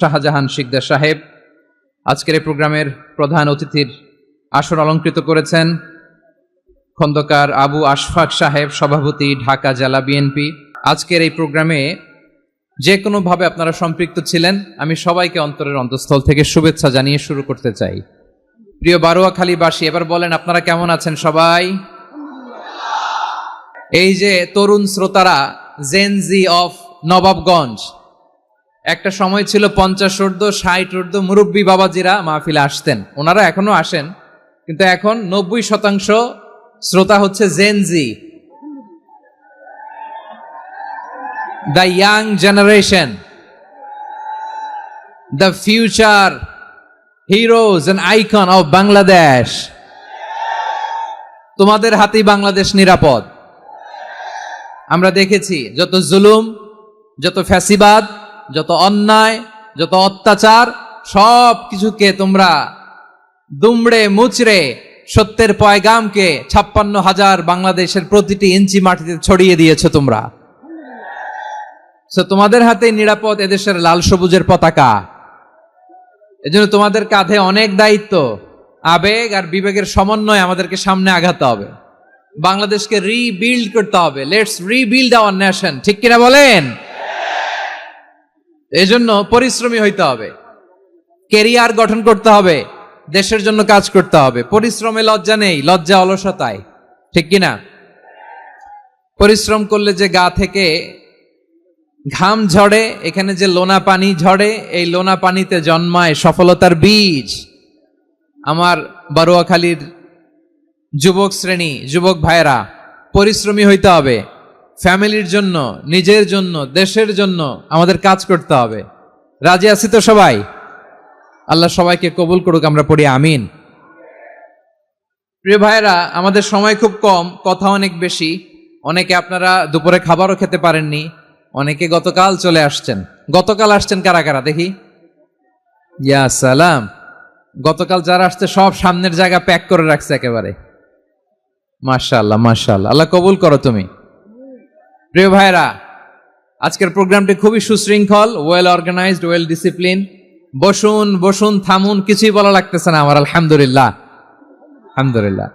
শাহজাহান শিকদার সাহেব আজকের এই প্রোগ্রামের প্রধান অতিথির আসন অলঙ্কৃত করেছেন। খন্দকার আবু আশফাক সাহেব, সভাপতি, ঢাকা জেলা বিএনপি। আজকের এই প্রোগ্রামে যে কোনোভাবে আপনারা সম্পৃক্ত ছিলেন, আমি সবাইকে অন্তরের অন্তঃস্থল থেকে শুভেচ্ছা জানিয়ে শুরু করতে চাই। প্রিয় বারোয়াখালীবাসী, এবার বলেন আপনারা কেমন আছেন সবাই? এই যে তরুণ শ্রোতারা, জেনজি অফ নবাবগঞ্জ, একটা সময় ছিল 50 ঊর্ধ্ব 60 ঊর্ধ্ব মুরব্বী বাবাজিরা মাহফিলে আসতেন, ওনারা এখনো আসেন, কিন্তু এখন 90% শ্রোতা হচ্ছে Gen Z, the young generation, the future heroes and icon of Bangladesh. তোমাদের হাতেই বাংলাদেশ নিরাপদ। আমরা দেখেছি যত জুলুম, যত ফ্যাসিবাদ, যত অন্যায়, যত অত্যাচার, সব কিছুকে তোমরা দুমড়ে মুচড়ে সত্যের পয়গামকে 56,000 বাংলাদেশের প্রতিটি ইঞ্চি মাটিতে ছড়িয়ে দিয়েছো তোমরা। তোমাদের হাতে নিরাপদ এদেশের লাল সবুজের পতাকা। এজন্য তোমাদের কাঁধে অনেক দায়িত্ব। আবেগ আর বিবেকের সমন্বয়ে আমাদেরকে সামনে আগাতে হবে, বাংলাদেশকে রিবিল্ড করতে হবে। লেটস রিবিল্ড আওয়ার নেশন, ঠিক কিনা বলেন? এজন্য পরিশ্রমী হইতে হবে, কেরিয়ার গঠন করতে হবে, দেশের জন্য কাজ করতে হবে। পরিশ্রমে লজ্জা নেই, লজ্জা অলসতায়, ঠিক কিনা? পরিশ্রম করলে যে গা থেকে ঘাম ঝরে, এখানে যে লোনা পানি ঝরে, এই লোনা পানিতে জন্মায় সফলতার বীজ। আমার বারোয়াখালীর যুবক শ্রেণী, যুবক ভাইয়েরা, পরিশ্রমী হইতে হবে। ফ্যামিলির জন্য, নিজের জন্য, দেশের জন্য আমাদের কাজ করতে হবে। রাজি আছি তো সবাই? আল্লাহ সবাইকে কবুল করুক, আমরা পড়ি আমিন। প্রিয় ভাইয়েরা, আমাদের সময় খুব কম, কথা অনেক বেশি। অনেকে আপনারা দুপুরে খাবারও খেতে পারেননি, অনেকে গতকাল চলে আসছেন। গতকাল আসছেন কারা কারা দেখি? ইয়া সালাম। গতকাল যারা আসছে সব সামনের জায়গা প্যাক করে রাখছে একেবারে। মাশাআল্লাহ, মাশাআল্লাহ, আল্লাহ কবুল করো তুমি। প্রিয় ভাইরা, আজকের প্রোগ্রামটি খুবই সুশৃঙ্খল, ওয়েল অর্গানাইজড, ওয়েল ডিসিপ্লিন। বসুন বসুন, থামুন, কিছুই বলা লাগতেছে না আমার। আলহামদুলিল্লাহ, আলহামদুলিল্লাহ।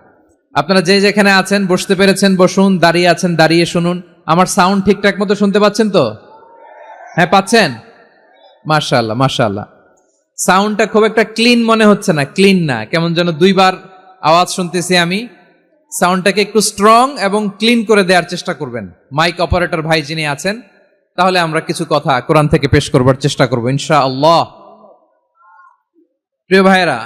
আপনারা যে যেখানে আছেন, বসতে পেরেছেন বসুন, দাঁড়িয়ে আছেন দাঁড়িয়ে শুনুন। আমার সাউন্ড ঠিকঠাক মতো শুনতে পাচ্ছেন তো? হ্যাঁ, পাচ্ছেন? মাশাআল্লাহ, মাশাআল্লাহ। সাউন্ডটা খুব একটা ক্লিন মনে হচ্ছে না, ক্লিন না, কেমন যেন দুইবার আওয়াজ শুনতেছি আমি। সাউন্ডটাকে একটু স্ট্রং এবং ক্লিন করে দেওয়ার চেষ্টা করবেন মাইক অপারেটর ভাই যিনি আছেন। তাহলে আমরা কিছু কথা কোরআন থেকে পেশ করবার চেষ্টা করবো ইনশাআল্লাহ। প্রিয় ভাইয়েরা,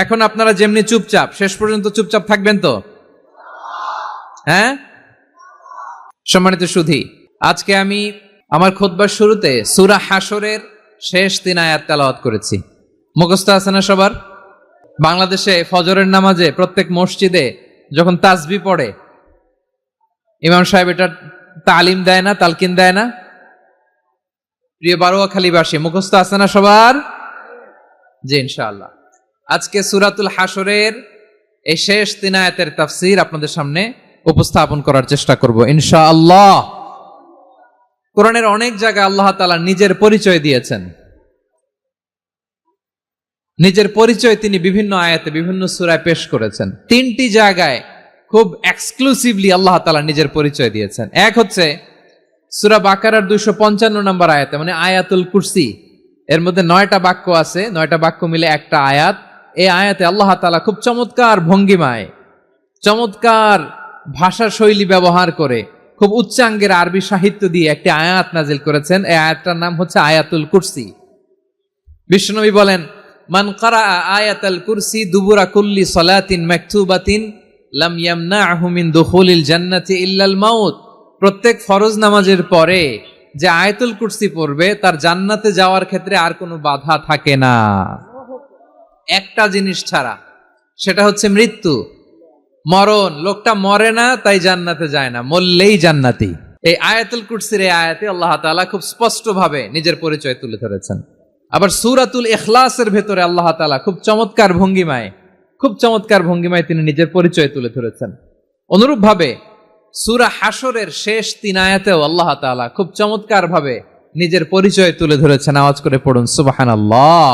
এখন আপনারা যেমনি চুপচাপ, শেষ পর্যন্ত চুপচাপ থাকবেন তো? হ্যাঁ, সম্মানিত সুধী, আজকে আমি আমার খুতবার শুরুতে সূরা হাশরের শেষ 3 আয়াত তেলাওয়াত করেছি। মুখস্থ আছে না সবার? বাংলাদেশে ফজরের নামাজে প্রত্যেক মসজিদে যখন তাসবিহ পড়ে, ইমাম সাহেব এটা তালিম দেয় না, তালকিন দেয় না? প্রিয় বারোয়াখালীবাসী, মুখস্থ আছে না সবার? জি, ইনশাআল্লাহ। আজকে সূরাতুল হাশরের এই শেষ 3 আয়াতের তাফসীর আপনাদের সামনে উপস্থাপন করার চেষ্টা করব ইনশাআল্লাহ। কোরআনের অনেক জায়গায় আল্লাহ তাআলা নিজের পরিচয় দিয়েছেন। নিজের পরিচয় তিনি বিভিন্ন আয়াতে, বিভিন্ন সূরায় পেশ করেছেন। 3টি জায়গায় খুব এক্সক্লুসিভলি আল্লাহ তাআলা নিজের পরিচয় দিয়েছেন। এক হচ্ছে সূরা বাকারার 255 নম্বর আয়াতে, মানে আয়াতুল কুরসি। এর মধ্যে 9টা বাক্য আছে, 9টা বাক্য মিলে একটা আয়াত। এই আয়াতে আল্লাহ তাআলা খুব চমৎকার ভঙ্গিমায়, চমৎকার ভাষা শৈলী ব্যবহার করে, খুব উচ্চাঙ্গের আরবি সাহিত্য দিয়ে একটি আয়াত নাজিল করেছেন। এই আয়াতটার নাম হচ্ছে আয়াতুল কুরসি। বিশ্বনবী বলেন, মান ক্বারা আয়াতাল কুরসি দুবুরা কুল্লি সালাতিন মাকতুবাতিন লাম ইয়ামনাহু মিন দুখুলিল জান্নাতি ইল্লাল মাউত। প্রত্যেক ফরজ নামাজের পরে যে আয়াতুল কুরসি পড়বে, তার জান্নাতে যাওয়ার ক্ষেত্রে আর কোনো বাধা থাকে না, একটা জিনিস ছাড়া, সেটা হচ্ছে মৃত্যু, মরণ। লোকটা মরে না তাই জান্নাতে যায় না, মরলেই জান্নাতি। এই আয়াতুল কুরসির এই আয়াতে আল্লাহ তাআলা খুব স্পষ্টভাবে নিজের পরিচয় তুলে ধরেছেন। আবার সূরাতুল ইখলাসের ভেতরে আল্লাহ তাআলা খুব চমৎকার ভঙ্গিমায় তিনি নিজের পরিচয় তুলে ধরেছেন। অনুরূপভাবে সূরা হাশরের শেষ 3 আয়াতেও আল্লাহ তাআলা খুব চমৎকার ভাবে নিজের পরিচয় তুলে ধরেছেন। আওয়াজ করে পড়ুন সুবহানাল্লাহ।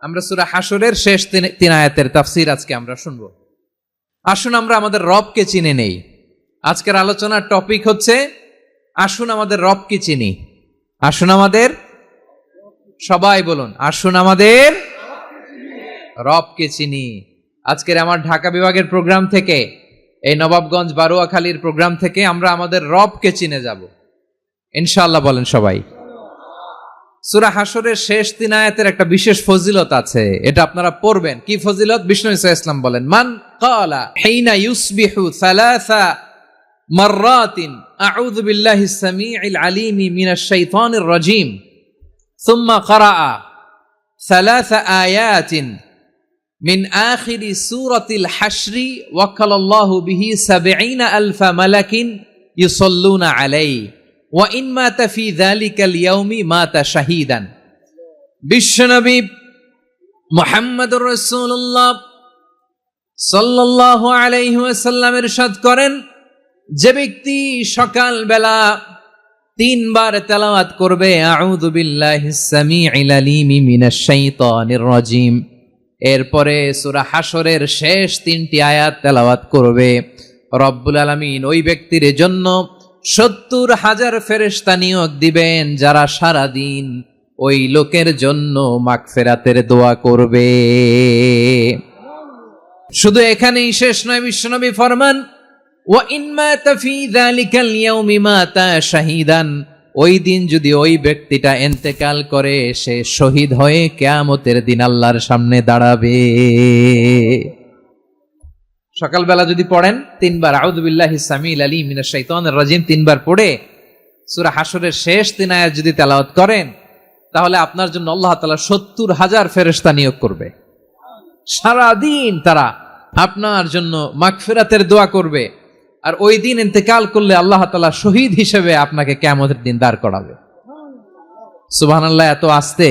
আমরা সূরা হাশরের শেষ তিন আয়াতের তাফসীর আজকে আমরা শুনব। আসুন আমরা আমাদের রবকে চিনে নেই। আজকের আলোচনার টপিক হচ্ছে আসুন আমাদের রবকে চিনি। আসুন আমাদের, সবাই বলুন, আসুন আমাদের রবকে চিনি। আজকের আমার ঢাকা বিভাগের প্রোগ্রাম থেকে, এই নবাবগঞ্জ বারুয়াখালীর প্রোগ্রাম থেকে আমরা আমাদের রবকে চিনে যাব ইনশাআল্লাহ। বলেন সবাই। সূরা হাশরের শেষ তিন আয়াতের একটা বিশেষ ফজিলত আছে, এটা আপনারা পড়বেন। কি ফজিলত? বিষ্ণু ঈসা ইসলাম বলেন, মান ক্বালা হিনা ইউসবিহু সালাসা মাররাতিন আউযু বিল্লাহিস সামিউল আলীম মিনাশ শাইতানির রাজীম সুম্মা ক্বারাআ সালাসা আয়াতিন মিন আখিরি সূরাতিল হাশরি ওয়াক্কালাল্লাহু বিহি ৭০,০০০ মালাকিন ইউসাল্লুনা আলাইহি ওয়া ইন মাতা ফি যালিকাল ইয়াউমি মাতা শাহীদান। বিশ্বনবী মুহাম্মদুর রাসূলুল্লাহ সাল্লাল্লাহু আলাইহি ওয়াসাল্লাম ইরশাদ করেন, যে ব্যক্তি সকাল বেলা তিনবার তেলাওয়াত করবে আউযু বিল্লাহিস সামিউল আলীম মিনাশ শাইতানির রাজীম, এরপরে সূরা হাশরের শেষ তিনটি আয়াত তেলাওয়াত করবে, রব্বুল আলামিন ওই ব্যক্তির জন্য ৭০,০০০ ফেরেশতা নিয়োগ দিবেন, যারা সারা দিন ওই লোকের জন্য মাগফিরাতের দোয়া করবে। শুধু এখানেই শেষ নয়, বিশ্বনবী ফরমান, ওয়া ইন মাতা ফি যালিকাল ইয়াউমি মাতা শাহীদান, ওই দিন যদি ওই ব্যক্তিটা ইন্তেকাল করে, সে শহীদ হয়ে কিয়ামতের দিন আল্লাহর সামনে দাঁড়াবে। সকালবেলা যদি পড়েন তিনবার আউযু বিল্লাহিস সামিউল আলীম মিনাশ শাইতানির রাজীম তিনবার পড়ে সূরা হাশরের শেষ তিন আয়াত যদি তেলাওয়াত করেন, তাহলে আপনার জন্য আল্লাহ তাআলা ৭০,০০০ ফেরেশতা নিয়োগ করবে। সারা দিন তারা আপনার জন্য মাগফিরাতের দোয়া করবে, আর ওই দিন ইন্তেকাল করলে আল্লাহ তাআলা শহীদ হিসেবে আপনাকে কিয়ামতের দিন দাঁড় করাবে। সুবহানাল্লাহ। এত আস্তে।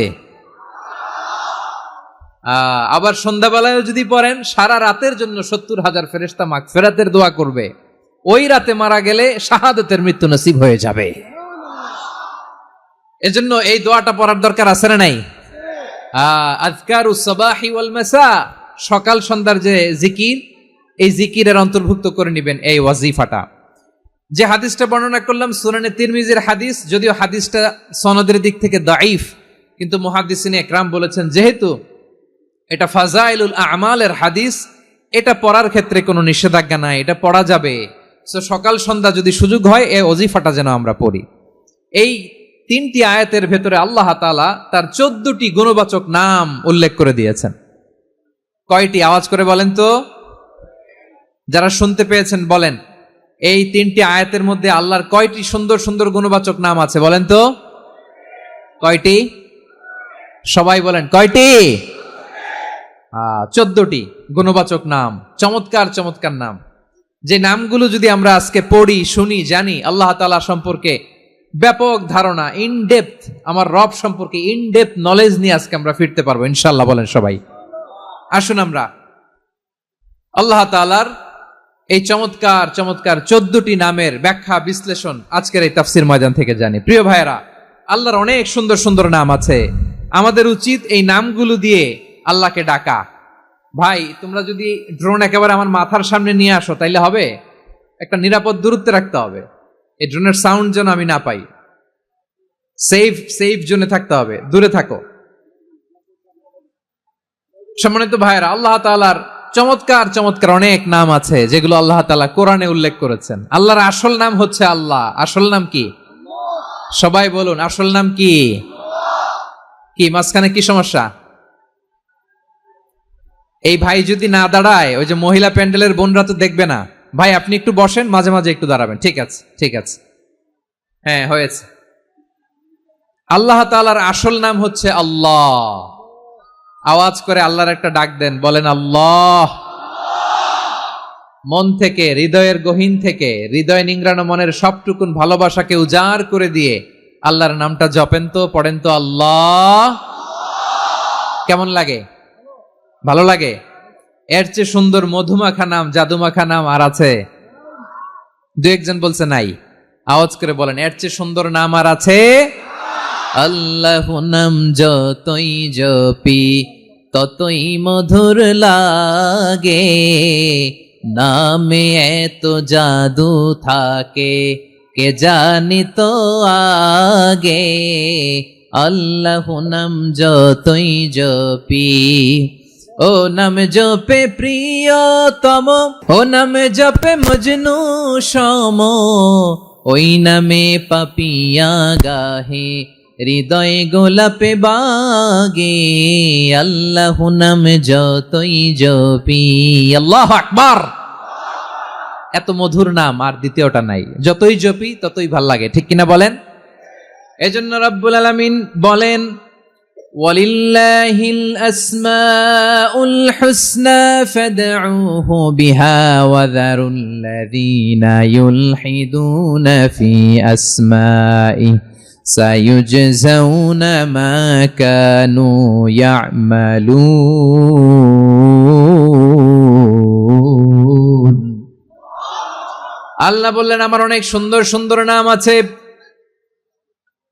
আবার সন্ধ্যাবেলায় যদি পড়েন, সারা রাতের জন্য ৭০,০০০ ফেরেশতা মাগফিরাতের দোয়া করবে। ওই রাতে মারা গেলে শাহাদাতের মৃত্যু নসিব হয়ে যাবে। এজন্য এই দোয়াটা পড়ার দরকার আছে না নাই? আযকারুস সাবাহি ওয়াল মাসা, সকাল সন্ধ্যার যে জিকির, এই জিকিরের অন্তর্ভুক্ত করে নেবেন এই ওয়াজিফাটা। যে হাদিসটা বর্ণনা করলাম সুনানে তিরমিজির হাদিস, যদিও হাদিসটা সনদের দিক থেকে দাঈফ, কিন্তু মুহাদ্দিসিনে ইকরাম বলেছেন যেহেতু এটা ফাজাইলুল আমালের হাদিস, এটা পড়ার ক্ষেত্রে কোনো নিষেধাজ্ঞা নাই, এটা পড়া যাবে। সো সকাল সন্ধ্যা যদি সুযোগ হয় এই ওয়াজিফাটা যেন আমরা পড়ি। এই তিনটি আয়াতের ভেতরে আল্লাহ তাআলা তার ১৪টি গুণবাচক নাম উল্লেখ করে দিয়েছেন। কয়টি? আওয়াজ করে বলেন তো, যারা শুনতে পেয়েছেন বলেন, এই তিনটি আয়াতের মধ্যে আল্লাহর কয়টি সুন্দর সুন্দর গুণবাচক নাম আছে বলেন তো? কয়টি? সবাই বলেন কয়টি? ১৪টি গুণবাচক নাম, চমৎকার চমৎকার নাম। যে নামগুলো যদি আমরা আজকে পড়ি, শুনি, জানি, আল্লাহ তাআলা সম্পর্কে ব্যাপক ধারণা, ইনডেপথ, আমার রব সম্পর্কে ইনডেপথ নলেজ নিয়ে আজকে আমরা ফিরতে পারবো ইনশাআল্লাহ। বলেন সবাই। আসুন আমরা আল্লাহ তাআলার এই চমৎকার চমৎকার ১৪টি নামের ব্যাখ্যা বিশ্লেষণ আজকের এই তাফসীর ময়দান থেকে জানি। প্রিয় ভাইয়েরা, আল্লাহর অনেক সুন্দর সুন্দর নাম আছে। আমাদের উচিত এই নামগুলো দিয়ে আল্লাহকে ডাকা। ভাই, তোমরা যদি ড্রোন একেবারে আমার মাথার সামনে নিয়ে আসো তাইলে হবে? একটা নিরাপদ দূরত্বে রাখতে হবে, এই ড্রোনের সাউন্ড যেন আমি না পাই। সেফ জোনে থাকতে হবে, দূরে থাকো। সম্মানিত ভাইয়েরা, আল্লাহ তাআলার চমৎকার চমৎকার অনেক নাম আছে যেগুলো আল্লাহ তাআলা কোরআনে উল্লেখ করেছেন। আল্লাহর আসল নাম হচ্ছে আল্লাহ। আসল নাম কি? সবাই বলুন, আসল নাম কি? কি মাঝখানে কি সমস্যা? এই ভাই যদি না দাঁড়ায়, ওই যে মহিলা প্যান্ডেলের বোনরা তো দেখবে না। ভাই আপনি একটু বসেন, মাঝে মাঝে একটু দাঁড়াবেন। ঠিক আছে, ঠিক আছে, হ্যাঁ হয়েছে। আল্লাহ তাআলার আসল নাম হচ্ছে আল্লাহ। আওয়াজ করে আল্লাহর একটা ডাক দেন, বলেন আল্লাহ। মন থেকে, হৃদয়ের গহীন থেকে, হৃদয় নিংড়ানো মনের সবটুকুন ভালোবাসাকে উজাড় করে দিয়ে আল্লাহর নামটা জপেন তো, পড়েন তো আল্লাহ। কেমন লাগে? ভালো লাগে? এর চেয়ে সুন্দর মধুমাখা নাম, জাদুমাখা নাম আর আছে? দু একজন বলছে নাই। আওয়াজ করে বলেন, এর চেয়ে সুন্দর নাম আর আছে? আল্লাহ নাম যতই জপি ততই মধুর লাগে, নামে এত জাদু থাকে কে জানি তো আগে। আল্লাহ নাম যতই জপি, ও নাম জপে প্রিয়তম, ও নাম জপে মজনু সম, ওই নামে পাপিয়া গাহে হৃদয় গোলাপে বাগে। আল্লাহ নাম যতই জপি, আল্লাহু আকবার। এত মধুর নাম আর দ্বিতীয়টা নাই, যতই জপি ততই ভাল লাগে, ঠিক কিনা বলেন? এজন্য রব্বুল আলামিন বলেন, ওয়ালিল্লাহিল আসমাউল হুসনা ফাদউহু বিহা ওয়া যারুল্লাযীনা ইউলহিদুনা ফি আসমাইহি সায়ুজজাউনা মা কানু ইয়ামালুন। আল্লাহ বললেন, আমার অনেক সুন্দর সুন্দর নাম আছে,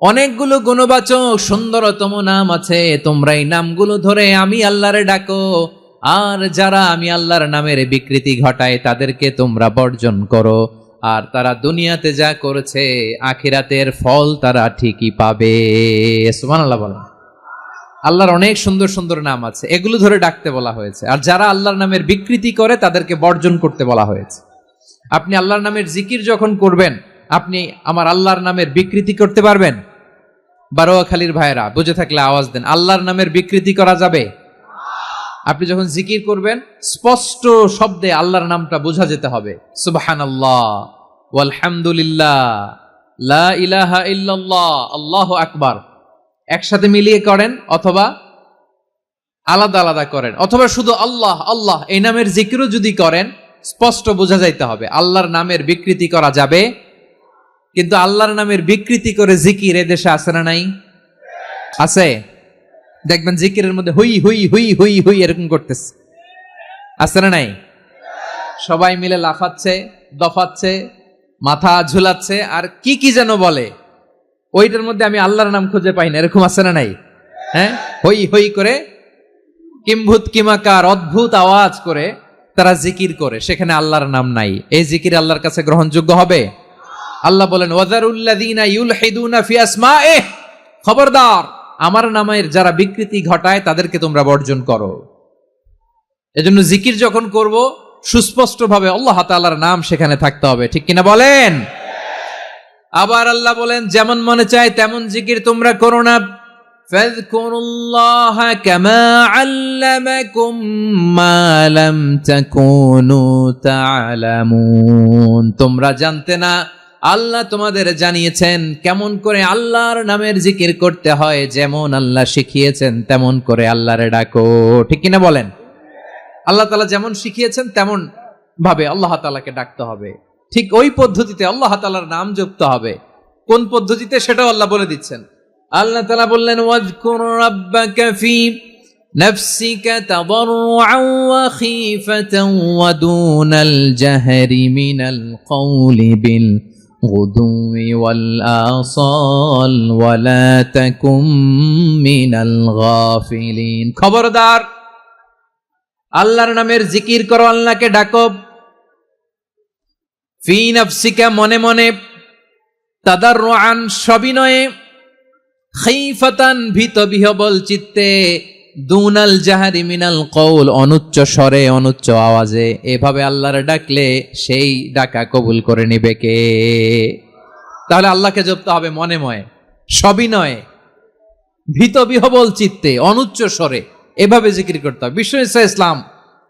অনেকগুলো গুণবাচক সুন্দরতম নাম আছে, তোমরা এই নামগুলো ধরে আমি আল্লাহরে ডাকো, আর যারা আমি আল্লাহর নামের বিকৃতি ঘটায় তাদেরকে তোমরা বর্জন করো, আর তারা দুনিয়াতে যা করেছে আখিরাতের ফল তারা ঠিকই পাবে। সুবহানাল্লাহ বলেন। আল্লাহর অনেক সুন্দর সুন্দর নাম আছে, এগুলো ধরে ডাকতে বলা হয়েছে, আর যারা আল্লাহর নামের বিকৃতি করে তাদেরকে বর্জন করতে বলা হয়েছে। আপনি আল্লাহর নামের জিকির যখন করবেন, আপনি আমার আল্লাহর নামের বিকৃতি করতে পারবেন? বারোয়াখালীর ভাইয়েরা বুঝে থাকলে আওয়াজ দেন, আল্লাহর নামের বিকৃতি করা যাবে? আপনি যখন জিকির করবেন স্পষ্ট শব্দে আল্লাহর নামটা বোঝা যেতে হবে। সুবহানাল্লাহ, ওয়ালহামদুলিল্লাহ, লা ইলাহা ইল্লাল্লাহ, আল্লাহু আকবার, একসাথে মিলিয়ে করেন অথবা আলাদা আলাদা করেন, অথবা শুধু আল্লাহ আল্লাহ এই নামের জিকিরও যদি করেন স্পষ্ট বোঝা যাইতে হবে। আল্লাহর নামের বিকৃতি করা যাবে, কিন্তু আল্লাহর নামের বিকৃতি করে জিকির এদেশে আছে না নাই? আছে। দেখবেন জিকিরের মধ্যে হুই হুই হুই হুই হুই এরকম করতেছে, আছে না নাই? সবাই মিলে লাফাচ্ছে, দফাচ্ছে, মাথা ঝুলাচ্ছে, আর কি কি যেন বলে, ওইটার মধ্যে আমি আল্লাহর নাম খুঁজে পাই না, এরকম আছে না নাই? হ্যাঁ, হই হই করে কিম্ভূত কিমাকার অদ্ভুত আওয়াজ করে তারা জিকির করে, সেখানে আল্লাহর নাম নাই। এই জিকির আল্লাহর কাছে গ্রহণযোগ্য হবে? আল্লাহ বলেন, ওয়াযারুল্লাযীনা ইউলহিদুনা ফি আসমাইহি, খবরদার আমার নামের যারা বিকৃতি ঘটায় তাদেরকে তোমরা বর্জন করো। এজন্য জিকির যখন করব সুস্পষ্ট ভাবে আল্লাহ তাআলার নাম সেখানে থাকতে হবে, ঠিক কিনা বলেন? আবার আল্লাহ বলেন, যেমন মনে চায় তেমন জিকির তোমরা করো না। ফাযকুরুল্লাহা কামা আল্লামাকুম মা লাম তাকুনু তা'লামুন, তোমরা জানতে না, আল্লাহ তোমাদের জানিয়েছেন কেমন করে আল্লাহর নামের জিকির করতে হয়, যেমন আল্লাহ শিখিয়েছেন তেমন করে আল্লাহরে ডাকো, ঠিক কিনা বলেন? আল্লাহ তাআলা যেমন শিখিয়েছেন তেমন ভাবে আল্লাহ তাআলাকে ডাকতে হবে, ঠিক ওই পদ্ধতিতে আল্লাহ তাআলার নাম জপতে হবে। কোন পদ্ধতিতে সেটাও আল্লাহ বলে দিচ্ছেন। আল্লাহ তাআলা বললেন, ওয়াজকুর রাব্বাকা ফি নাফসিকা তাদাররুআন ওয়া খীফাতান ওয়া দুনাল জাহরি মিনাল কওলি বিল গুদুই ওয়াল আসাল ওয়া লা তাকুম মিনাল গাফিলিন। খবরদার আল্লাহর নামের জিকির করো, আল্লাহকে ডাকো। ফি নাফসিকা মনে মনে, তাদাররুআন সবিনয়ে, খাইফাতান ভীত বিহবল চিত্তে, দুনাল জাহারি মিনাল কওল অনুচ্চ স্বরে অনুচ্চ আওয়াজে। এভাবে আল্লাহর ডাকলে সেই ডাকা কবুল করে নিবে কে? তাহলে আল্লাহকে জপতে হবে মনে মনে, সবিনয়ে, ভীত বিহবল চিত্তে, অনুচ্চ স্বরে, এভাবে জিকির করতে হবে। বিশ্ব ইসলাম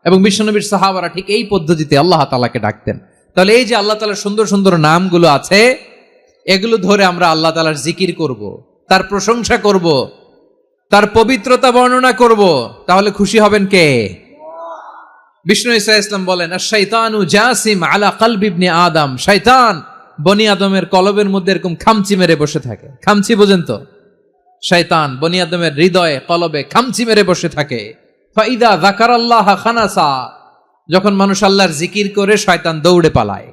এবং বিশ্বনবীর সাহাবারা ঠিক এই পদ্ধতিতে আল্লাহ তাআলাকে ডাকতেন। তাহলে এই যে আল্লাহ তাআলার সুন্দর সুন্দর নামগুলো আছে, এগুলো ধরে আমরা আল্লাহ তাআলার জিকির করব, তার প্রশংসা করব, তার পবিত্রতা বর্ণনা করব, তাহলে খুশি হবেন কে? বিষ্ণু ঈসা ইসলাম বলেন, আশ-শাইতানু জাসিম আলা কলবি ইবনে আদম, শয়তান বনি আদমের কলবের মধ্যে এরকম খামচি মেরে বসে থাকে। খামচি বোঝেন তো? শয়তান বনি আদমের হৃদয়ে কলবে খামচি মেরে বসে থাকে। ফাইদা যাকারাল্লাহ খানাসা, যখন মানুষ আল্লাহর জিকির করে শয়তান দৌড়ে পালায়।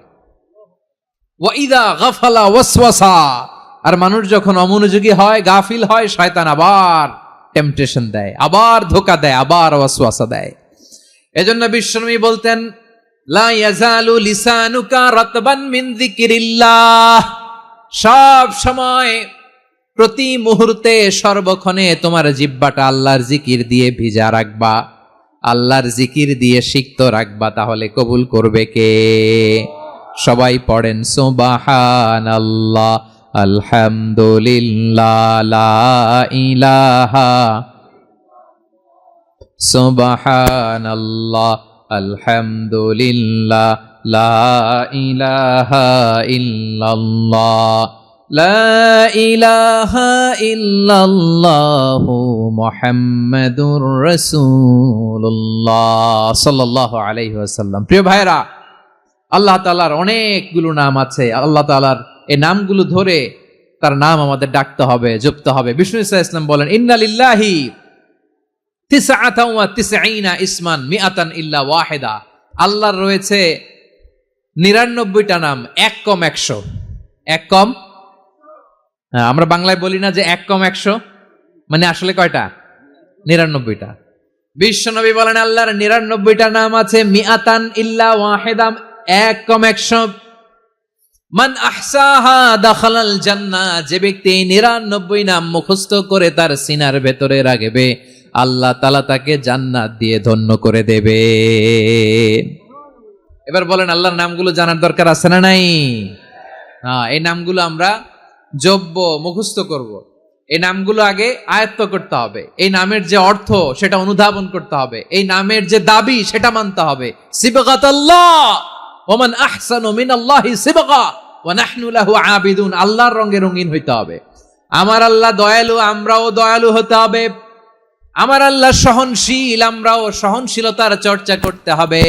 ওয়া ইযা গাফালা ওয়াসওয়াসা, আর মানুষ যখন অমনোযোগী হয়, গাফিল হয়, শয়তান আবার টেম্পটেশন দেয়, আবার ধোঁকা দেয়, আবার ওয়াসওয়াসা দেয়। এজন্য বিশ্বনবী বলতেন, লা ইয়াজালু লিসানুকা রাতবান মিন যিকরিল্লাহ, সব সময় প্রতি মুহূর্তে সর্বক্ষণে তোমার জিহ্বাটা আল্লাহর জিকির দিয়ে ভিজা রাখবা, আল্লাহর জিকির দিয়ে সিক্ত রাখবা, তাহলে কবুল করবে কে? সবাই পড়েন সুবহানাল্লাহ, আলহামদুলিল্লাহ, লা ইলাহা, সুবহানাল্লাহ, আলহামদুলিল্লাহ, লা ইলাহা ইল্লাল্লাহ, লা ইলাহা ইল্লাল্লাহু মুহাম্মাদুর রাসূলুল্লাহ সাল্লাল্লাহু আলাইহি ওয়াসাল্লাম। প্রিয় ভাইরা, আল্লাহ তাআলার অনেকগুলো নাম আছে। আল্লাহ তাআলার এই নামগুলো ধরে তার নাম আমাদের ডাকতে হবে, জপতে হবে। বিষ্ণু ইসা ইসলাম বলেন, ইন্না লিল্লাহি তিসআতান ওয়া তিসঈনা ইসমান মিআতান ইল্লা ওয়াহিদা, আল্লাহর রয়েছে 99টা নাম, এক কম 100। এক কম, আমরা বাংলায় বলি না যে এক কম 100, মানে আসলে কয়টা? 99টা। বিশ্বনবী বলেন আল্লাহর 99টা নাম আছে, মিআতান ইল্লা ওয়াহিদা, এক কম 100। মান আহসাহা দাখালাল জান্নাহ, যে ব্যক্তি 99 নাম মুখস্থ করে তার সিনার ভেতরে রাখবে, আল্লাহ তাআলা তাকে জান্নাত দিয়ে ধন্য করে দেবে। এবার বলেন, আল্লাহর নামগুলো জানার দরকার আছে না নাই? এই নামগুলো আমরা জপব, মুখস্থ করব। এই নামগুলো আগে আয়ত্ত করতে হবে। এই নামের যে অর্থ সেটা অনুধাবন করতে হবে। এই নামের যে দাবি সেটা মানতে হবে। সিবগাতাল্লাহ ওয়া মান আহসানু মিনাল্লাহি সিবগা ওয়া নাহনু লাহু আবিদুন, আল্লাহর রঙে রঙিন হইতে হবে। আমার আল্লাহ দয়ালু, আমরাও দয়ালু হতে হবে। আমার আল্লাহ সহনশীল, আমরাও সহনশীলতার চর্চা করতে হবে।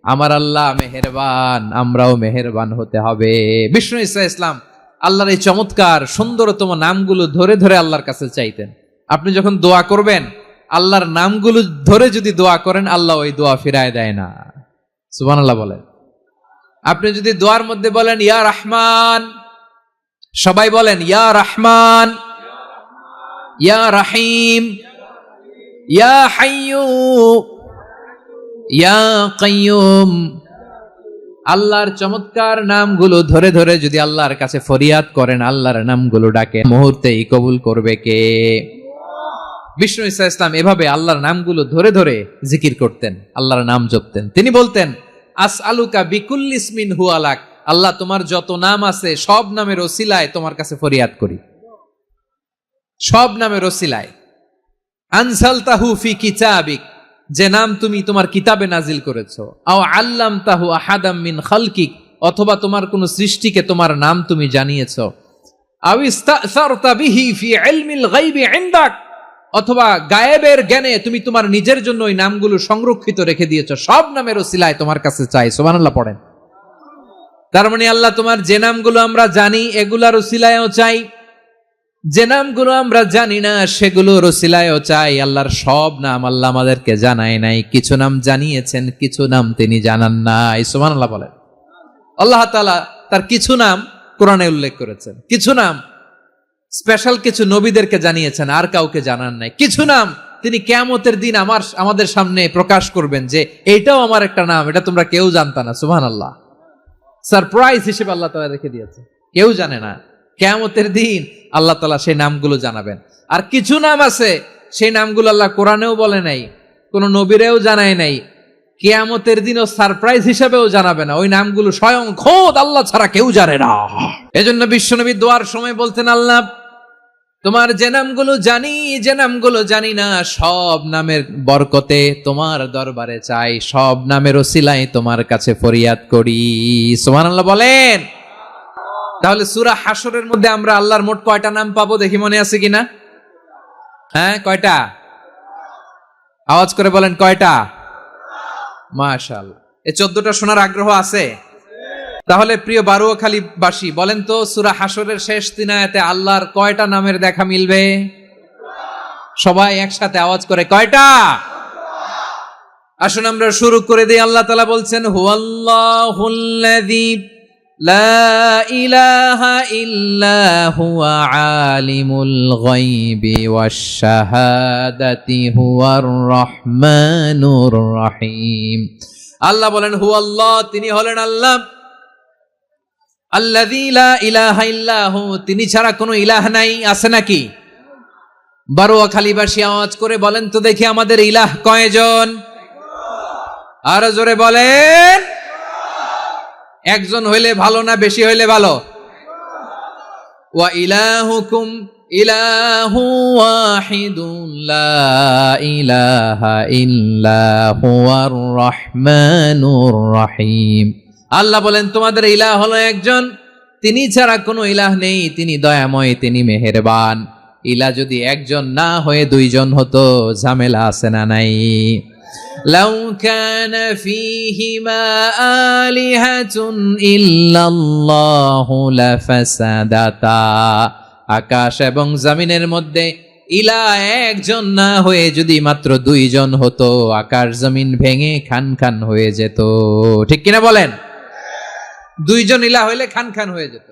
আমার আল্লাহ মেহেরবান, আমরাও মেহেরবান হতে হবে। বিষ্ণু ইসা ইসলাম আল্লাহর এই চমৎকার সুন্দরতম নামগুলো ধরে ধরে আল্লাহর কাছে চাইতেন। আপনি যখন দোয়া করবেন, আল্লাহর নামগুলো ধরে যদি দোয়া করেন, আল্লাহ ওই দোয়া ফিরায় দেয় না। সুবহানাল্লাহ বলেন। আপনি যদি দোয়ার মধ্যে বলেন ইয়া রহমান, সবাই বলেন ইয়া রহমান, ইয়া রহিম, ইয়া হাইয়্যু, ইয়া কাইয়্যুম, আল্লাহর চমৎকার নামগুলো ধরে ধরে যদি আল্লাহর কাছে ফরিয়াদ করেন, আল্লাহর নামগুলো ডাকে, মুহূর্তেই কবুল করবে কে? বিষ্ণু ইসা ইসলাম এভাবে আল্লাহর নামগুলো ধরে ধরে জিকির করতেন, আল্লাহর নাম জপতেন। তিনি বলতেন, আসআলুকা বিকুল্লি ইসমিন হুয়া লাক, আল্লাহ তোমার যত নাম আছে সব নামের ওসিলায় তোমার কাছে ফরিয়াদ করি, সব নামের ওসিলায়। আনজালতাহু ফি কিতাবিক, যে নাম তুমি তোমার কিতাবে নাজিল করেছো। আও আল্লামতাহু আহাদাম মিন খালকিক, অথবা তোমার কোন সৃষ্টিকে তোমার নাম তুমি জানিয়েছো। আও ইস্তাসারতা বিহি ফি ইলমিল গায়বি ইনদাক, অথবা গায়েবের জ্ঞানে তুমি তোমার নিজের জন্য ওই নামগুলো সংরক্ষিত রেখে দিয়েছো। সব নামের ওসিলায় তোমার কাছে চাই। সুবহানাল্লাহ পড়েন। তার মানে আল্লাহ তোমার যে নামগুলো আমরা জানি এগুলার ওসিলায়ও চাই, যে নামগুলো আমরা জানি না সেগুলোর ওসিলায়ও চাই। আল্লাহর সব নাম আল্লাহ আমাদেরকে জানায় নাই, কিছু নাম জানিয়েছেন, কিছু নাম তিনি জানান নাই। সুবহানাল্লাহ বলেন। আল্লাহ তাআলা তার কিছু নাম কোরআনে উল্লেখ করেছেন, কিছু নাম স্পেশাল কিছু নবীদেরকে জানিয়েছেন, আর কাউকে জানান নাই। কিছু নাম তিনি কিয়ামতের দিন আমাদের সামনে প্রকাশ করবেন যে এইটাও আমার একটা নাম, এটা তোমরা কেউ জানতা না। সুবহানাল্লাহ, সারপ্রাইজ হিসেবে আল্লাহ তাআলা রেখে দিয়েছে, কেউ জানে না। কিয়ামতের দিন আল্লাহ তাআলা সেই নামগুলো জানাবেন। আর কিছু নাম আছে সেই নামগুলো আল্লাহ কোরআনেও বলে নাই, কোন নবীরেও জানায় নাই, কিয়ামতের দিনও সারপ্রাইজ হিসেবেও জানাবে না। ওই নামগুলো স্বয়ং খোদ আল্লাহ ছাড়া কেউ জানে না। এজন্য বিশ্বনবী দোয়ার সময় বলতেন, আল্লাহ তোমার যে নামগুলো জানি, যে নামগুলো জানি না, সব নামের বরকতে তোমার দরবারে চাই, সব নামের ওসিলায় তোমার কাছে ফরিয়াদ করি। সুবহানাল্লাহ বলেন। তাহলে সূরা হাশরের মধ্যে আমরা আল্লাহর মোট কয়টা নাম পাবো দেখি, মনে আছে কিনা? হ্যাঁ, কয়টা? আওয়াজ করে বলেন, কয়টা? মাশাআল্লাহ। এই 14টা শোনার আগ্রহ আছে? তাহলে প্রিয় বারুয়াখালীবাসী বলেন তো, সূরা হাশরের শেষ 3 আয়াতে আল্লাহর কয়টা নামের দেখা মিলবে? সবাই একসাথে আওয়াজ করে, কয়টা? আসুন আমরা শুরু করে দিই। আল্লাহ তাআলা বলছেন, হুয়াল্লাহুল্লাযী লা ইলাহা ইল্লা হুয়া আলিমুল গায়বি ওয়াশ শাহাদাতি হুয়ার রহমানুর রহিম। আল্লাহ বলেন হুয়াল্লাহ, তিনি হলেন আল্লাহ, আল্লাযী লা ইলাহা ইল্লাহু, তিনি ছাড়া কোনো ইলাহ নাই। আছে নাকি? বারোয়াখালীবাসী আওয়াজ করে বলেন তো দেখি আমাদের ইলাহ কয়জন? আরো জোরে বলেন। একজন হইলে ভালো না বেশি হইলে ভালো? ওয়া ইলাহুকুম ইলাহু ওয়াহিদুন লা ইলাহা ইল্লা হুয়ার রহমানুর রহিম। আল্লাহ বলেন তোমাদের ইলাহ হলো একজন, তিনি ছাড়া কোনো ইলাহ নেই, তিনি দয়াময়, তিনি মেহেরবান। ইলাহ যদি একজন না হয়ে দুইজন হতো, ঝামেলা আছে না নাই? লাউ কানা ফীহিমা আলিহাতুন ইল্লাল্লাহু লাফাসাদাতা, আকাশ এবং জমিনের মধ্যে ইলাহ একজন না হয়ে যদি মাত্র দুইজন হতো, আকাশ জমিন ভেঙে খান খান হয়ে যেত। ঠিক কিনা বলেন? দুইজন ইলাহ হইলে খান খান হয়ে যেত।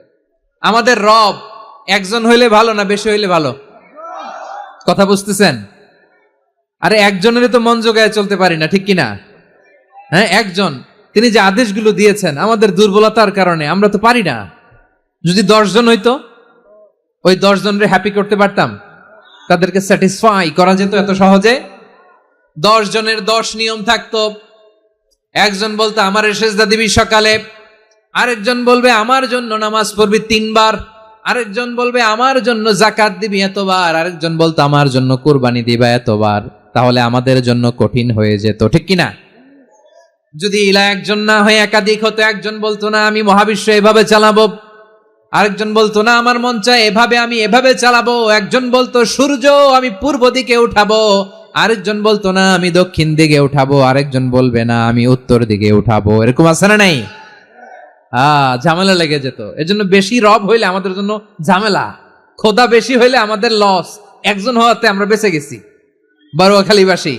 আমাদের রব একজন হইলে ভালো না বেশি হইলে ভালো? কথা বুঝতেছেন? আরে একজনের তো মন জোগায় চলতে পারি না, ঠিক কিনা? হ্যাঁ, একজন, তিনি যে আদেশগুলো দিয়েছেন আমাদের দুর্বলতার কারণে আমরা তো পারি না। যদি 10 জন হইতো, ওই 10 জনরে হ্যাপি করতে পারতাম, তাদেরকে স্যাটিসফাই করা যেত এত সহজে। 10 জনের 10 নিয়ম থাকতো। একজন বলতো আমার সেজদা দিবি সকালে, আরেকজন বলবে আমার জন্য নামাজ পড়বি 3 বার, আরেকজন বলবে আমার জন্য যাকাত দিবি এতবার, আরেকজন বলতো আমার জন্য কুরবানি দিবা এতবার। তাহলে আমাদের জন্য কঠিন হয়ে যেত, ঠিক কিনা? যদি ইলাহ একজন না হয়ে একাধিক হতো, একজন বলতো না আমি মহাবিশ্ব এভাবে চালাবো, আরেকজন বলতো না আমার মন চায় এভাবে, আমি এভাবে চালাবো, একজন বলতো সূর্য আমি পূর্ব দিকে উঠাবো, আরেকজন বলতো না আমি দক্ষিণ দিকে উঠাবো, আরেকজন বলবে না আমি উত্তর দিকে উঠাবো। এরকম আছে না নাই? ঝামেলা লেগে যেত। এজন্য বেশি রব হইলে আমাদের জন্য ঝামেলা, খোদা বেশি হইলে আমাদের লস। একজন হওয়াতে আমরা বেঁচে গেছি। বারোয়াখালীবাসী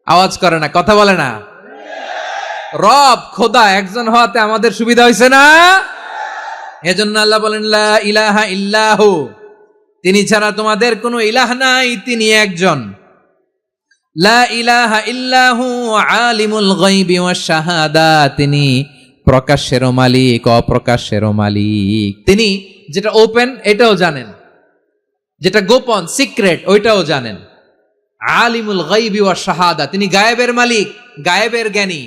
আওয়াজ করে না, কথা বলে না। রব খোদা একজন হওয়াতে আমাদের সুবিধা হয়েছে না? এজন্য আল্লাহ বলেন লা ইলাহা ইল্লাহু, তিনি ছাড়া তোমাদের কোনো ইলাহ নাই, তিনি একজন। লা ইলাহা ইল্লাহু আলিমুল গায়বি ওয়াশ শাহাদা, তিনি প্রকাশ্যেরও মালিক অপ্রকাশ্যেরও মালিক। তিনি যেটা ওপেন এটাও জানেন, যেটা গোপন সিক্রেট ওইটাও জানেন। আলিমুল গায়বি ওয়াশ শাহাদা, তিনি গায়েবের মালিক, গায়েবের জ্ঞানী,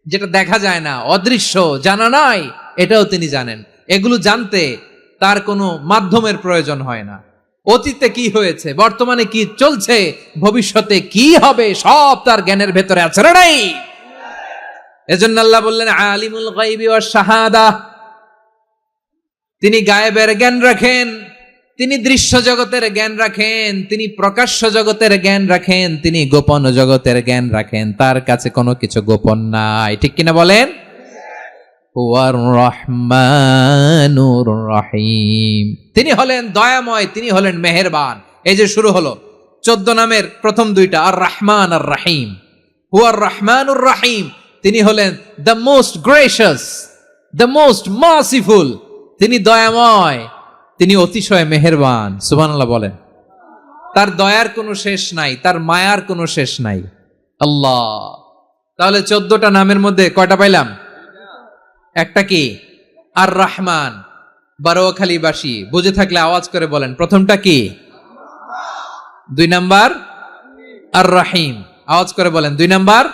যেটা দেখা যায় না, অদৃশ্য, জানা নাই, এটাও তিনি জানেন। এগুলো জানতে তার কোনো মাধ্যমের প্রয়োজন হয় না। অতীতে কি হয়েছে, বর্তমানে কি চলছে, ভবিষ্যতে কি হবে, সব তার জ্ঞানের ভেতরে আছে না নাই? এজন্য আল্লাহ বললেন আলিমুল গায়বি ওয়াশ শাহাদা, তিনি গায়েবের জ্ঞান রাখেন, তিনি দৃশ্য জগতের জ্ঞান রাখেন, তিনি প্রকাশ্য জগতের জ্ঞান রাখেন, তিনি গোপন জগতের জ্ঞান রাখেন। তার কাছে কোনো কিছু গোপন নাই, ঠিক কিনা বলেন? হুয়ার রহমানুর রহিম, তিনি হলেন দয়াময়, তিনি হলেন মেহেরবান। এই যে শুরু হলো 14 নামের প্রথম দুইটা, আর রহমান আর রহিম। হুয়ার রহমানুর রহিম, তিনি হলেন the most gracious, the most merciful, তিনি দয়াময়, তিনি অতিশয় মেহেরবান। সুবহানাল্লাহ বলেন। তার দয়ার কোনো শেষ নাই, তার মায়ার কোনো শেষ নাই। আল্লাহ, তাহলে 14টা নামের মধ্যে কয়টা পাইলাম? একটা কি? আর রহমান। বারোয়াখালীবাসী বুঝে থাকলে আওয়াজ করে বলেন প্রথমটা কি? 2 নাম্বার আর রহিম। আওয়াজ করে বলেন 2 নাম্বার।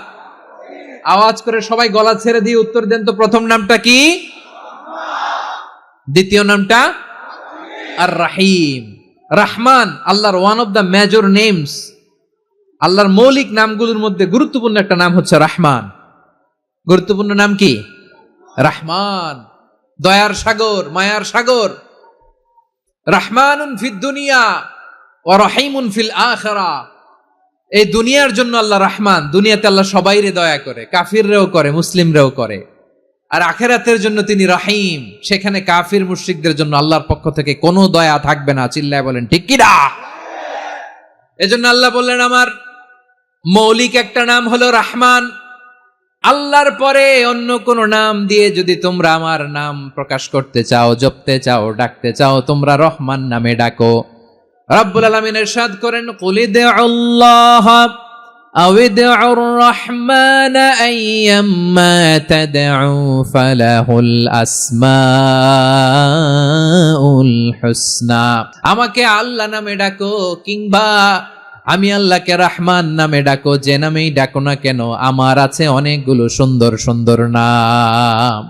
আওয়াজ করে সবাই গলা ছেড়ে দিয়ে উত্তর দেন তো, প্রথম নামটা কি? দ্বিতীয় নামটা? আর রহিম। রহমান আল্লাহর one of the major names, আল্লাহর মৌলিক নামগুলোর মধ্যে গুরুত্বপূর্ণ একটা নাম হচ্ছে রহমান। গুরুত্বপূর্ণ নাম কি? রহমান, দয়ার সাগর, মায়ার সাগর। রহমানুন ফিদ দুনিয়া ওয়া রহিমুন ফিল আখিরা। এই দুনিয়ার জন্য আল্লাহ রহমান, দুনিয়াতে আল্লাহ সবাইরে দয়া করে, কাফিররেও করে, মুসলিমরেও করে। আর আখিরাতের জন্য তিনি রহিম, সেখানে কাফির মুশরিকদের জন্য আল্লাহর পক্ষ থেকে কোনো দয়া থাকবে না। চিল্লায় বলেন ঠিক কি না? এজন্য আল্লাহ বললেন আমার মৌলিক একটা নাম হলো রহমান, আল্লাহর পরে অন্য কোন নাম দিয়ে যদি তোমরা আমার নাম প্রকাশ করতে চাও, জপতে চাও, ডাকতে চাও, তোমরা রহমান নামে ডাকো। রব্বুল আলামিন ইরশাদ করেন, কুলিদুল্লাহ আউদিউর রহমান আইয়াম্মা তাদউ ফালাহুল আসমাউল হুসনা। আমাকে আল্লাহ নামে ডাকো কিংবা আমি আল্লাহকে রহমান নামে ডাকো, যে নামেই ডাকো না কেন আমার আছে অনেকগুলো সুন্দর সুন্দর নাম।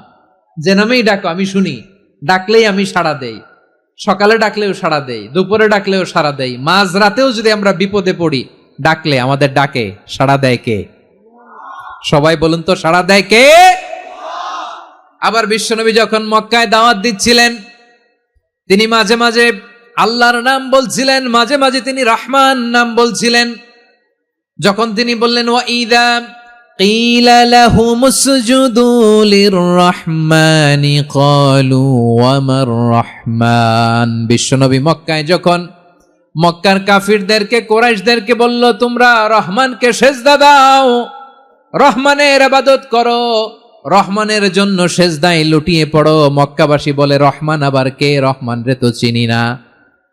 যে নামেই ডাকো আমি শুনি, ডাকলেই আমি সাড়া দেই। সকালে ডাকলেও সাড়া দেই, দুপুরে ডাকলেও সাড়া দেই, মাঝ রাতেও যদি আমরা বিপদে পড়ি ডাকলে আমাদের ডাকে সাড়া দেয় কে? সবাই বলুন তো, সাড়া দেয় কে? আবার বিশ্বনবী যখন মক্কায় দাওয়াত দিচ্ছিলেন তিনি মাঝে মাঝে আল্লাহর নাম বলছিলেন, মাঝে মাঝে তিনি রহমান নাম বলছিলেন। যখন তিনি বললেন ওয়াইদা কিলা লাহুমুসজুদু লিররহমানি ক্বালু ওয়ামার রহমান। বিশ্বনবী মক্কায় যখন মক্কার কাফিরদেরকে, কুরাইশদেরকে বলল তোমরা রহমানকে সেজদা দাও, রহমানের ইবাদত করো, রহমানের জন্য সেজদায় লুটিয়ে পড়ো, মক্কাবাসী বলে রহমান আবার কে? রহমান রে তো চিনি না।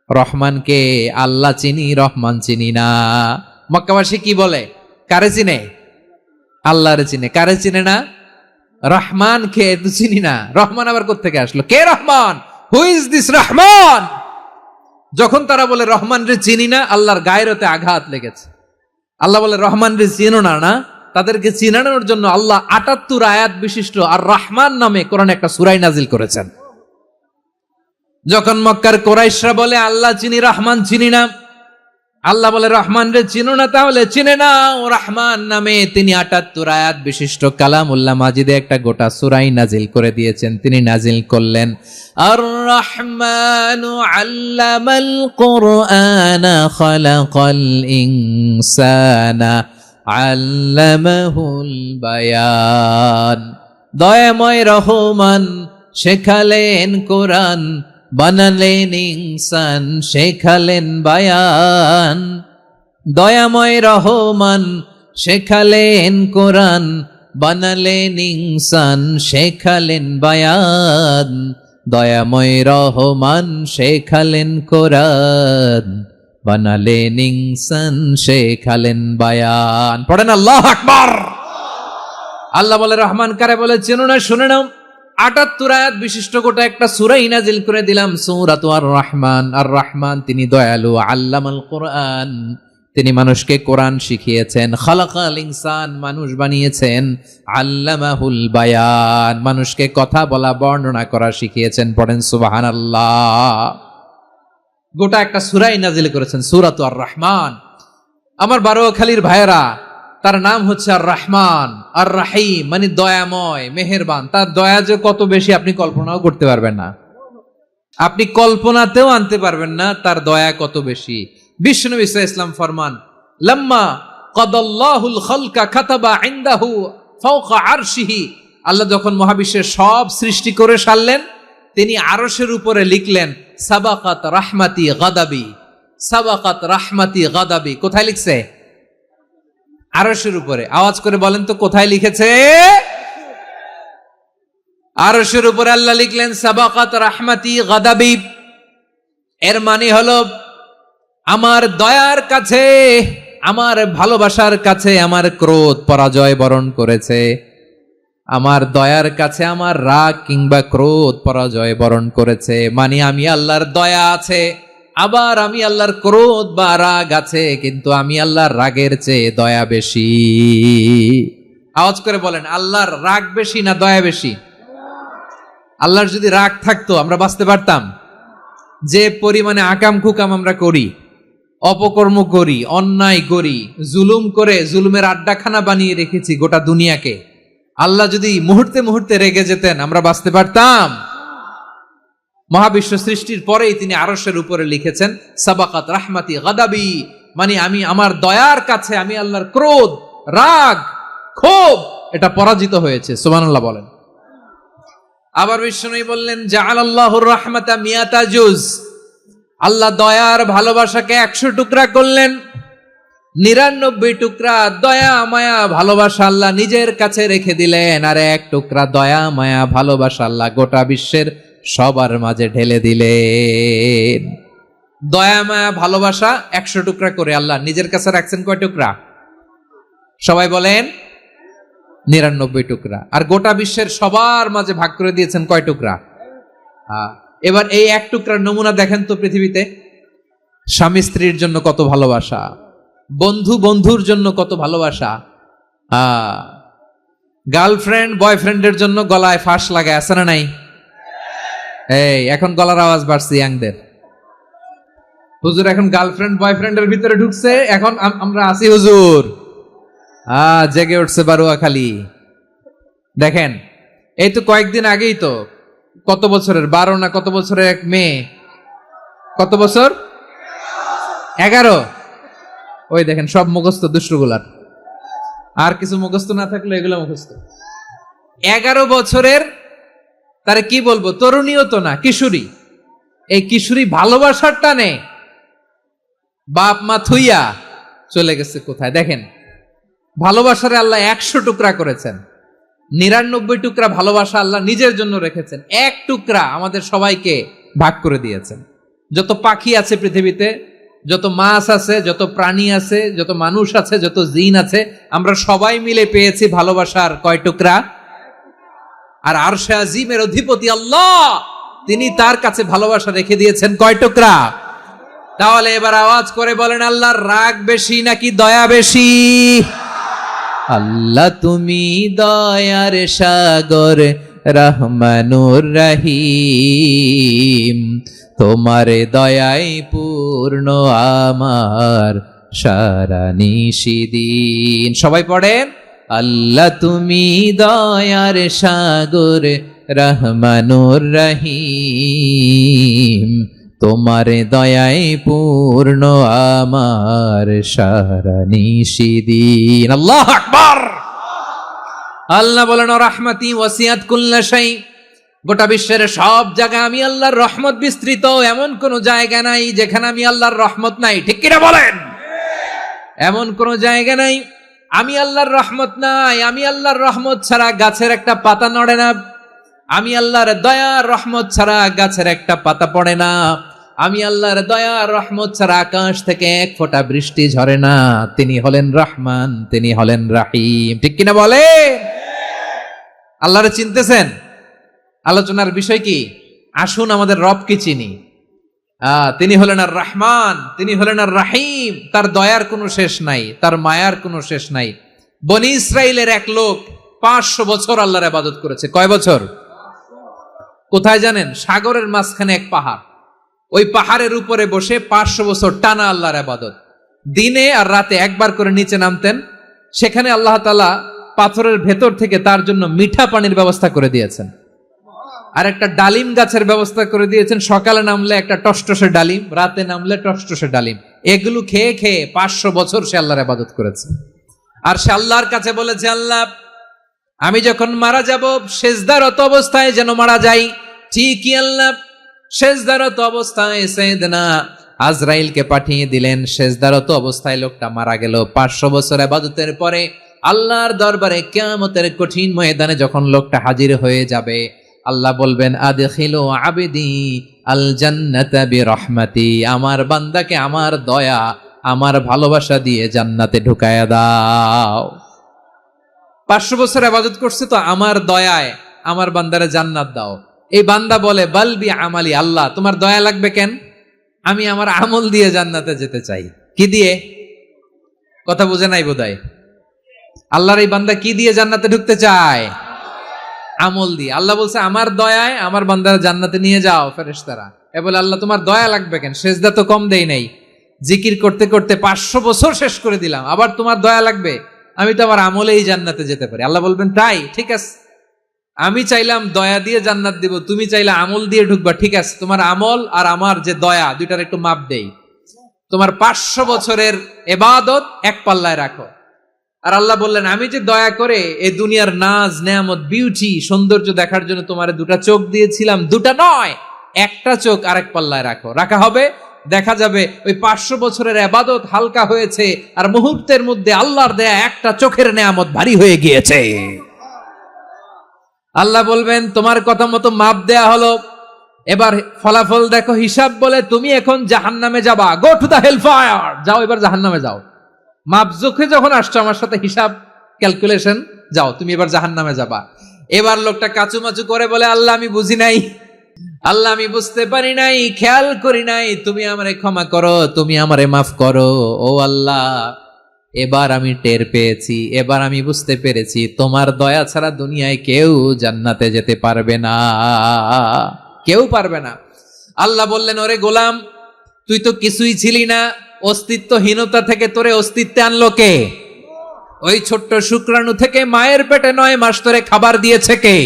রহমানকে আল্লাহ চিনি, রহমান চিনি না। মক্কাবাসী কি বলে? কারে চিনে? আল্লাহরে চিনে। কারে চিনে না? রহমান কে তো চিনি না। রহমান আবার কোত্থেকে আসলো? কে Rahman? Who is this Rahman? যখন তারা বলে রহমান রে চিনি না, আল্লাহর গায়রতে আঘাত লেগেছে। আল্লাহ বলে রহমান রে চিনো না, না? তাদেরকে চিনানোর জন্য আল্লাহ ৭৮ আয়াত বিশিষ্ট আর রহমান নামে কোরআনে একটা সূরা নাজিল করেছেন। যখন মক্কার কুরাইশরা বলে আল্লাহ চিনি, রহমান চিনি না, আল্লাহ বলে রহমান রে চিনো না, তাহলে চিনে নাও রহমান নামে। তিনি ৭৮ আয়াত বিশিষ্ট কালামুল্লাহ মাজিদে একটা গোটা সূরা নাজিল করে দিয়েছেন। তিনি নাজিল করলেন, আর রহমানু আল্লামাল কুরআনা খালাকাল ইনসানা আল্লামাহুল বায়ান। দয়াময় রহমান শেখালেন কোরআন, বানালেন ইনসান, শেখালেন বায়ান। দয়াময় রহমান শেখালেন কোরআন, বানালেন ইনসান, শেখালেন বায়ান। দয়াময় রহমান শেখালেন কোরআন, বানালেন ইনসান, শেখালেন বায়ান। পড়েন আল্লাহু আকবার। আল্লাহ বলে রহমান কারে বলে চেনো না? শুনে নাও, ৭৮ আয়াত বিশিষ্ট গোটা একটা সূরা নাজিল করে দিলাম, সূরাতু আর রহমান। আর রহমান তিনি দয়ালু, আল্লামাল কোরআন তিনি মানুষকে কোরআন শিখিয়েছেন, খালাকাল ইনসান মানুষ বানিয়েছেন, আল্লামাহুল বায়ান মানুষকে কথা বলা, বর্ণনা করা শিখিয়েছেন। পড়েন সুবহানাল্লাহ। গোটা একটা সূরা নাজিল করেছেন, সূরাতু আর রহমান। আমার বারোয়াখালীর ভাইয়েরা, তার নাম হচ্ছে আর রহমান, আর রাহিম মানে দয়াময়, মেহেরবান। তার দয়া যে কত বেশি আপনি কল্পনাও করতে পারবেন না, আপনি কল্পনাতেও আনতে পারবেন না তার দয়া কত বেশি। বিশ্বনবী সাল্লাল্লাহু আলাইহি ওয়াসাল্লাম ফরমান, লাম্মা কাদাল্লাহুল খালকা কাতাবা ইনদাহু ফাওকা আরশিহি। আল্লাহ যখন মহাবিশ্বের সব সৃষ্টি করে সারলেন, তিনি আরশের উপরে লিখলেন সাবাকাত রাহমাতি গাদাবি, সাবাকাত রাহমাতি গাদাবি। কোথায় লিখছে? আরশের উপরে। আওয়াজ করে বলেন তো কোথায় লিখেছে? আরশের উপরে আল্লাহ লিখলেন সাবাকাত রাহমাতি গাদাবি। এর মানে হলো আমার দয়ার কাছে, আমার ভালোবাসার কাছে আমার ক্রোধ পরাজয় বরণ করেছে, আমার দয়ার কাছে আমার রাগ কিংবা ক্রোধ পরাজয় বরণ করেছে। মানে আমি আল্লাহর দয়া আছে, আবার আমি আল্লাহর ক্রোধ বা রাগ আছে, কিন্তু আমি আল্লাহর রাগের চেয়ে দয়া বেশি। আওয়াজ করে বলেন, আল্লাহর রাগ বেশি না দয়া বেশি? আল্লাহর যদি রাগ থাকতো আমরা বাঁচতে পারতাম? যে পরিমাণে আকাম কুকাম আমরা করি, অপকর্ম করি, অন্যায় করি, জুলুম করে জুলুমের আড্ডাখানা বানিয়ে রেখেছি গোটা দুনিয়াকে, আল্লাহ যদি মুহূর্তে মুহূর্তে রেগে যেতেন আমরা বাঁচতে পারতাম? মহাবিশ্ব সৃষ্টির পরেই তিনি আরশের উপরে লিখেছেন সাবাকাত রাহমাতি গাদাবি, মানে আমি আমার দয়ার কাছে আমি আল্লাহর ক্রোধ, রাগ, ক্ষোভ এটা পরাজিত হয়েছে। সুবহানাল্লাহ বলেন। আবার বিষ্ণু বললেন জাআলাল্লাহুর রাহমাতা মিয়াতা জুজ, আল্লাহ দয়ার ভালোবাসাকে 100 টুকরা করলেন। 99 টুকরা দয়া মায়া ভালোবাসা আল্লাহ নিজের কাছে রেখে দিলেন, আর 1 টুকরা দয়া মায়া ভালোবাসা আল্লাহ গোটা বিশ্বের সবার মাঝে ঢেলে দিলেন। দয়া মায়া ভালোবাসা 100 টুকরা করে আল্লাহ নিজের কাছে রাখছেন কয় টুকরা? সবাই বলেন 99 টুকরা। আর গোটা বিশ্বের সবার মাঝে ভাগ করে দিয়েছেন কয় টুকরা? এবার এই 1 টুকরার নমুনা দেখেন তো পৃথিবীতে। স্বামী স্ত্রীর জন্য কত ভালোবাসা, বন্ধু বন্ধুর জন্য কত ভালোবাসা, গার্লফ্রেন্ড বয়ফ্রেন্ডের জন্য গলায় ফাঁস লাগায়, আছে না নাই? এই এখন গলার আওয়াজ বাড়ছে ইয়াংদের। হুজুর এখন গার্লফ্রেন্ড বয়ফ্রেন্ডের ভিতরে ঢুকছে, এখন আমরা আছি হুজুর। জেগে উঠছে বারুয়াখালী। দেখেন এই তো কয়েকদিন আগেই তো, কত বছরের 12 না কত বছরের এক মেয়ে, কত বছর? 11। ওই দেখেন সব মুখস্থ দুষ্টগুলার, আর কিছু মুখস্থ না থাকলে এগুলো মুখস্থ। 11 বছরের, তারে কি বলবো, তরুণীও তো না, কিশোরী। এই কিশোরী ভালোবাসার টানে বাপ মা থুইয়া চলে গেছে কোথায়? দেখেন ভালোবাসারে আল্লাহ 100 টুকরা করেছেন, 99 টুকরা ভালোবাসা আল্লাহ নিজের জন্য রেখেছেন, 1 টুকরা আমাদের সবাইকে ভাগ করে দিয়েছেন। যত পাখি আছে পৃথিবীতে, যত মাছ আছে, যত প্রাণী আছে, যত মানুষ আছে, যত জিন আছে, আমরা সবাই মিলে পেয়েছি ভালোবাসার কয় টুকরা? আর আরশে আজিমের অধিপতি আল্লাহ, তিনি তার কাছে ভালোবাসা রেখে দিয়েছেন কয় টুকরা? তাহলে এবার আওয়াজ করে বলেন, আল্লাহর রাগ বেশি নাকি দয়া বেশি? আল্লাহ তুমি দয়ার সাগর রহমানুর রহিম, তোমার দয়াই পূর্ণ আমার সারা নিশিদিন। সবাই পড়েন, আল্লাহ তুমি দয়ার সাগর রহমানুর রহিম, তোমার দয়াই পূর্ণ আমার সারা নিশিদিন। আল্লাহু আকবার। আল্লাহ বলেন, রাহমাতি ওয়াসিআত কুল্লা শাই, গোটা বিশ্বের সব জায়গায় আমি আল্লাহর রহমত বিস্তৃত, এমন কোন জায়গা নাই যেখানে আমি আল্লাহর রহমত নাই। ঠিক কিনা বলেন? এমন কোন জায়গা নাই আমি আল্লাহর রহমত নাই। আমি আল্লাহর রহমত ছাড়া গাছের একটা পাতা নড়ে না, আমি আল্লাহর দয়া রহমত ছাড়া গাছের একটা পাতা পড়ে না, আমি আল্লাহর দয়া রহমত ছাড়া আকাশ থেকে 1 ফোঁটা বৃষ্টি ঝরে না। তিনি হলেন রহমান, তিনি হলেন রাহিম। ঠিক কিনা বলে? আল্লাহরে চিনতেছেন? আলোচনার বিষয় কি? আসুন আমাদের রবকে চিনি। তিনি হলেন আর রহমান, তিনি হলেন আর রাহিম। তার দয়ার কোনো শেষ নাই, তার মায়ার কোনো শেষ নাই। বনি ইসরাইলের এক লোক 500 বছর আল্লাহর ইবাদত করেছে। কয় বছর? কোথায় জানেন? সাগরের মাঝখানে এক পাহাড়, ওই পাহাড়ের উপরে বসে 500 বছর টানা আল্লাহর ইবাদত। দিনে আর রাতে একবার করে নিচে নামতেন। সেখানে আল্লাহ তাআলা পাথরের ভেতর থেকে তার জন্য মিঠা পানির ব্যবস্থা করে দিয়েছেন, আর একটা ডালিম গাছের ব্যবস্থা করে দিয়েছেন। সকালে নামলে একটা টসটসে ডালিম, রাতে নামলে টসটসে ডালিম। এগুলো খেয়ে খেয়ে 500 বছর সে আল্লাহর ইবাদত করেছে। আর সে আল্লাহর কাছে বলেছে, আল্লাহ আমি যখন মারা যাব সেজদারত অবস্থায় যেন মারা যাই। ঠিকই আল্লাহ সেজদারত অবস্থায় সাইয়েদনা আজরাইলকে পাঠিয়ে দিলেন। সেজদারত অবস্থায় লোকটা মারা গেল। 500 বছর ইবাদতের পরে আল্লাহর দরবারে কিয়ামতের কঠিন ময়দানে যখন লোকটা হাজির হয়ে যাবে, আল্লাহ বলবেন, আদখিলু আবদি আল জান্নাতা বিরহমাতি, আমার বান্দাকে আমার দয়া আমার ভালোবাসা দিয়ে জান্নাতে ঢুকায়া দাও। 500 বছর ইবাদত করছে তো আমার দয়ায় আমার বান্দারে জান্নাত দাও। এই বান্দা বলে, বালবি আমালি, আল্লাহ তোমার দয়া লাগবে কেন? আমি আমার আমল দিয়ে জান্নাতে যেতে চাই। কি দিয়ে? কথা বুঝে নাই বোধহয়। আল্লাহর এই বান্দা কি দিয়ে জান্নাতে ঢুকতে চায়? আমল দিয়ে। আল্লাহ বলছে, আমার দয়ায় আমার বান্দারা জান্নাতে নিয়ে যাও ফেরেশতারা। এ বলে, আল্লাহ তোমার দয়া লাগবে কেন? সেজদা তো কম দেই নাই, জিকির করতে করতে 500 বছর শেষ করে দিলাম, আবার তোমার দয়া লাগবে? আমি তো আমার আমলেই জান্নাতে যেতে পারি। আল্লাহ বলবেন, তাই ঠিক আছে, আমি চাইলাম দয়া দিয়ে জান্নাত দিব, তুমি চাইলে আমল দিয়ে ঢুকবা। ঠিক আছে, তোমার আমল আর আমার যে দয়া, দুইটার একটু মাপ দেই। তোমার 500 বছরের ইবাদত এক পাল্লায় রাখো। আর আল্লাহ বললেন, আমি যে দয়া করে এই দুনিয়ার নাজ নেয়ামত বিউটি সৌন্দর্য দেখার জন্য তোমার 2টা চোখ দিয়েছিলাম, 2টা নয় 1টা চোখ আরেক পাল্লায় রাখো। রাখা হবে দেখা যাবে ওই 500 বছরের ইবাদত হালকা হয়েছে আর মুহূর্তের মধ্যে আল্লাহর দেয়া একটা চোখের নেয়ামত ভারী হয়ে গিয়েছে। আল্লাহ বলবেন তোমার কথা মতো মাপ দেয়া হলো, এবার ফলাফল দেখো, হিসাব বলে তুমি এখন জাহান্নামে যাবা, go to the hell fire, যাও এবার জাহান্নামে যাও। মাপ চোখে যখন আসছো আমার সাথে হিসাব ক্যালকুলেশন, যাও তুমি এবার জাহান্নামে যাবা। এবার লোকটা কাচুমাচু করে বলে আল্লাহ আমি বুঝি নাই, আল্লাহ আমি বুঝতে পারি নাই, খেয়াল করি নাই, তুমি আমারে ক্ষমা করো, তুমি আমারে মাফ করো। ও আল্লাহ এবার আমি টের পেয়েছি, এবার আমি বুঝতে পেরেছি তোমার দয়া ছাড়া দুনিয়ায় কেউ জান্নাতে যেতে পারবে না, কেউ পারবে না। আল্লাহ বললেন ওরে গোলাম তুই তো কিছুই ছিলি না, অস্তিত্বহীনতা থেকে তোরে অস্তিত্বে আনলো কে? ওই ছোট্ট শুক্রাণু থেকে মায়ের পেটে 9 মাস ধরে খাবার দিয়েছে কে?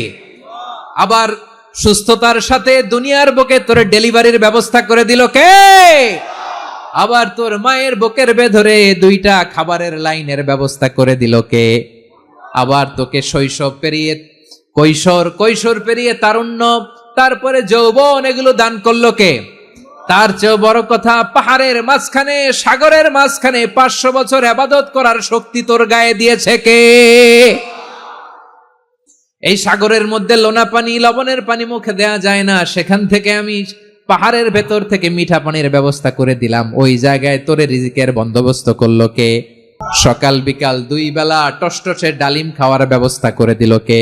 আবার সুস্থতার সাথে দুনিয়ার বুকে তোরে ডেলিভারির ব্যবস্থা করে দিল কে? আবার তোর মায়ের বুকের ভেতরে 2টা খাবারের লাইনের ব্যবস্থা করে দিল কে? আবার তোকে শৈশব পেরিয়ে কৈশোর পেরিয়ে তারুণ্য, তারপরে যৌবন, এগুলো দান করলো কে? তার চেয়েও বড় কথা, পাহাড়ের মাঝখানে সাগরের মাঝখানে 500 বছর ইবাদত করার শক্তি তোর গায়ে দিয়েছে কে? এই সাগরের মধ্যে লোনা পানি, লবণের পানি মুখে দেয়া যায় না, সেখান থেকে আমি পাহাড়ের ভেতর থেকে মিঠা পানির ব্যবস্থা করে দিলাম, ওই জায়গায় তোরে রিজিকের বন্দোবস্ত করলো কে? সকাল বিকাল 2 বেলা টসটসে ডালিম খাওয়ার ব্যবস্থা করে দিল কে?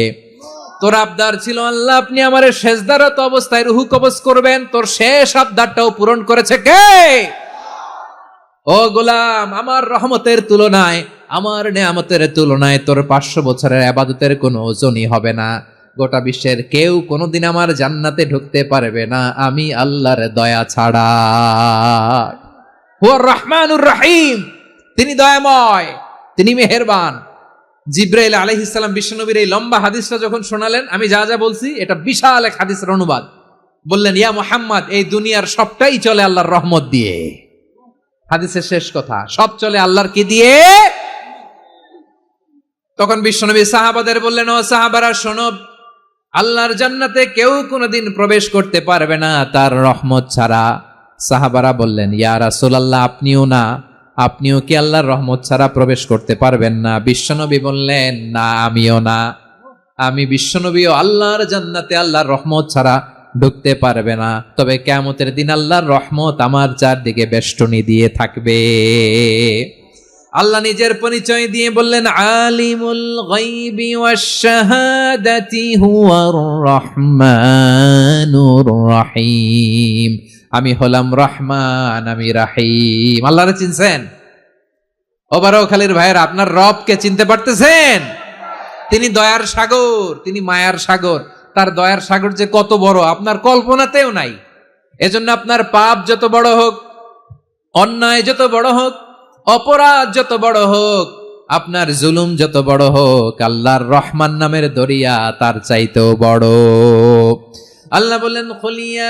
তোর আবদার ছিল আল্লাহ আপনি আমারে সেজদারত অবস্থায় রুহু কবজ করবেন, তোর শেষ আবদারটাও পূরণ করেছে কে? ও গোলাম আমার রহমতের তুলনায়, আমার নেয়ামতের তুলনায় তোর 500 বছরের ইবাদতের কোনো ওজনই হবে না। গোটা বিশ্বের কেউ কোনোদিন আমার জান্নাতে ঢুকতে পারবে না আমি আল্লাহর দয়া ছাড়া। হুয়ার রহমানুর রহিম, তিনি দয়াময়, তিনি মেহেরবান। জিব্রাইল আলাইহিস সালাম বিশ্বনবীর এই লম্বা হাদিসটা যখন শোনালেন, আমি যা যা বলছি এটা বিশাল এক হাদিসের অনুবাদ, বললেন ইয়া মুহাম্মদ এই দুনিয়ার সবটাই চলে আল্লাহর রহমত দিয়ে। হাদিসের শেষ কথা, সব চলে আল্লাহর কি দিয়ে? তখন বিশ্বনবী সাহাবাদের বললেন ও সাহাবারা শোনো, আল্লাহর জান্নাতে কেউ কোনোদিন প্রবেশ করতে পারবে না তার রহমত ছাড়া। সাহাবারা বললেন ইয়া রাসূলুল্লাহ আপনিও না, আপনিও কি আল্লাহর রহমত ছাড়া প্রবেশ করতে পারবেন না? বিশ্বনবী বললেন না আমিও না, আমি বিশ্বনবীও আল্লাহর জান্নাতে আল্লাহর রহমত ছাড়া ঢুকতে পারবে না, তবে কিয়ামতের দিন আল্লাহর রহমত আমার চারদিকে বেষ্টনী দিয়ে থাকবে। আল্লাহ নিজের পরিচয় দিয়ে বললেন আলিমুল গায়বি ওয়াশ শাহাদাতি হুয়ার রহমানুর রহিম, আমি হলাম রহমান, আমি রাহিম। আল্লাহরে চিনছেন? ওবারখালীর ভাইয়ের আপনার রবকে চিনতে পারতেছেন? তিনি দয়ার সাগর, তিনি মায়ার সাগর, তার দয়ার সাগর যে কত বড় আপনার কল্পনাতেও নাই। এজন্য আপনার পাপ যত বড় হোক, অন্যায় যত বড় হোক, অপরাধ যত বড় হোক, আপনার জুলুম যত বড় হোক, আল্লাহর রহমান নামের দরিয়া তার চাইতেও বড়। আল্লাহ বললেন খুলিয়া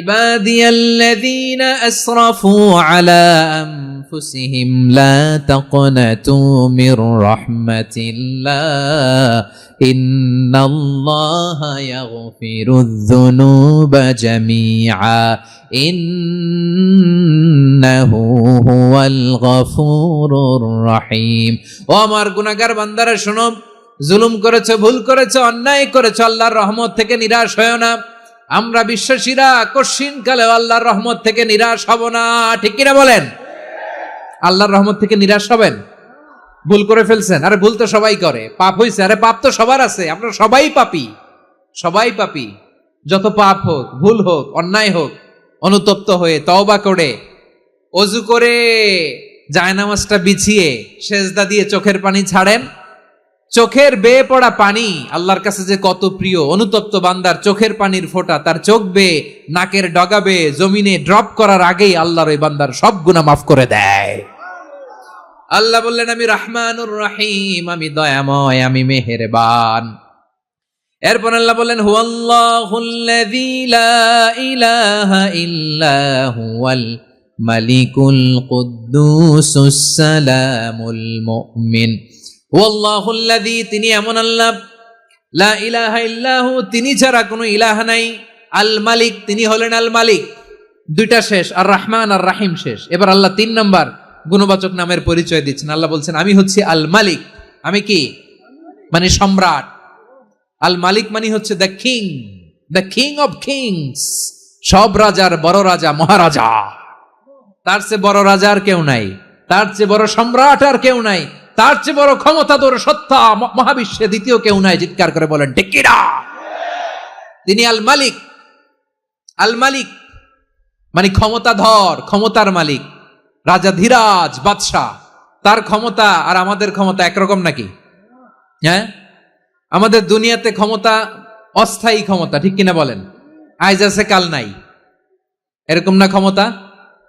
ইবাদিয়াল্লাযীনা আসরাফু আলা আনফুসিহিম লা তাকনাতু মির রাহমাতিল্লাহ ইন্নাল্লাহা ইয়াগফিরুয যুনুবা জামিআ ইন্নাহু হুয়াল গফুরুর রহিম। ও আমার গুনাহগার বান্দারা শোনো, জুলুম করেছো, ভুল করেছো, অন্যায় করেছো, আল্লাহর রহমত থেকে নিরাশ হয়ো না। আমরা বিশ্বাসীরা কশিনকালে আল্লাহর রহমত থেকে নিরাশ হব না, ঠিক কিনা বলেন? আল্লাহর রহমত থেকে নিরাশ হবেন? ভুল করে ফেলছেন, আরে ভুল তো সবাই করে, পাপ হয়েছে, আরে পাপ তো সবার আছে, আমরা সবাই পাপী, সবাই পাপী। যত পাপ হোক, ভুল হোক, অন্যায় হোক, অনুতপ্ত হয়ে তওবা করে ওযু করে জায়নামাজটা বিছিয়ে সেজদা দিয়ে চোখের পানি ছাড়েন। চোখের বেয়ে পড়া পানি আল্লাহর কাছে যে কত প্রিয়। অনুতপ্ত বান্দার চোখের পানির ফোঁটা তার চোখ বেয়ে নাকের ডগা বেয়ে জমিনে ড্রপ করার আগেই আল্লাহর ওই বান্দার সব গুনাহ মাফ করে দেয়। আল্লাহ বললেন আমি রহমানুর রহিম, আমি দয়াময়, আমি মেহেরবান। এরপর আল্লাহ বললেন হুয়াল্লাহুল্লাযী লা ইলাহা ইল্লা হুয়াল মালিকুল কুদ্দুসুস সালামুল মুমিন। ওয়াল্লাহুল্লাযী, তিনি এমন আল্লাহ, লা ইলাহা ইল্লাহু, তিনি ছাড়া কোনো ইলাহ নাই, আল মালিক, তিনি হলেন আল মালিক, দুইটা শেষ, আর রহমান আর রাহিম শেষ। এবার আল্লাহ 3 নাম্বার গুণবাচক নামের পরিচয় দিচ্ছেন। আল্লাহ বলছেন আমি হচ্ছি আল মালিক। আমি কি? মানে সম্রাট। আল মালিক মানে হচ্ছে দ্য কিং অফ কিংস, সব রাজার বড় রাজা, মহারাজা। তার চেয়ে বড় রাজা আর কেউ নাই, তার চেয়ে বড় সম্রাট আর কেউ নাই, তার চেয়ে বড় ক্ষমতাধর সত্তা মহাবিশ্বে দ্বিতীয় কেউ নাই। চিৎকার করে বলেন ঠিক কিনা? তিনি আল মালিক। আল মালিক মানে ক্ষমতাধর, ক্ষমতার মালিক, রাজা ধীরাজ বাদশাহ। তার ক্ষমতা আর আমাদের ক্ষমতা একরকম নাকি? হ্যাঁ, আমাদের দুনিয়াতে ক্ষমতা অস্থায়ী ক্ষমতা, ঠিক কিনা বলেন? আইজ আছে কাল নাই, এরকম না ক্ষমতা?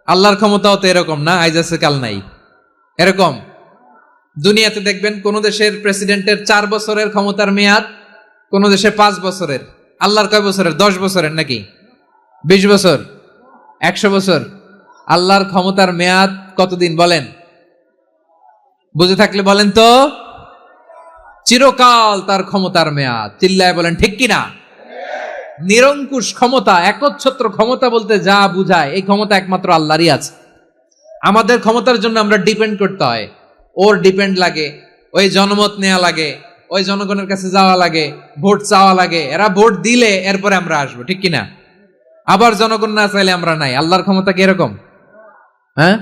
আল্লাহর ক্ষমতাও তো এরকম না, আইজ আছে কাল নাই এরকম। দুনিয়াতে দেখবেন কোন দেশের প্রেসিডেন্টের 4 বছরের ক্ষমতার মেয়াদ, কোন দেশে 5 বছরের। আল্লাহর কয় বছরের? 10 বছরের নাকি 20 বছর, 100 বছর। আল্লাহর ক্ষমতার মেয়াদ কতদিন বলেন? বুঝে থাকলে বলেন তো। চিরকাল তার ক্ষমতার মেয়াদ। চিল্লায় বলেন ঠিক কিনা? নিরঙ্কুশ ক্ষমতা, একচ্ছত্র ক্ষমতা বলতে যা বুঝায়, এই ক্ষমতা একমাত্র আল্লাহরই আছে। আমাদের ক্ষমতার জন্য আমরা ডিপেন্ড করতে হয়, ওর ডিপেন্ড লাগে, ওই জনমত নেওয়া লাগে, ওই জনগণের কাছে যাওয়া লাগে, ভোট চাওয়া লাগে, এরা ভোট দিলে এরপরে আমরা আসবো, ঠিক কিনা? আবার জনগণ না চাইলে আমরা নাই। আল্লাহর ক্ষমতা কি এরকম? হ্যাঁ।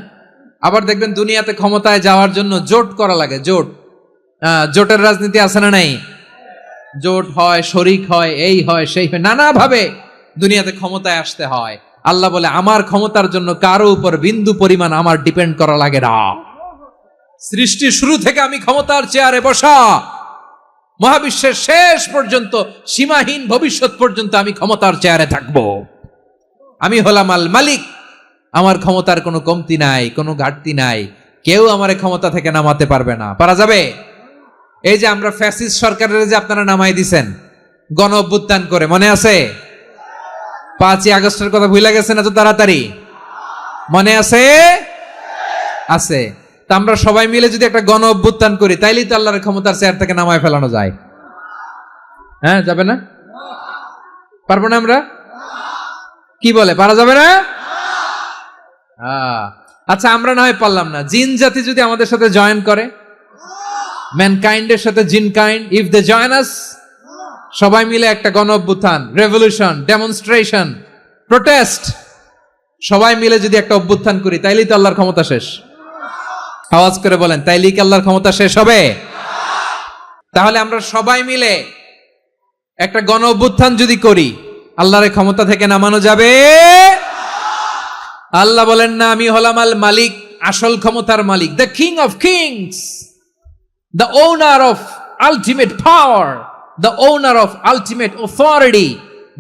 আবার দেখবেন দুনিয়াতে ক্ষমতায় যাওয়ার জন্য জোট করা লাগে, জোট। জোটের রাজনীতি আছে না নাই? জোট হয়, শরিক হয়, এই হয় সেই হয়, নানাভাবে দুনিয়াতে ক্ষমতায় আসতে হয়। আল্লাহ বলে আমার ক্ষমতার জন্য কারো উপর বিন্দু পরিমাণ আমার ডিপেন্ড করা লাগে না। সৃষ্টি শুরু থেকে আমি ক্ষমতার চেয়ারে বসা, মহাবিশ্বের শেষ পর্যন্ত, সীমাহীন ভবিষ্যৎ পর্যন্ত আমি ক্ষমতার চেয়ারে থাকবো। আমি হলাম আল মালিক। আমার ক্ষমতার কোনো কমতি নাই, কোনো ঘাটতি নাই। কেউ আমার ক্ষমতা থেকে নামাতে পারবে না। পারা যাবে? এই যে আমরা ফ্যাসিস্ট সরকারের যে আপনারা নামাই দিছেন গণ অভ্যুত্থান করে, মনে আছে? 5ই আগস্টের কথা ভুলে গেছেন এত তাড়াতাড়ি? মনে আছে? আছে। তা আমরা সবাই মিলে যদি একটা গণ অভ্যুত্থান করি, তাইলেই তো আল্লাহর ক্ষমতার চেয়ার থেকে নামায় ফেলানো যায়। হ্যাঁ, যাবে না? পারবো না আমরা? কি বলে, পারা যাবে না? আচ্ছা, আমরা না হয় পারলাম না, জিন জাতি যদি আমাদের সাথে জয়েন করে, ম্যানকাইন্ডের সাথে জিনকাইন্ড, ইফ দে জয়েন আস, সবাই মিলে একটা গণ অভ্যুত্থান, রেভলিউশন, ডেমনস্ট্রেশন, প্রোটেস্ট, সবাই মিলে যদি একটা অভ্যুত্থান করি, তাইলেই তো আল্লাহর ক্ষমতা শেষ। আওয়াজ করে বলেন, তাইলেই কি আল্লাহর ক্ষমতা শেষ হবে? তাহলে আমরা সবাই মিলে একটা গণ অভ্যুত্থান যদি করি, আল্লাহর ক্ষমতা থেকে নামানো যাবে? আল্লাহ বলেন না, আমি হলাম আল মালিক, আসল ক্ষমতার মালিক, the king of kings, the owner of ultimate power, the owner of ultimate authority,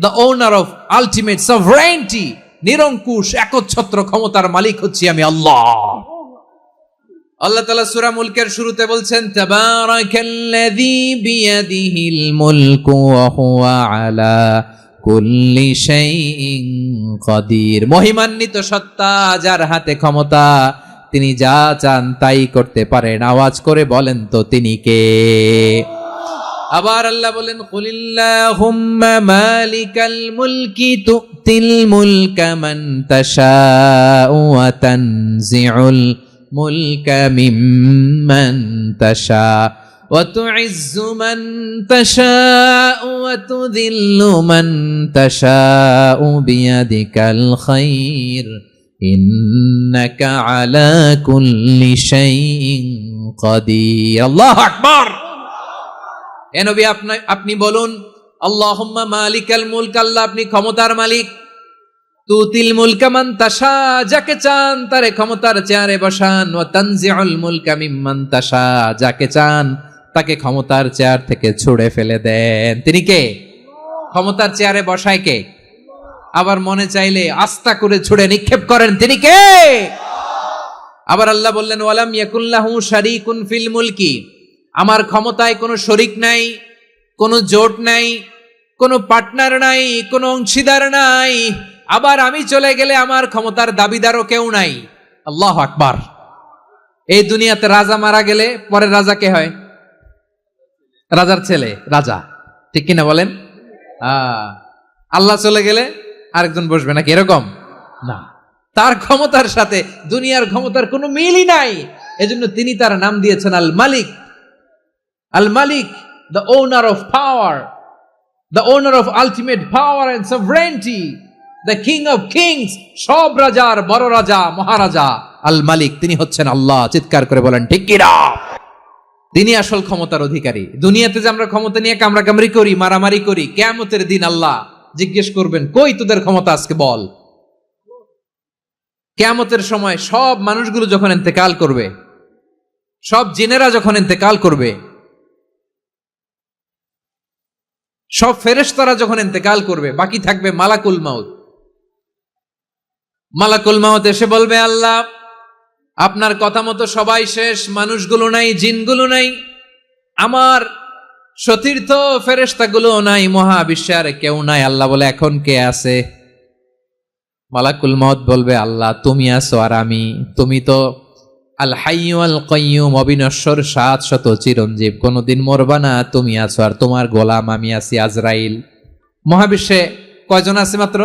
the owner of ultimate sovereignty, নিরঙ্কুশ একচ্ছত্র ক্ষমতার মালিক হচ্ছি আমি আল্লাহ। আল্লাহ তাআলা সূরা মুলকের শুরুতে বলছেন, তাবারাকাল্লাযী বিয়াদিহিল মুলকু ওয়া হুয়া আলা কুল্লি শাইইন কাদির। মহিমান্বিত সত্তা, যার হাতে ক্ষমতা, তিনি যা চান তাই করতে পারেন। আওয়াজ করে বলেন তো তিনি কে? আবার আল্লাহ বলেন, কুলিল্লাহুম্মা মালিকাল মুলকি তুতিল মুলকা মান তাশাউ ওয়া তানজিউল মুলকা মিম্মান তাশা ওয়া তুইজ্জু মান তাশাউ ওয়া তুযিল্লু মান তাশাউ বিয়াদিকাল খায়র ইন্নাকা আলা কুল্লি শাইইন কাদির। আল্লাহু আকবার। এ নবী, আপনি বলুন, আল্লাহুম্মা মালিকাল মুলক, আল্লাহ আপনি ক্ষমতার মালিক। তুতিল মুলকা মান তাশা, যাকে চান তারে ক্ষমতার চেয়ারে বসান। ওয়া তানজিউল মুলকা মিম্মান তাশা, যাকে চান তাকে ক্ষমতার চেয়ার থেকে ছুড়ে ফেলে দেন। তিনি কে? ক্ষমতার চেয়ারে বসায় কে? আবার মনে চাইলে আস্থা করে ছুড়ে নিক্ষেপ করেন, তিনি কে? আবার আল্লাহ বললেন, ওয়ালাম ইয়াকুল্লাহু শারীকুন ফিল মুলকি, আমার ক্ষমতায় কোনো শরিক নাই, কোনো জোট নাই, কোনো পার্টনার নাই, কোনো অংশীদার নাই। আবার আমি চলে গেলে আমার ক্ষমতার দাবিদারও কেউ নাই। আল্লাহু আকবার। এই দুনিয়াতে রাজা মারা গেলে পরে রাজা কে হয়? রাজার ছেলে রাজা, ঠিক কিনা বলেন? আল্লাহ চলে গেলে আরেকজন বসবে নাকি এরকম? না, তার ক্ষমতার সাথে দুনিয়ার ক্ষমতার কোনো মিলই নাই। এজন্য তিনি তার নাম দিয়েছেন আল মালিক। আল মালিক, the owner of power, the owner of ultimate power and sovereignty, the king of kings, সব রাজার বড় রাজা, মহারাজা আল মালিক। তিনি হচ্ছেন আল্লাহ। চিৎকার করে বলেন ঠিক কি না? তিনি আসল ক্ষমতার অধিকারী। দুনিয়াতে যে আমরা ক্ষমতা নিয়ে কামড়াকামড়ি করি, মারামারি করি, কিয়ামতের দিন আল্লাহ জিজ্ঞেস করবেন, কই তোদের ক্ষমতা আজকে বল। কিয়ামতের সময় সব মানুষগুলো যখন ইন্তেকাল করবে, সব জিনেরা যখন ইন্তেকাল করবে, সব ফেরেশতারা যখন ইন্তেকাল করবে, বাকি থাকবে মালাকুল মাউত। মালাকুল মাউত এসে বলবে, আল্লাহ আপনার কথা মতো সবাই শেষ, মানুষগুলো নাই, জিনগুলো নাই, আমার সতীর্থ ফেরেশতাগুলো নাই, মহাবিশ্বে আর কেউ নাই। আল্লাহ বলে, এখন কে আছে? মালাকুল মাউত বলবে, আল্লাহ তুমি আছো আর আমি। তুমি তো আল হাইয়্যু আল কাইয়্যুম, অবিনশ্বর, শাশ্বত, চিরঞ্জীব, কোনদিন মরবা না, তুমি আছো আর তোমার গোলাম আমি আছি আজরাইল। মহাবিশ্বে কয়জন আছে মাত্র?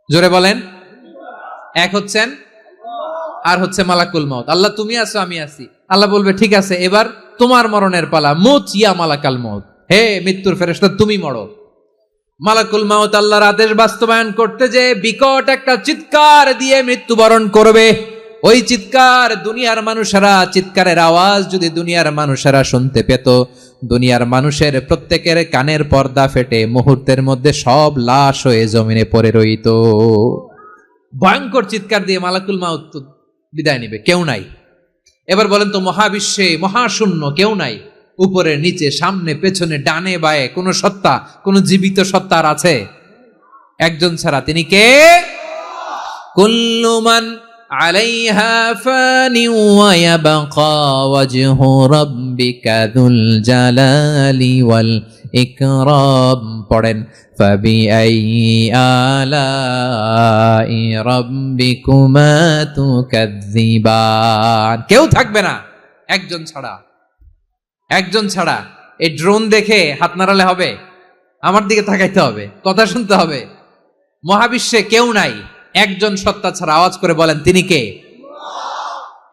জোরে বলেন। এক হচ্ছেন আর হচ্ছে মালাকুল মাউত। আল্লাহ তুমি আছো আমি আছি। আল্লাহ বলবে, ঠিক আছে, এবার তোমার মরণের পালা, মুত ইয়া মালাকাল মাউত, হে মৃত্যুর ফেরেশতা তুমি মরো। মালাকুল মাউত আল্লাহর আদেশ বাস্তবায়ন করতে যে বিকট একটা চিৎকার দিয়ে মৃত্যুবরণ করবে। ওই চিৎকার দুনিয়ার মানুষেরা, চিৎকারের আওয়াজ যদি দুনিয়ার মানুষেরা শুনতে পেত, দুনিয়ার মানুষের প্রত্যেকের কানের পর্দা ফেটে মুহূর্তের মধ্যে সব লাশ হয়ে জমিনে পড়ে রইত। ভয়ঙ্কর চিৎকার দিয়ে মালাকুল মাউত বিদায় নিবে, কেউ নাই। এবার বলেন তো, মহাবিশ্বে মহাশূন্য, কেউ নাই, উপরে নিচে সামনে পেছনে ডানে বায়ে কোন সত্তা, কোন জীবিত সত্তার আছে? একজন ছাড়া, তিনি কে? কুল্লু মান আলাইহা ফানি ওয়া ইয়াবকা ওয়াজহু রাব্বিকা যুল জালালি ওয়াল ইকরাম। পড়েন, ফাবিআইয়ি আলাই রাব্বিকুমা তুকাযযিবান। কেউ থাকবে না একজন ছাড়া। একজন ছাড়া। এই ড্রোন দেখে হাত নাড়ালে হবে? আমার দিকে তাকাইতে হবে, কথা শুনতে হবে। মহাবিশ্বে কেউ নাই, একজন সত্তা ছাড়া। আওয়াজ করে বলেন, তিনি কে?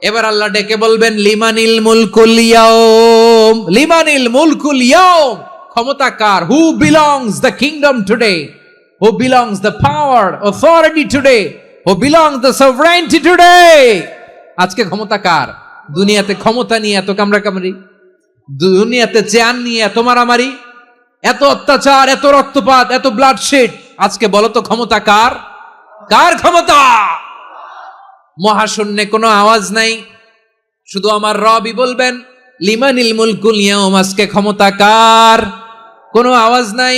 এবার আল্লাহ ডেকে বলবেন, লিমানিল মুলকুল ইয়াউম, লিমানিল মুলকুল ইয়াউম। ক্ষমতা কার? Who belongs the kingdom today, who belongs the power authority today, who belongs the sovereignty today. আজকে ক্ষমতা কার? দুনিয়াতে ক্ষমতা নিয়ে এত কামড়াকামড়ি, দুনিয়াতে চেয়ার নিয়ে এত মারামারি, এত অত্যাচার, এত রক্তপাত, এত ব্লাডশেড। আজকে বলো তো ক্ষমতা কার? কার ক্ষমতা? মহাশূন্যে কোনো আওয়াজ নাই, শুধু আমার রবই বলবেন, লিমানিল মুলকুল ইয়াউম। আজকে ক্ষমতা কার? কোনো আওয়াজ নাই,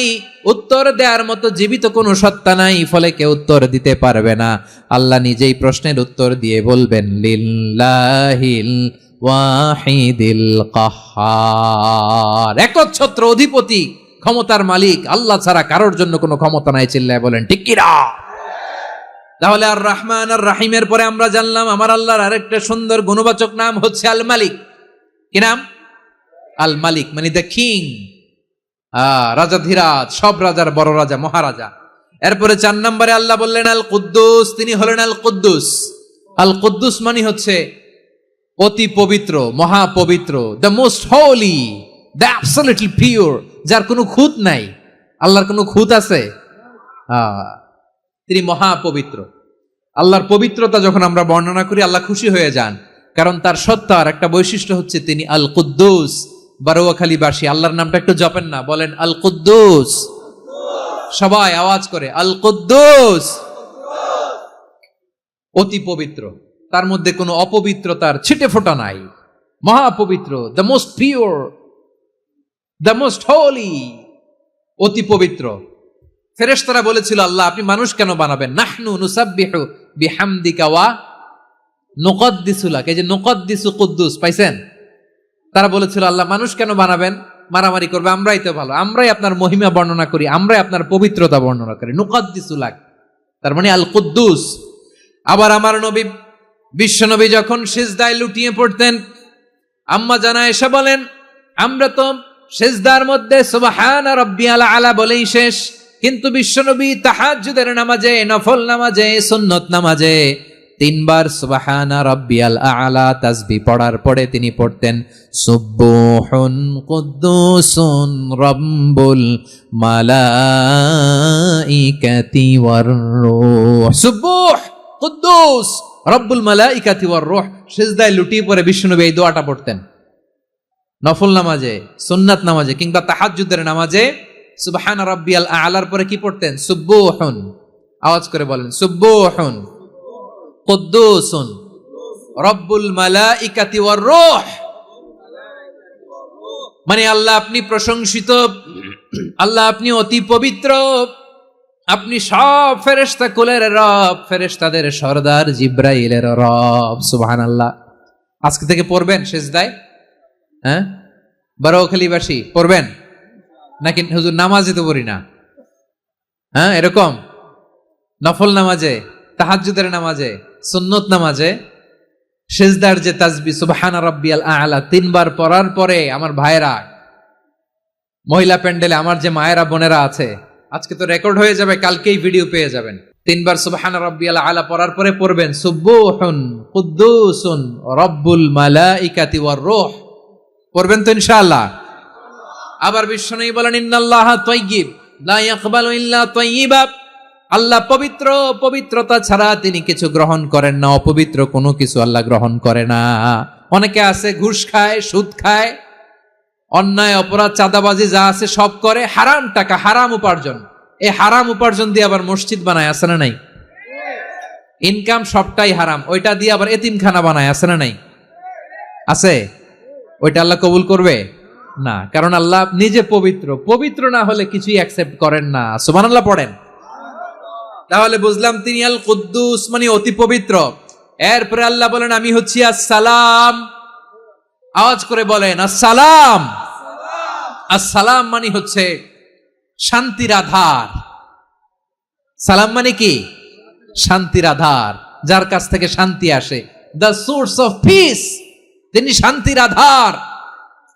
উত্তর দেওয়ার মতো জীবিত কোনো সত্তা নাই, ফলে কেউ উত্তর দিতে পারবে না। আল্লাহ নিজেই প্রশ্নের উত্তর দিয়ে বলবেন, লিল্লাহিল ওয়াহিদিল কাহ্হার। একচ্ছত্র অধিপতি, ক্ষমতার মালিক আল্লাহ ছাড়া কারোর জন্য কোনো ক্ষমতা নাই। চিল্লায় বলেন ঠিক কি না? তাহলে আর রহমান আর রাহিমের পরে আমরা জানলাম আমার আল্লাহর আরেকটা সুন্দর গুণবাচক নাম হচ্ছে আল মালিক। কি নাম? আল মালিক, মানে দ্য কিং, রাজাধিরাজ, সব রাজার বড় রাজা, মহারাজা। এরপরে 4 নম্বরে আল্লাহ বললেন আল কুদ্দুস, তিনি হলেন আল কুদ্দুস। আল কুদ্দুস মানে হচ্ছে অতি পবিত্র, মহাপবিত্র, the most holy, the absolutely pure, যার কোনো খুঁত নাই। আল্লাহর কোনো খুঁত আছে? তিনি মহাপবিত্র। আল্লাহর পবিত্রতা যখন আমরা বর্ণনা করি, আল্লাহ খুশি হয়ে যান, কারণ তার সত্তার একটা বৈশিষ্ট্য হচ্ছে তিনি আল কুদ্দুস। বারোয়াখালীবাসী আল্লাহর নামটা একটু জপেন না, বলেন আল কুদ্দুস। সবাই আওয়াজ করে আল কুদ্দুস। অতি পবিত্র, তার মধ্যে কোনো অপবিত্রতার ছিটে ফোঁটা নাই। মহাপবিত্র, the most pure, the most holy, অতি পবিত্র। ফেরেশতারা বলেছিল, আল্লাহ আপনি মানুষ কেন বানাবেন? নাহনু নুসাব্বিহু বিহামদিকা ওয়া নুকদ্দিসু লাক। এই যে নুকদ্দিসু কুদ্দুস পাইছেন? তারা বলেছিল, আল্লাহ মানুষ কেন বানাবেন? মারামারি করবে, আমরাই তো ভালো, আমরাই আপনার মহিমা বর্ণনা করি, আমরাই আপনার পবিত্রতা বর্ণনা করি। নুকদ্দিসু লাক, তার মানে আল কুদ্দুস। আবার আমার নবী, বিশ্ব নবী যখন সিজদায় লুটিয়ে পড়তেন, আম্মা জানা এসে বলেন, আমরা তো সিজদার মধ্যে সুবহান রাব্বিয়াল আলা বলেই শেষ, কিন্তু বিশ্বনবী তাহাজ্জুদের নামাজে, নফল নামাজে, সুন্নত নামাজে 3 বার সুবহানা রাব্বিয়াল আ'লা তাসবিহ পড়ার পরে তিনি পড়তেন সুবহুন কুদ্দুসুন রাব্বুল মালাইকাতি ওয়ার রূহ। সুবহ কুদ্দুস রব্বুল মালাইকাতি ওয়ার রূহ। সিজদায় লুটিয়ে পড়ে বিশ্বনবী এই দোয়াটা পড়তেন নফল নামাজে, সুন্নাত নামাজে কিংবা তাহাজ্জুদের নামাজে। সুবহান রাব্বিয়াল আ'লার পরে কি পড়তেন? সুবহুন। আওয়াজ করে বলেন সুবহুন কুদ্দুসুন রব্বুল মালাইকাতি ওয়ার রূহ। মানে আল্লাহ আপনি প্রশংসিত, আল্লাহ আপনি অতি পবিত্র, আপনি সব ফেরেশতা কুলের রব, ফেরেশতাদের সরদার জিব্রাইলের রব। সুবহানাল্লাহ। আজকে থেকে পড়বেন সিজদায়? হ্যাঁ, বারোখালীবাসী পড়বেন নাকি হুজুর নামাজে তো পড়ি না? হ্যাঁ, এরকম নফল নামাজে, তাহাজ্জুদের নামাজে, সুন্নত নামাজে সিজদার যে তাসবিহ সুবহানা রাব্বিয়াল আ'লা 3 বার পড়ার পরে আমার ভাইরা, মহিলা প্যান্ডেলে আমার যে মায়েরা বোনেরা আছে, আজকে তো রেকর্ড হয়ে যাবে, কালকেই ভিডিও পেয়ে যাবেন। 3 বার সুবহানা রাব্বিয়াল আ'লা পড়ার পরে পড়বেন সুবহুন কুদ্দুসুন রব্বুল মালাইকাতি ওয়ার রূহ। পড়বেন তো ইনশাআল্লাহ? আবার বিশ্বনবী বলেন ইন্নাল্লাহা তাইয়্যিব লা ইয়াকবালু ইল্লা তাইয়্যিবা। আল্লাহ পবিত্র, পবিত্রতা ছাড়া তিনি কিছু গ্রহণ করেন না, অপবিত্র কোনো কিছু আল্লাহ গ্রহণ করে না। অনেকে আছে ঘুষ খায়, সুদ খায়, অন্যায় অপরাধ চাঁদাবাজি যা আছে সব করে, হারাম টাকা, হারাম উপার্জন। এই হারাম উপার্জন দিয়ে আবার মসজিদ বানায়, আছে না নাই? ইনকাম সবটাই হারাম, ওইটা দিয়ে আবার এতিমখানা বানায়, আছে না নাই? আছে। ওইটা আল্লাহ কবুল করবে না, কারণ আল্লাহ নিজে পবিত্র। পবিত্র না হলে কিছুই অ্যাকসেপ্ট করেন না। সুবহানাল্লাহ পড়েন। তাহলে বুঝলাম তিনি আল কুদ্দুস মানে অতি পবিত্র। এরপরে আল্লাহ বলেন আমি হচ্ছি আসসালাম। আওয়াজ করে বলেন আসসালাম। আসসালাম মানে হচ্ছে শান্তির আধার। সালাম মানে কি? শান্তির আধার, যার কাছ থেকে শান্তি আসে। দ্য সোর্স অফ পিস, তিনি শান্তির আধার।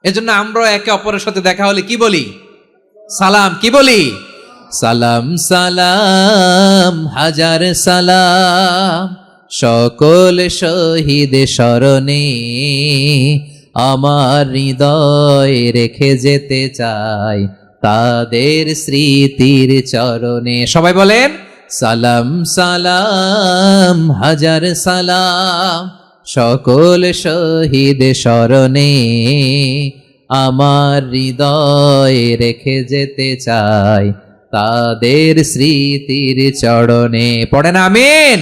এজন্য আমরা একে অপরের সাথে দেখা হলে কি বলি? সালাম। কি বলি? সালাম সালাম হাজার সালাম সকল শহীদ স্মরণে আমার হৃদয় রেখে যেতে চাই তাদের স্মৃতির চরণে। সবাই বলেন সালাম সালাম হাজার সালাম সকল শহীদ স্মরণে আমার হৃদয় রেখে যেতে চাই তাদের স্মৃতির চরণে। পড়েন আমিন।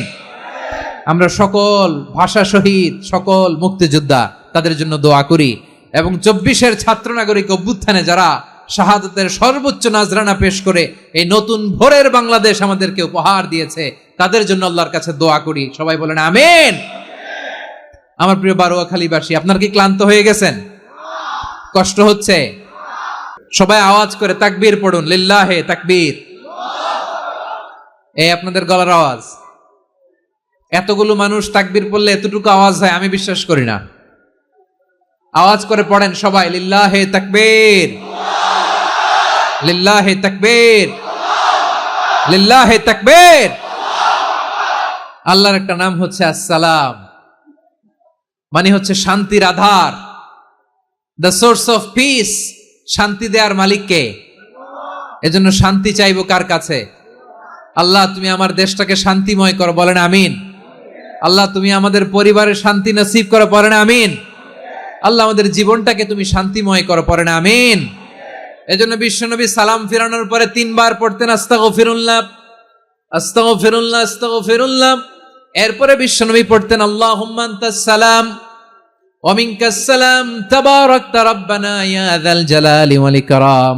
আমরা সকল ভাষা শহীদ, সকল মুক্তিযোদ্ধা, তাদের জন্য দোয়া করি এবং 24-এর ছাত্র নাগরিক অভ্যুত্থানে যারা শাহাদাতের সর্বোচ্চ নাজরানা পেশ করে এই নতুন ভোরের বাংলাদেশ আমাদেরকে উপহার দিয়েছে, তাদের জন্য আল্লাহর কাছে দোয়া করি। সবাই বলেন আমিন। আমার প্রিয় বারোয়াখালীবাসী, আপনারা কি ক্লান্ত হয়ে গেছেন? কষ্ট হচ্ছে? সবাই আওয়াজ করে তাকবীর পড়ুন, লিল্লাহে তাকবীর। এই আপনাদের গলার আওয়াজ। এতগুলো মানুষ তাকবীর পড়লে এতটুকু আওয়াজ হয় আমি বিশ্বাস করি না। আওয়াজ করে পড়েন সবাই, লিল্লাহে তাকবীর, লিল্লাহে তাকবীর, লিল্লাহে তাকবীর। আল্লাহর একটা নাম হচ্ছে আসসালাম, মানে হচ্ছে শান্তির আধার। দ্য সোর্স অফ পিস, শান্তি দেওয়ার মালিক কে? এজন্য শান্তি চাইবো কার কাছে? আল্লাহ তুমি আমার দেশটাকে শান্তিময় করো, বলেন আমিন। আল্লাহ তুমি আমাদের পরিবারের শান্তি নসিব করো, পড়েন আমিন। আল্লাহ আমাদের জীবনটাকে তুমি শান্তিময় করো, পড়েন আমিন। এজন্য বিশ্বনবী সালাম ফিরানোর পরে 3 বার পড়তেন আস্তাগফিরুল্লাহ, আস্তাগফিরুল্লাহ, আস্তাগফিরুল্লাহ। এরপরে বিশ্বনবী পড়তেন আল্লাহুম্মা আনতাস সালাম ওয়া মিনকাস সালাম তাবারাকতা রাব্বানা ইয়া যাল জালালি ওয়াল ইকরাম।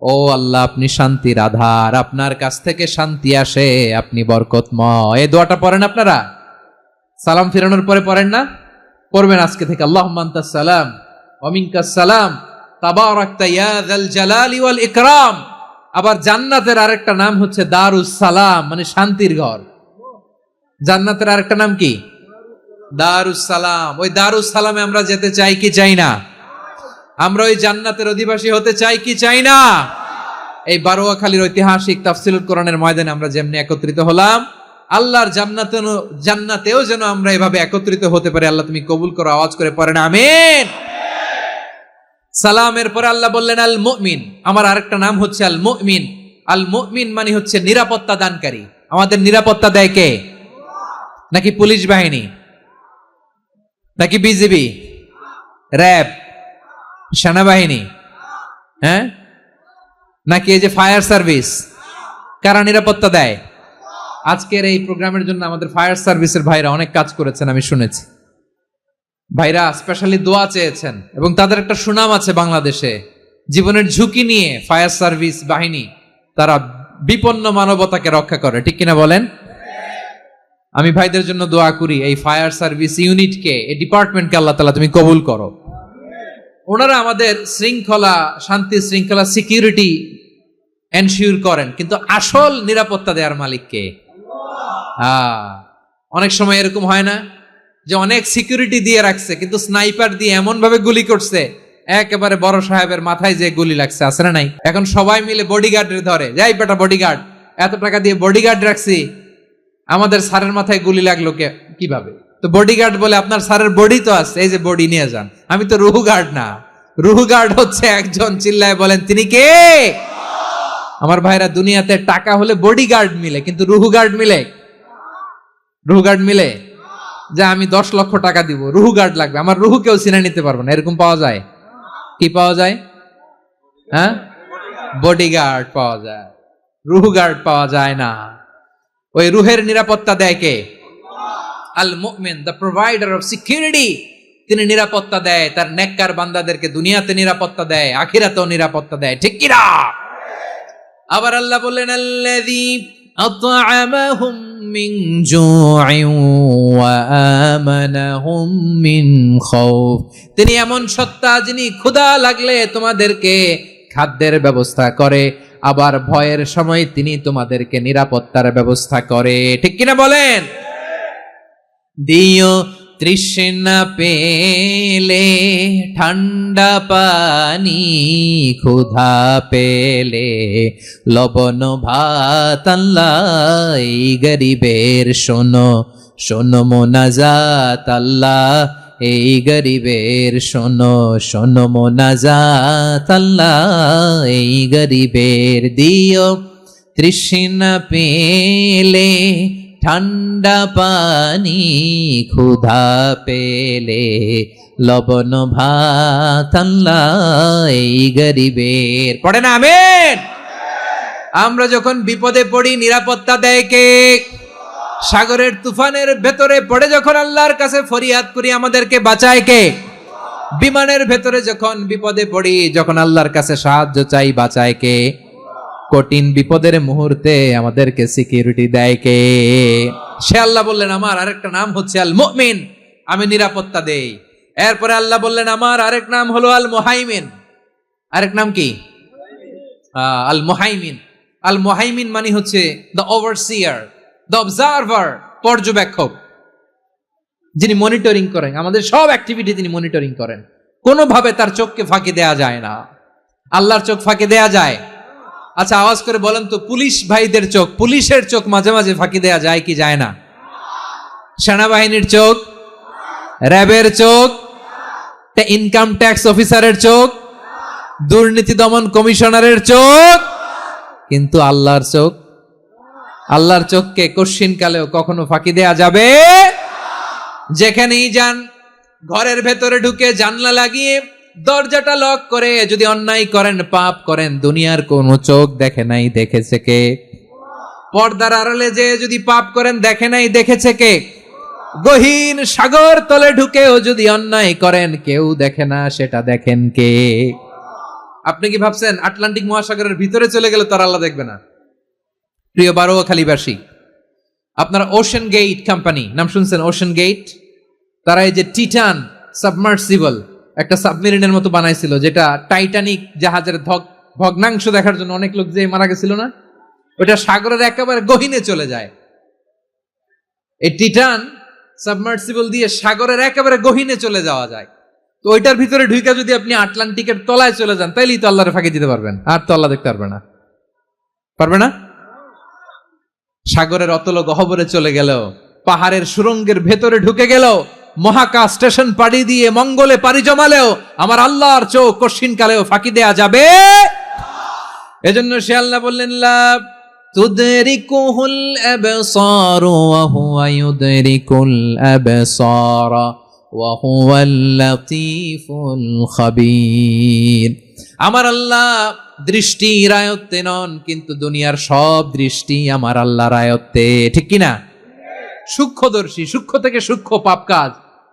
ও আল্লাহ আপনি শান্তির আধার, আপনার কাছ থেকে শান্তি আসে, আপনি বরকতময়। এই দোয়াটা পড়েন আপনারা সালাম ফিরানোর পরে, পড়েন না? পড়বেন আজকে থেকে আল্লাহুম্মা আনতাস সালাম ওয়া মিনকাস সালাম তাবারাকতা ইয়া যাল জালালি ওয়াল ইকরাম। আবার জান্নাতের আরেকটা নাম হচ্ছে দারুস সালাম, মানে শান্তির ঘর। জান্নাতের আরেকটা নাম কি? দারুস সালাম। ওই দারুস সালামে আমরা যেতে চাই কি চাই না? আমরা ওই জান্নাতের অধিবাসী হতে চাই কি চাই না? এই বারোয়াখালীর ঐতিহাসিক তাফসীরুল কোরআনের ময়দানে আমরা যেমনি একত্রিত হলাম, আল্লাহর জান্নাতেও যেন আমরা এভাবে একত্রিত হতে পারি। আল্লাহ তুমি কবুল করো, আওয়াজ করে পড়েন আমিন। সালামের পরে আল্লাহ বললেন আল মুমিন, আমার আরেকটা নাম হচ্ছে আল মুমিন। আল মুমিন মানে হচ্ছে নিরাপত্তা দানকারী। আমাদের নিরাপত্তা দেয় কে? নাকি পুলিশ বাহিনী, নাকি বিজিবি, র্যাব, সেনাবাহিনী, হ্যাঁ, নাকি এই যে ফায়ার সার্ভিস? কারা নিরাপত্তা দেয়? আজকের এই প্রোগ্রামের জন্য আমাদের ফায়ার সার্ভিসের ভাইরা অনেক কাজ করেছেন, আমি শুনেছি। ভাইরা স্পেশালি দোয়া চেয়েছেন এবং তাদের একটা সুনাম আছে বাংলাদেশে। জীবনের ঝুঁকি নিয়ে ফায়ার সার্ভিস বাহিনী তারা বিপন্ন মানবতাকে রক্ষা করে, ঠিক কিনা বলেন? আমি ভাইদের জন্য দোয়া করি, এই ফায়ার সার্ভিস ইউনিটকে, এই ডিপার্টমেন্টকে আল্লাহ তাআলা তুমি কবুল করো। ওনারা আমাদের শৃঙ্খলা, শান্তি শৃঙ্খলা, সিকিউরিটি এনশিওর করেন, কিন্তু আসল নিরাপত্তা দেওয়ার মালিক কে? অনেক সময় এরকম হয় না যে অনেক সিকিউরিটি দিয়ে রাখছে, কিন্তু স্নাইপার দিয়ে এমন ভাবে গুলি করছে একেবারে বড় সাহেবের মাথায় যে গুলি লাগছে, আছে না নাই? এখন সবাই মিলে বডিগার্ডের ধরে, যাই বেটা বডিগার্ড, এত টাকা দিয়ে বডিগার্ড রাখছি, আমাদের স্যারের মাথায় গুলি লাগলো কিভাবে? তো বডিগার্ড বলে আপনার স্যারের বডি তো আছে, এই যে বডি নিয়ে যান। আমি তো রুহু গার্ড না, রুহু গার্ড হচ্ছে একজন, চিল্লায় বলেন তিনি কে? আমার ভাইরা, দুনিয়াতে টাকা হলে বডিগার্ড মিলে, কিন্তু রুহু গার্ড মিলে? রুহু গার্ড মিলে? যে আমি 10 লক্ষ টাকা দিব, রুহু গার্ড লাগবে, আমার রুহু কেউ চিনে নিতে পারবে না, এরকম পাওয়া যায়? কি পাওয়া যায়? হ্যাঁ, বডিগার্ড পাওয়া যায়, রুহু গার্ড পাওয়া যায় না। ওই রুহের নিরাপত্তা দেয় কে? আল মুমিন, দ্য প্রোভাইডার অফ সিকিউরিটি। তিনি নিরাপত্তা দেয় তার নেককার বান্দাদেরকে, দুনিয়াতে নিরাপত্তা দেয়, আখিরাতেও নিরাপত্তা দেয়, ঠিক কি না? আবার আল্লাহ বললেন আল্লাযী আত'আমাহুম মিন জু'ইন ওয়া আমানাহুম মিন খাউফ। তিনি এমন সত্তা যিনি ক্ষুধা লাগলে তোমাদেরকে খাদ্যের ব্যবস্থা করে, আবার ভয়ের সময় তিনি তোমাদেরকে নিরাপত্তার ব্যবস্থা করে, ঠিক কিনা বলেন? দিও তৃষ্ণা পেলে ঠান্ডা পানি, ক্ষুধা পেলে লবণ ভাত, আল্লাহ এই গরিবের শোনো শোনো মোনাজাত, আল্লাহ এই গরিবের শোনো শোনো মোনাজাত, আল্লাহ এই গরিবের। দিও তৃষ্ণা পেলে ঠান্ডা পানি, ক্ষুধা পেলে লবণ ভাত, আল্লাহ এই গরিবের। পড়ে না আমিন? আমরা যখন বিপদে পড়ি নিরাপত্তা দেয় কে? সাগরের তুফানের ভেতরে পড়ে যখন আল্লাহর কাছে ফরিয়াদ করি আমাদেরকে বাঁচায় কে? বিমানের ভেতরে যখন বিপদে পড়ি, যখন আল্লাহর কাছে সাহায্য চাই, বাঁচায় কে? কঠিন বিপদের মুহূর্তে আমাদেরকে সিকিউরিটি দেয় কে? সে আল্লাহ বললেন আমার আরেকটা নাম হচ্ছে আল মুমিন, আমি নিরাপত্তা দেই। এরপরে আল্লাহ বললেন আমার আরেক নাম হলো আল মুহাইমিন। আরেক নাম কি? আল মুহাইমিন। আল মুহাইমিন মানে হচ্ছে দ্য ওভারসিয়ার, দ্য অবজারভার, পর্যবেক্ষক, যিনি মনিটরিং করেন আমাদের সব অ্যাক্টিভিটি, তিনি মনিটরিং করেন। কোনোভাবে তার চোখকে ফাঁকি দেয়া যায় না। আল্লাহর চোখ ফাঁকি দেয়া যায়? আচ্ছা আওয়াজ করে বলেন তো, পুলিশ ভাইদের চোখ, পুলিশের চোখ মাঝে মাঝে ফাঁকি দেয়া যায় কি যায় না? সেনাবাহিনীর চোখ, র্যাবের চোখ, ইনকাম ট্যাক্স অফিসারের চোখ, দুর্নীতি দমন কমিশনারের চোখ, কিন্তু আল্লাহর চোখ? আল্লাহর চোখকে কশ্চিন কালেও কখনো ফাঁকি দেয়া যাবে? যেখানেই যান, ঘরের ভেতরে ঢুকে জানলা লাগিয়ে দরজাটা লক করে যদি অন্যায় করেন, পাপ করেন, দুনিয়ার কোন চোখ দেখে নাই, দেখেছে কে? পর্দার আড়ালে যে যদি পাপ করেন, দেখে নাই, দেখেছে কে? গহীন সাগর তলে ঢুকেও যদি অন্যায় করেন, কেউ দেখে না, সেটা দেখেন কে? আপনি কি ভাবছেন আটলান্টিক মহাসাগরের ভিতরে চলে গেলে তার আল্লাহ দেখবে না? প্রিয় বারোয়াখালীবাসী, আপনারা ওশেন গেট কোম্পানি নাম শুনছেন? ওশেন গেট, তারা এই যে টিটান সাবমার্সিবল একটা সাবমেরিনের মতো বানাইছিল, যেটা টাইটানিক জাহাজের ভগ্নাংশ দেখার জন্য অনেক লোক যে মারা গেছিল না, ওটা সাগরের একেবারে গহীনে চলে যায়। এই টিটান সাবমার্সিবল দিয়ে সাগরের একেবারে গহীনে চলে যাওয়া যায়। তো ওইটার ভিতরে ঢুইকা যদি আপনি আটলান্টিকের তলায় চলে যান, তাইলেই তো আল্লাহরে ফাঁকি দিতে পারবেন, আর তো আল্লাহ দেখতে পারবে না। পারবে না? সাগরের অতল গহ্বরে চলে গেল, পাহাড়ের সুরঙ্গের ভেতরে ঢুকে গেল, মহাকাশ স্টেশন পাড়ি দিয়ে মঙ্গলে পাড়ি জমালেও আমার আল্লাহর চোখ কশিন কালেও ফাঁকি দেয়া যাবে। এজন্য সে আল্লাহ বললেন, লা তুদরিকুহুল আবসার ওয়া হুয়া ইউদরিকুল আবসার ওয়া হুয়াল লাতীফুল খাবীর। আমার আল্লাহ দৃষ্টির আয়ত্তে নন, কিন্তু দুনিয়ার সব দৃষ্টি আমার আল্লাহর আয়ত্তে, ঠিক কিনা? সূক্ষ্মদর্শী, সূক্ষ্ম থেকে সূক্ষ্ম পাপ কাজ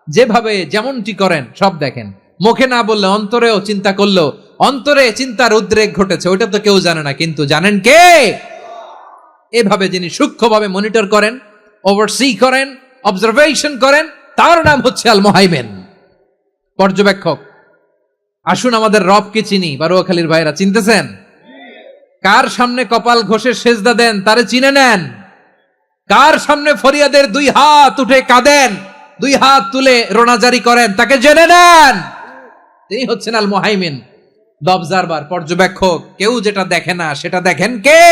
যেভাবে যেমনটি করেন সব দেখেন। মুখে না বললে অন্তরেও চিন্তা করলো, অন্তরে চিন্তার উদ্রেক ঘটেছে, ওইটা তো কেউ জানে না, কিন্তু জানেন কে? এভাবে যিনি সূক্ষ্মভাবে মনিটর করেন, ওভারসি করেন, অবজারভেশন করেন, তার নাম হচ্ছে আল মুহাইমিন, পর্যবেক্ষক। আসুন আমাদের রবকে চিনি। বারুয়াখালীর ভাইরা চিনতেছেন? কার সামনে কপাল ঘষে সেজদা দেন তারে চিনে নেন। কার সামনে ফরিয়াদের দুই হাত উঠে কাঁদেন, দুই হাত তুলে রোনাজারি করেন, তাকে জেনে নেন। তিনি হচ্ছেন আল মুহাইমিন, দ্য অবজারভার, পর্যবেক্ষক। কেউ যেটা দেখে না সেটা দেখেন কে?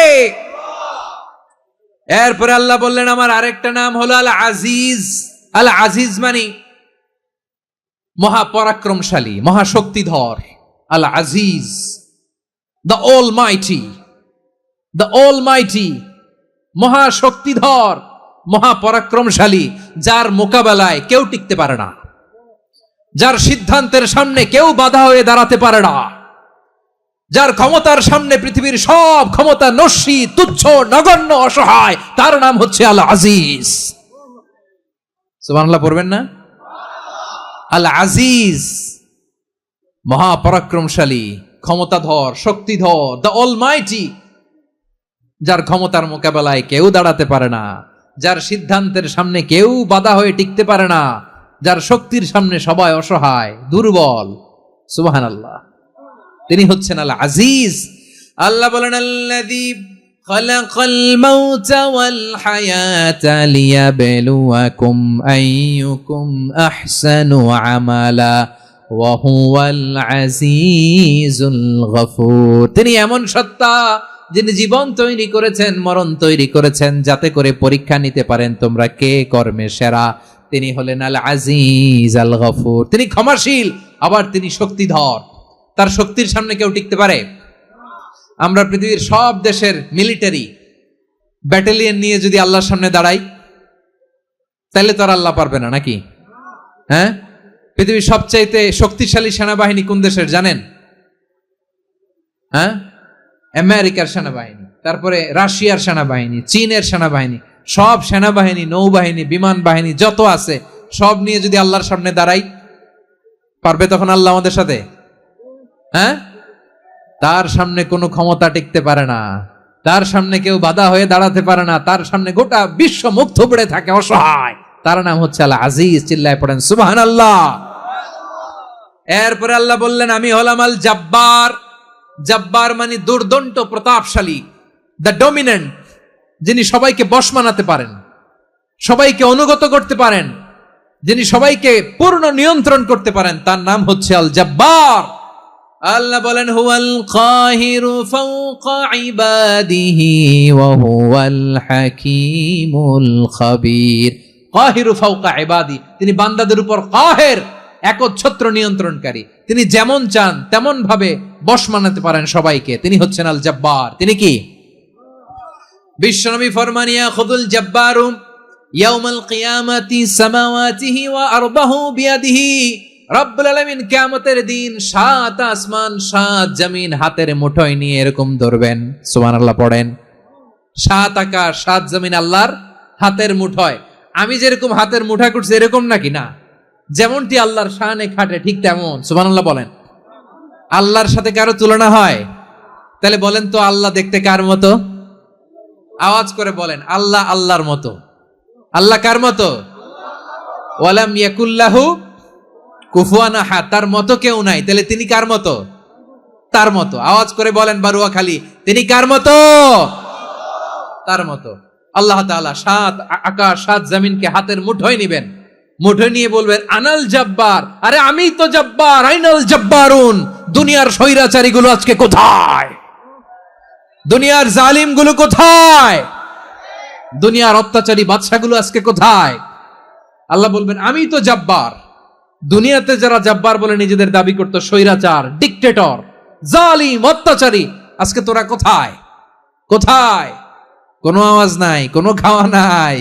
এরপরে আল্লাহ বললেন আমার আরেকটা নাম হলো আল আজিজ। আল আজিজ মানে মহাপরাক্রমশালী, মহাশক্তিধর। আল আজিজ, দ্য অলমাইটি, দ্য অলমাইটি, মহাশক্তিধর, মহাপরাক্রমশালী, যার মোকাবেলায় কেউ টিকতে পারে না, যার সিদ্ধান্তের সামনে কেউ বাধা হয়ে দাঁড়াতে পারে না, যার ক্ষমতার সামনে পৃথিবীর সব ক্ষমতা নস্যি, তুচ্ছ, নগণ্য, অসহায়, তার নাম হচ্ছে আল আজিজ। সুবহানাল্লাহ পড়বেন না? আল আজিজ, মহাপরাক্রমশালী, ক্ষমতাধর, শক্তিধর, দ্য অলমাইটি, যার ক্ষমতার মোকাবেলায় কেউ দাঁড়াতে পারে না, যার সিদ্ধান্তের সামনে কেউ বাধা হয়ে টিকতে পারে না, যার শক্তির সামনে সবাই অসহায়, দুর্বল। সুবহানাল্লাহ, তিনি হচ্ছেন আল আজিজ। আল্লাহ বলেন আল্লাযী খালাকাল মাউতা ওয়াল হায়াতা লিয়াবলুয়াকুম আইয়ুকুম আহসানু আমালা ওয়া হুয়াল আজিজুল গফুর। তিনি এমন সত্তা যিনি জীবন তৈরি করেছেন, মরণ তৈরি করেছেন, যাতে করে পরীক্ষা নিতে পারেন তোমরা কে কর্মে সেরা। তিনি হলেন আল আজিজ আল গফুর। তিনি ক্ষমাশীল, আবার তিনি শক্তিধর। তার শক্তির সামনে কেউ টিকতে পারে? আমরা পৃথিবীর সব দেশের মিলিটারি ব্যাটালিয়ন নিয়ে যদি আল্লাহর সামনে দাঁড়াই, তাহলে তো আর আল্লাহ পারবে না, নাকি? হ্যাঁ, পৃথিবীর সবচাইতে শক্তিশালী সেনাবাহিনী কোন দেশের জানেন? হ্যাঁ, আমেরিকার সেনাবাহিনী, তারপরে রাশিয়ার সেনাবাহিনী, চীনের সেনাবাহিনী, সব সেনাবাহিনী, নৌবাহিনী, বিমান বাহিনী যত আছে সব নিয়ে যদি আল্লাহর সামনে দাঁড়াই, পারবে তখন আল্লাহ আমাদের সাথে? হ্যাঁ, তার সামনে কোনো ক্ষমতা টিকতে পারে না, তার সামনে কেউ বাধা হয়ে দাঁড়াতে পারে না, তার সামনে গোটা বিশ্ব মুখ থুবড়ে থাকে, অসহায়। তার নাম হচ্ছে আল আজিজ। চিল্লায় পড়েন সুবহানাল্লাহ। এরপরে আল্লাহ বললেন আমি হলাম আল জব্বার। জব্বার মানে দুর্দণ্ড, প্রতাপশালী, দ্য ডমিনেন্ট, যিনি সবাইকে বশ মানাতে পারেন, সবাইকে অনুগত করতে পারেন, যিনি সবাইকে পূর্ণ নিয়ন্ত্রণ করতে পারেন, তার নাম হচ্ছে আল জব্বার। আল্লাহ বলেন হুয়াল কাহিরু ফাওকা ইবাদিহি ওয়া হুয়াল হাকীমুল খাবীর। কাহিরু ফাওকা ইবাদি, তিনি বান্দাদের উপর কাহের, একচ্ছত্র নিয়ন্ত্রণকারী। তিনি যেমন চান তেমন ভাবে বশ মানাতে পারেন সবাইকে। তিনি হচ্ছেন আল জব্বার। তিনি কি? বিশ্বনবী ফরমান ইয়াখুযুল জব্বারু ইয়াউমাল কিয়ামাতি সামাওয়াতিহি ওয়া আরদাহু বিয়াদিহি। রব্বুল আলামিন কিয়ামতের দিন 7 আসমান 7 জমিন হাতের মুঠোয় নিয়ে এরকম ধরবেন। সুবহানাল্লাহ পড়েন। 7 আকাশ 7 জমিন আল্লাহর হাতের মুঠোয়। আমি যেরকম হাতের মুঠা করছি এরকম নাকি? না, যেমনটি আল্লাহর শানে খাটে ঠিক তেমন। সুবহানাল্লাহ বলেন। আল্লাহর সাথে কারো তুলনা হয়? তাহলে বলেন তো আল্লাহ দেখতে কার মতো? আওয়াজ করে বলেন, আল্লাহ আল্লাহর মতো। আল্লাহ কার মতো? ওয়ালাম ইয়াকুল্লাহু কুফুয়ান আহাদ, তার মতো কেউ নাই। তাহলে তিনি কার মতো? তার মতো। আওয়াজ করে বলেন বারুয়াখালী, তিনি কার মতো? তার মতো। আল্লাহ তাআলা 7 আকাশ 7 জমিনকে হাতের মুঠোয় নিবেন, মুঠোয় নিয়ে বলবেন আনাল জব্বার। আরে আমি তো জব্বার, আইনাল জব্বারুন। দুনিয়ার স্বৈরাচারী গুলো আজকে কোথায়? দুনিয়ার জালিম গুলো কোথায়? দুনিয়ার অত্যাচারী বাদশাগুলো আজকে কোথায়? আল্লাহ বলবেন আমি তো জব্বার। দুনিয়াতে যারা জব্বার বলে নিজেদের দাবি করত, স্বৈরাচার, ডিক্টেটর, জালিম, অত্যাচারী, আজকে তোরা কোথায়? কোথায়? কোনো আওয়াজ নাই, কোনো খাওয়া নাই,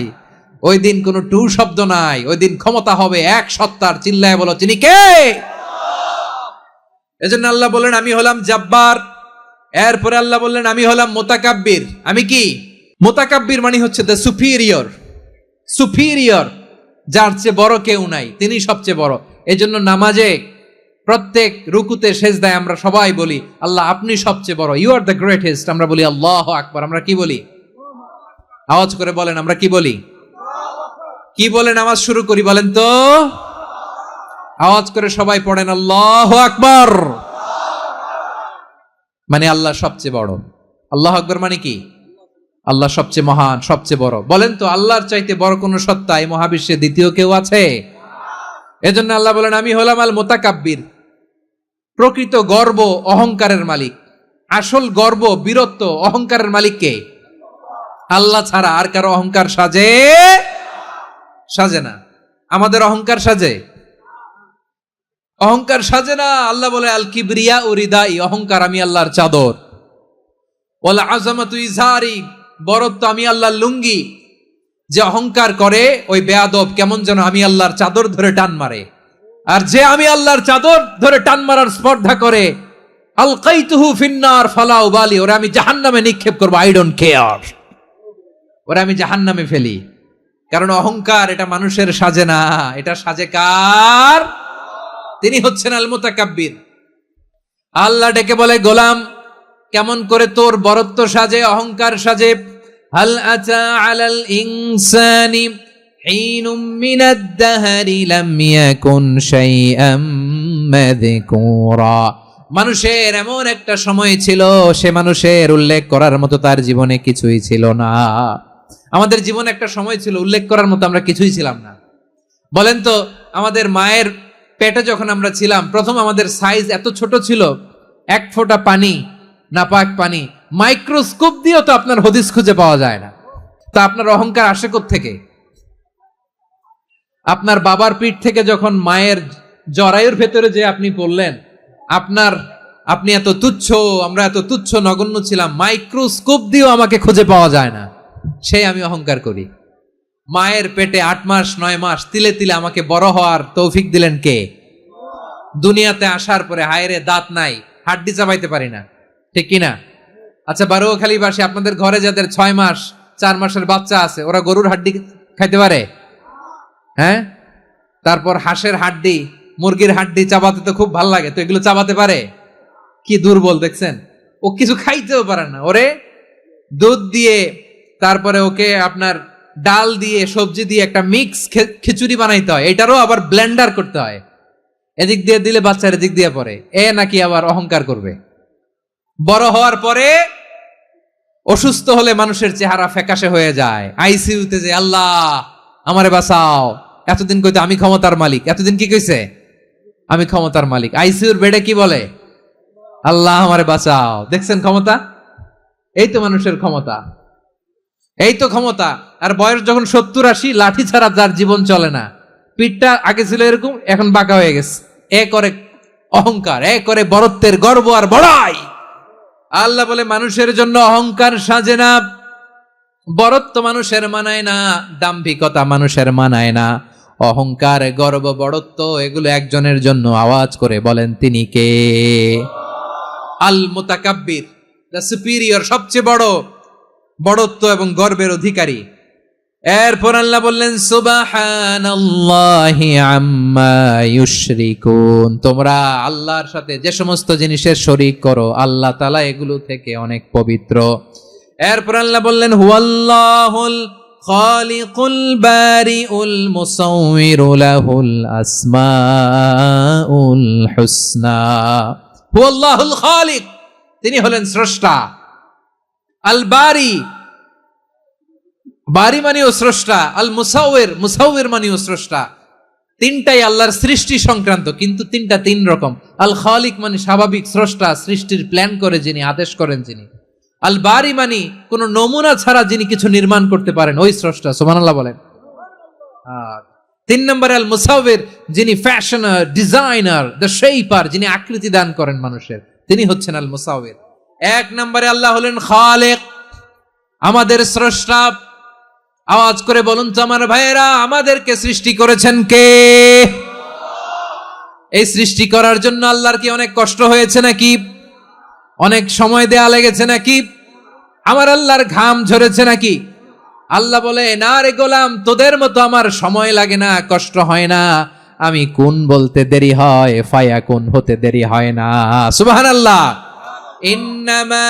ওই দিন কোনো টু শব্দ নাই। ওই দিন ক্ষমতা হবে এক সত্তার। চিল্লায় বলো তিনি কে? এজন্য আল্লাহ বললেন আমি হলাম জব্বার। এরপরে আল্লাহ বললেন আমি হলাম মুতাকাব্বির। আমি কি? মুতাকাব্বির মানে হচ্ছে দ্য সুপিরিয়র। সুপিরিয়র, যার চেয়ে বড় কেউ নাই, তিনি সবচেয়ে বড়। এজন্য নামাজে প্রত্যেক রুকুতে সেজদায় আমরা সবাই বলি আল্লাহ আপনি সবচেয়ে বড়, ইউ আর দ্য গ্রেটেস্ট। আমরা বলি আল্লাহু আকবার। আমরা কি বলি? আওয়াজ করে বলেন, আমরা কি বলি? কি বলে নামাজ শুরু করি বলেন তো? আওয়াজ করে সবাই পড়েন আল্লাহু আকবার। মানে আল্লাহ সবচেয়ে বড়। আল্লাহু আকবার মানে কি? আল্লাহ সবচেয়ে মহান, সবচেয়ে বড়। বলেন তো আল্লাহর চাইতে বড় কোন সত্তা এই মহাবিশ্বে দ্বিতীয় কেউ আছে? এজন্য আল্লাহ বলেন আমি হলাম আল মুতাকাব্বির। প্রকৃত গর্ব অহংকারের মালিক। আসল গর্ব, বীরত্ব, অহংকারের মালিক কে? আল্লাহ ছাড়া আর কারো অহংকার সাজে? সাজে না। আমাদের অহংকার সাজে? অহংকার সাজে না। আল্লাহ বলে আল কিবরিয়া উরিদাই, অহংকার আমি আল্লাহর চাদর। ওয়াল আযামাতু ইজারি, বরত্ব আমি আল্লাহর লুঙ্গি। যে অহংকার করে ওই বেয়াদব কেমন যেন আমি আল্লাহর চাদর ধরে টান মারে। আর যে আমি আল্লাহর চাদর ধরে টান মারার স্পর্ধা করে, আলকাইতুহু ফিন্নার ফালা উবালি, ওরা আমি জাহান্নামে নিক্ষেপ করব, আই ডোন্ট কেয়ার। ওরা আমি জাহান্নামে ফেলি। কারণ অহংকার এটা মানুষের সাজে না, এটা সাজে কার? তিনি হচ্ছেন আল মুতাকাব্বির। আল্লাহ ডেকে বলে গোলাম কেমন করে তোর বরত্ব সাজে, অহংকার সাজে? হাল আতা আলাল ইনসানি হিনুম মিনাদ দাহরি লাম ইয়াকুন শাইআম মাযকুরা। মানুষের এমন একটা সময় ছিল, সে মানুষের উল্লেখ করার মতো তার জীবনে কিছুই ছিল না। আমাদের জীবনে একটা সময় ছিল উল্লেখ করার মতো আমরা কিছুই ছিলাম না। বলেন তো আমাদের মায়ের পেটে যখন আমরা ছিলাম, প্রথম আমাদের সাইজ এত ছোট ছিল, এক ফোঁটা পানি, নাপাক পানি, মাইক্রোস্কোপ দিয়েও তো আপনার হদিস খুঁজে পাওয়া যায় না। তা আপনার অহংকার আসে কোত্থেকে? আপনার বাবার পিঠ থেকে যখন মায়ের জরায়ুর ভেতরে যে আপনি পড়লেন, আপনি এত তুচ্ছ, আমরা এত তুচ্ছ নগণ্য ছিলাম, মাইক্রোস্কোপ দিয়েও আমাকে খুঁজে পাওয়া যায় না, সেই আমি অহংকার করি। মায়ের পেটে 8 মাস 9 মাস তিলে তিলে আমাকে বড় হওয়ার তৌফিক দিলেন কে? দুনিয়াতে আসার পরে হায়রে দাঁত নাই, হাড্ডি চাবাইতে পারি না, ঠিক কিনা? আচ্ছা বারোখালীবাসী, আপনাদের ঘরে যাদের 6 মাস 4 মাসের বাচ্চা আছে, ওরা গরুর হাড্ডি খাইতে পারে? হ্যাঁ। তারপর হাঁসের হাড্ডি, মুরগির হাড্ডি চাবাতে তো খুব ভালো লাগে, তো এগুলো চাবাতে পারে? কি দুর্বল দেখছেন, ও কিছু খাইতেও পারে না। ওরে দুধ দিয়ে, তারপরে ওকে আপনার ডাল দিয়ে, সবজি দিয়ে একটা মিক্স খিচুড়ি বানাইতে হয়, এটারও আবার ব্লেন্ডার করতে হয়। এদিক দিয়ে দিলে বাচ্চার এদিক দিয়ে পড়ে, এ নাকি আবার অহংকার করবে। বড় হওয়ার পরে অসুস্থ হলে মানুষের চেহারা ফ্যাকাশে হয়ে যায়, আইসিইউতে যে আল্লাহ আমারে বাঁচাও। এতদিন কইতে আমি ক্ষমতার মালিক, এতদিন কি কইছে? আমি ক্ষমতার মালিক। আইসিইউর বেডে কি বলে? আল্লাহ আমারে বাঁচাও। দেখছেন ক্ষমতা? এই তো মানুষের ক্ষমতা, এই তো ক্ষমতা। আর বয়স যখন 70-80, লাঠি ছাড়া যার জীবন চলে না। পিঠটা আগে ছিল এরকম, এখন বাঁকা হয়ে গেছে। এ করে অহংকার, এ করে বরত্বের গর্ব আর বড়াই। আল্লাহ বলে মানুষের জন্য অহংকার সাজে না, বরত্ব মানুষের মানায় না, দাম্ভিকতা মানুষের মানায় না। অহংকার, গর্ব, বড়ত্ব এগুলো একজনের জন্য। আওয়াজ করে বলেন তিনি কে? আল মুতাকাব্বির, দ্য সুপিরিয়র, সবচেয়ে বড়, বড়ত্ব এবং গর্বের অধিকারী। এরপর আল্লাহ বললেন সুবহানাল্লাহি আম্মা ইউশরিকুন। তোমরা আল্লাহর সাথে যে সমস্ত জিনিসের শরীক করো, আল্লাহ তাআলা এগুলো থেকে অনেক পবিত্র। এরপর আল্লাহ বললেন হুয়াল্লাহুল খালিকুল বারিউল মুসাউবিরু লাহুল আসমাউল হুসনা। হুয়াল্লাহুল খালিক, তিনি হলেন স্রষ্টা। আল বারি, বারি মানেও স্রষ্টা। আল মুসাউবির, মুসাউবির মানেও স্রষ্টা। তিনটাই আল্লাহর সৃষ্টি সংক্রান্ত, কিন্তু তিনটা তিন রকম। আল খালিক মানে স্বাভাবিক স্রষ্টা, সৃষ্টির প্ল্যান করে যিনি, আদেশ করেন যিনি। আল বারি মানে কোন নমুনা ছাড়া যিনি কিছু নির্মাণ করতে পারেন, ওই স্রষ্টা। সুবহানাল্লাহ বলেন। আর 3 নম্বরে আল মুসাউবির, যিনি ফ্যাশনার, ডিজাইনার, দ্য শেপার, যিনি আকৃতি দান করেন মানুষের, তিনি হচ্ছেন আল মুসাউবির। 1 নম্বরে আল্লাহ হলেন খালেক, আমাদের স্রষ্টা। আওয়াজ করে বলুন তো আমার ভাইয়েরা, আমাদেরকে সৃষ্টি করেছেন কে? এই সৃষ্টি করার জন্য আল্লাহর কি অনেক কষ্ট হয়েছে নাকি? অনেক সময় দেয়া লেগেছে নাকি? আমার আল্লাহর ঘাম ঝরেছে নাকি? আল্লাহ বলে, না রে গোলাম, তোদের মতো আমার সময় লাগে না, কষ্ট হয় না। আমি কোন বলতে দেরি হয়, ফায়াকুন হতে দেরি হয় না। সুবহানাল্লাহ। ইন্নামা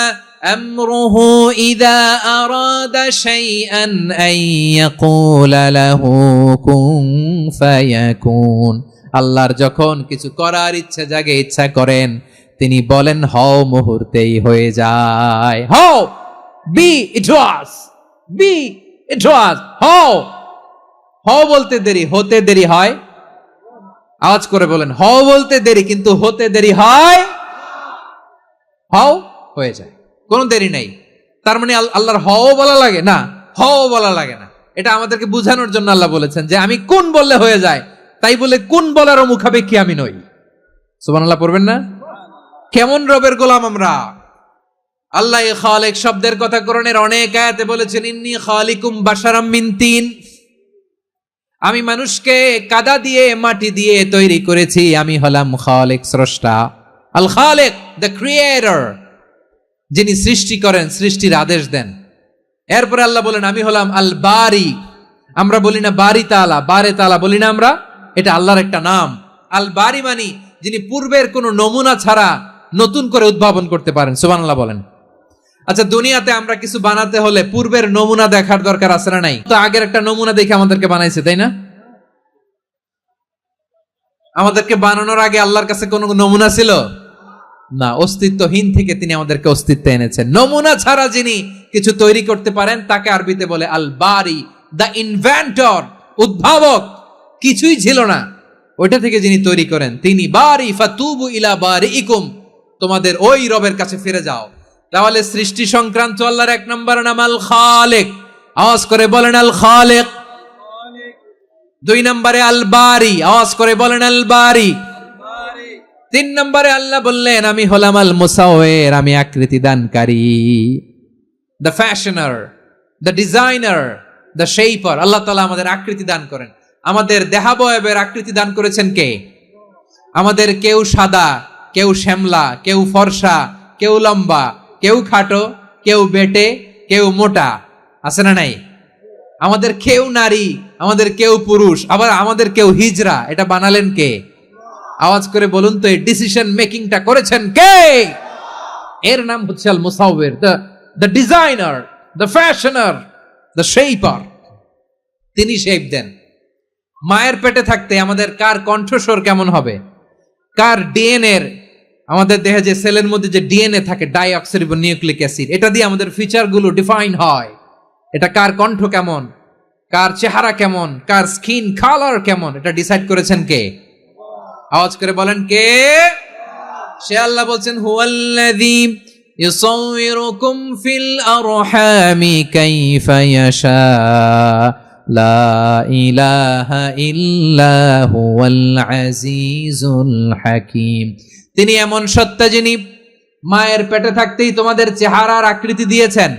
আমরুহু ইযা আরাদা শাইআন আন ইয়াকুলা লাহু কুন ফায়াকুন। আল্লাহর যখন কিছু করার ইচ্ছা জাগে, ইচ্ছা করেন, তিনি বলেন হও, মুহূর্তেই হয়ে যায়। হও, বি ইট ওয়াজ, বি ইট ওয়াজ। হও, হও বলতে দেরি, হতে দেরি হয়। আওয়াজ করে বলেন, হও বলতে দেরি কিন্তু হতে দেরি হয়। হও হয়ে যায়, কোনো দেরি নাই। তার মানে আল্লাহর হও বলা লাগে না, হও বলা লাগে না। এটা আমাদেরকে বোঝানোর জন্য আল্লাহ বলেছেন যে আমি কোন বললে হয়ে যায়, তাই বলে কোন বলারও মুখাপেক্ষী আমি নই। সুবহানাল্লাহ পড়বেন না? কেমন রবের গোলাম আমরা। আল্লাহ খালিক শব্দের কথা কোরআনের অনেক আয়াতে বলেছেন, ইন্নী খালিকুম বাশারাম মিন তিন, আমি মানুষকে কাদা দিয়ে, মাটি দিয়ে তৈরি করেছি। আমি হলাম খালিক, স্রষ্টা। আল খালিক, দ্য ক্রিয়েটর, যিনি সৃষ্টি করেন, সৃষ্টির আদেশ দেন। এরপরে আল্লাহ বলেন আমি হলাম আল বারি। আমরা বলি না বারি তাআলা, বারে তাআলা বলি না আমরা, এটা আল্লাহর একটা নাম। আল বারি মানে যিনি পূর্বের কোন নমুনা ছাড়া নতুন করে উদ্ভাবন করতে পারেন। সুবহানাল্লাহ বলেন। আচ্ছা, দুনিয়াতে আমরা কিছু বানাতে হলে পূর্বের নমুনা দেখার দরকার আছে না নাই? তো আগের একটা নমুনা দেখে আমাদেরকে বানাইছে, তাই না? আমাদেরকে বানানোর আগে আল্লাহর কাছে কোনো নমুনা ছিল না, অস্তিত্বহীন থেকে তিনি আমাদেরকে অস্তিত্বে এনেছেন। নমুনা ছাড়া যিনি কিছু তৈরি করতে পারেন তাকে আরবিতে বলে আল বারি, দ্য ইনভেন্টর, উদ্ভাবক। কিছুই ছিল না, ওইটা থেকে যিনি তৈরি করেন তিনি বারি। ফাতুবু ইলা বারিইকুম, তোমাদের ওই রবের কাছে ফিরে যাও। তাহলে সৃষ্টি সংক্রান্ত আল্লাহর 1 নম্বর নাম আল খালিক। আওয়াজ করে বলেন আল খালিক। 2 নম্বরে আল বারি। আওয়াজ করে বলেন আল বারি। 3 নম্বরে আল্লাহ বললেন আমি হলাম আল মুসাওয়ির, আমি আকৃতি দানকারী, the fashioner, the designer, the shaper. Allah তাআলা আমাদের আকৃতি দান করেন। আমাদের দেহাবয়বের আকৃতি দান করেছেন কে? আমাদের কেউ সাদা, কেউ শ্যামলা, কেউ ফর্সা, কেউ লম্বা, কেউ খাটো, কেউ বেটে, কেউ মোটা, আছে না নাই? আমাদের কেউ নারী, আমাদের কেউ পুরুষ, আবার আমাদের কেউ হিজড়া। এটা বানালেন কে? আওয়াজ করে বলুন তো, এই ডিসিশন মেকিংটা করেছেন কে? এর নাম হচ্ছে আল মুসাওয়ির, the designer, the fashioner, the shaper. তিনি শেপ দেন। মায়ের পেটে থাকতে আমাদের কার কণ্ঠস্বর কেমন হবে, কার ডিএনএ, আমাদের দেহে যে সেলের মধ্যে যে ডিএনএ থাকে, ডাইঅক্সিরিবো নিউক্লিক অ্যাসিড, এটা দিয়ে আমাদের ফিচার গুলো ডিফাইন হয়। এটা কার কণ্ঠ কেমন, কার চেহারা কেমন, কার স্কিন কালার কেমন, এটা ডিসাইড করেছেন কে? আওয়াজ করে বলেন কে? সে আল্লাহ বলছেন হুয়াল্লাযী ইউসাউয়িরুকুম ফিল আরহামি কাইফা ইয়াশা লা ইলাহা ইল্লা হুয়াল আজিজুল হাকীম। তিনি এমন সত্তা যিনি মায়ের পেটে থাকতেই তোমাদের চেহারার আকৃতি দিয়েছেন,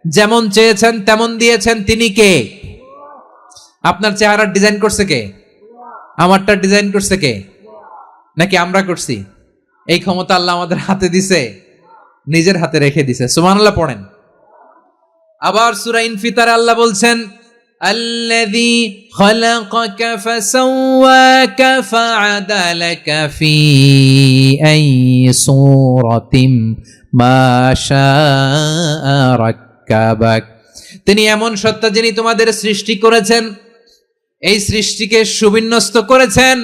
যেমন চেয়েছেন তেমন দিয়েছেন। তিনি কে? আপনার চেহারার ডিজাইন করছে কে? আমারটা ডিজাইন করছে কে? নাকি আমরা করছি? এই ক্ষমতা আল্লাহ আমাদের হাতে দিছে, নিজের হাতে রেখে দিছে। সুবহানাল্লাহ পড়েন। আবার সূরা ইনফিতারে আল্লাহ বলছেন আল্লাযী খালাকাকা ফাসাওয়াকা ফাআদালাকা ফি আইয়ি সূরাতিন মা শাআ রাক্কাবাক। তিনি এমন সত্তা যিনি তোমাদের সৃষ্টি করেছেন, এই সৃষ্টিকে সুবিন্যস্ত করেছেন,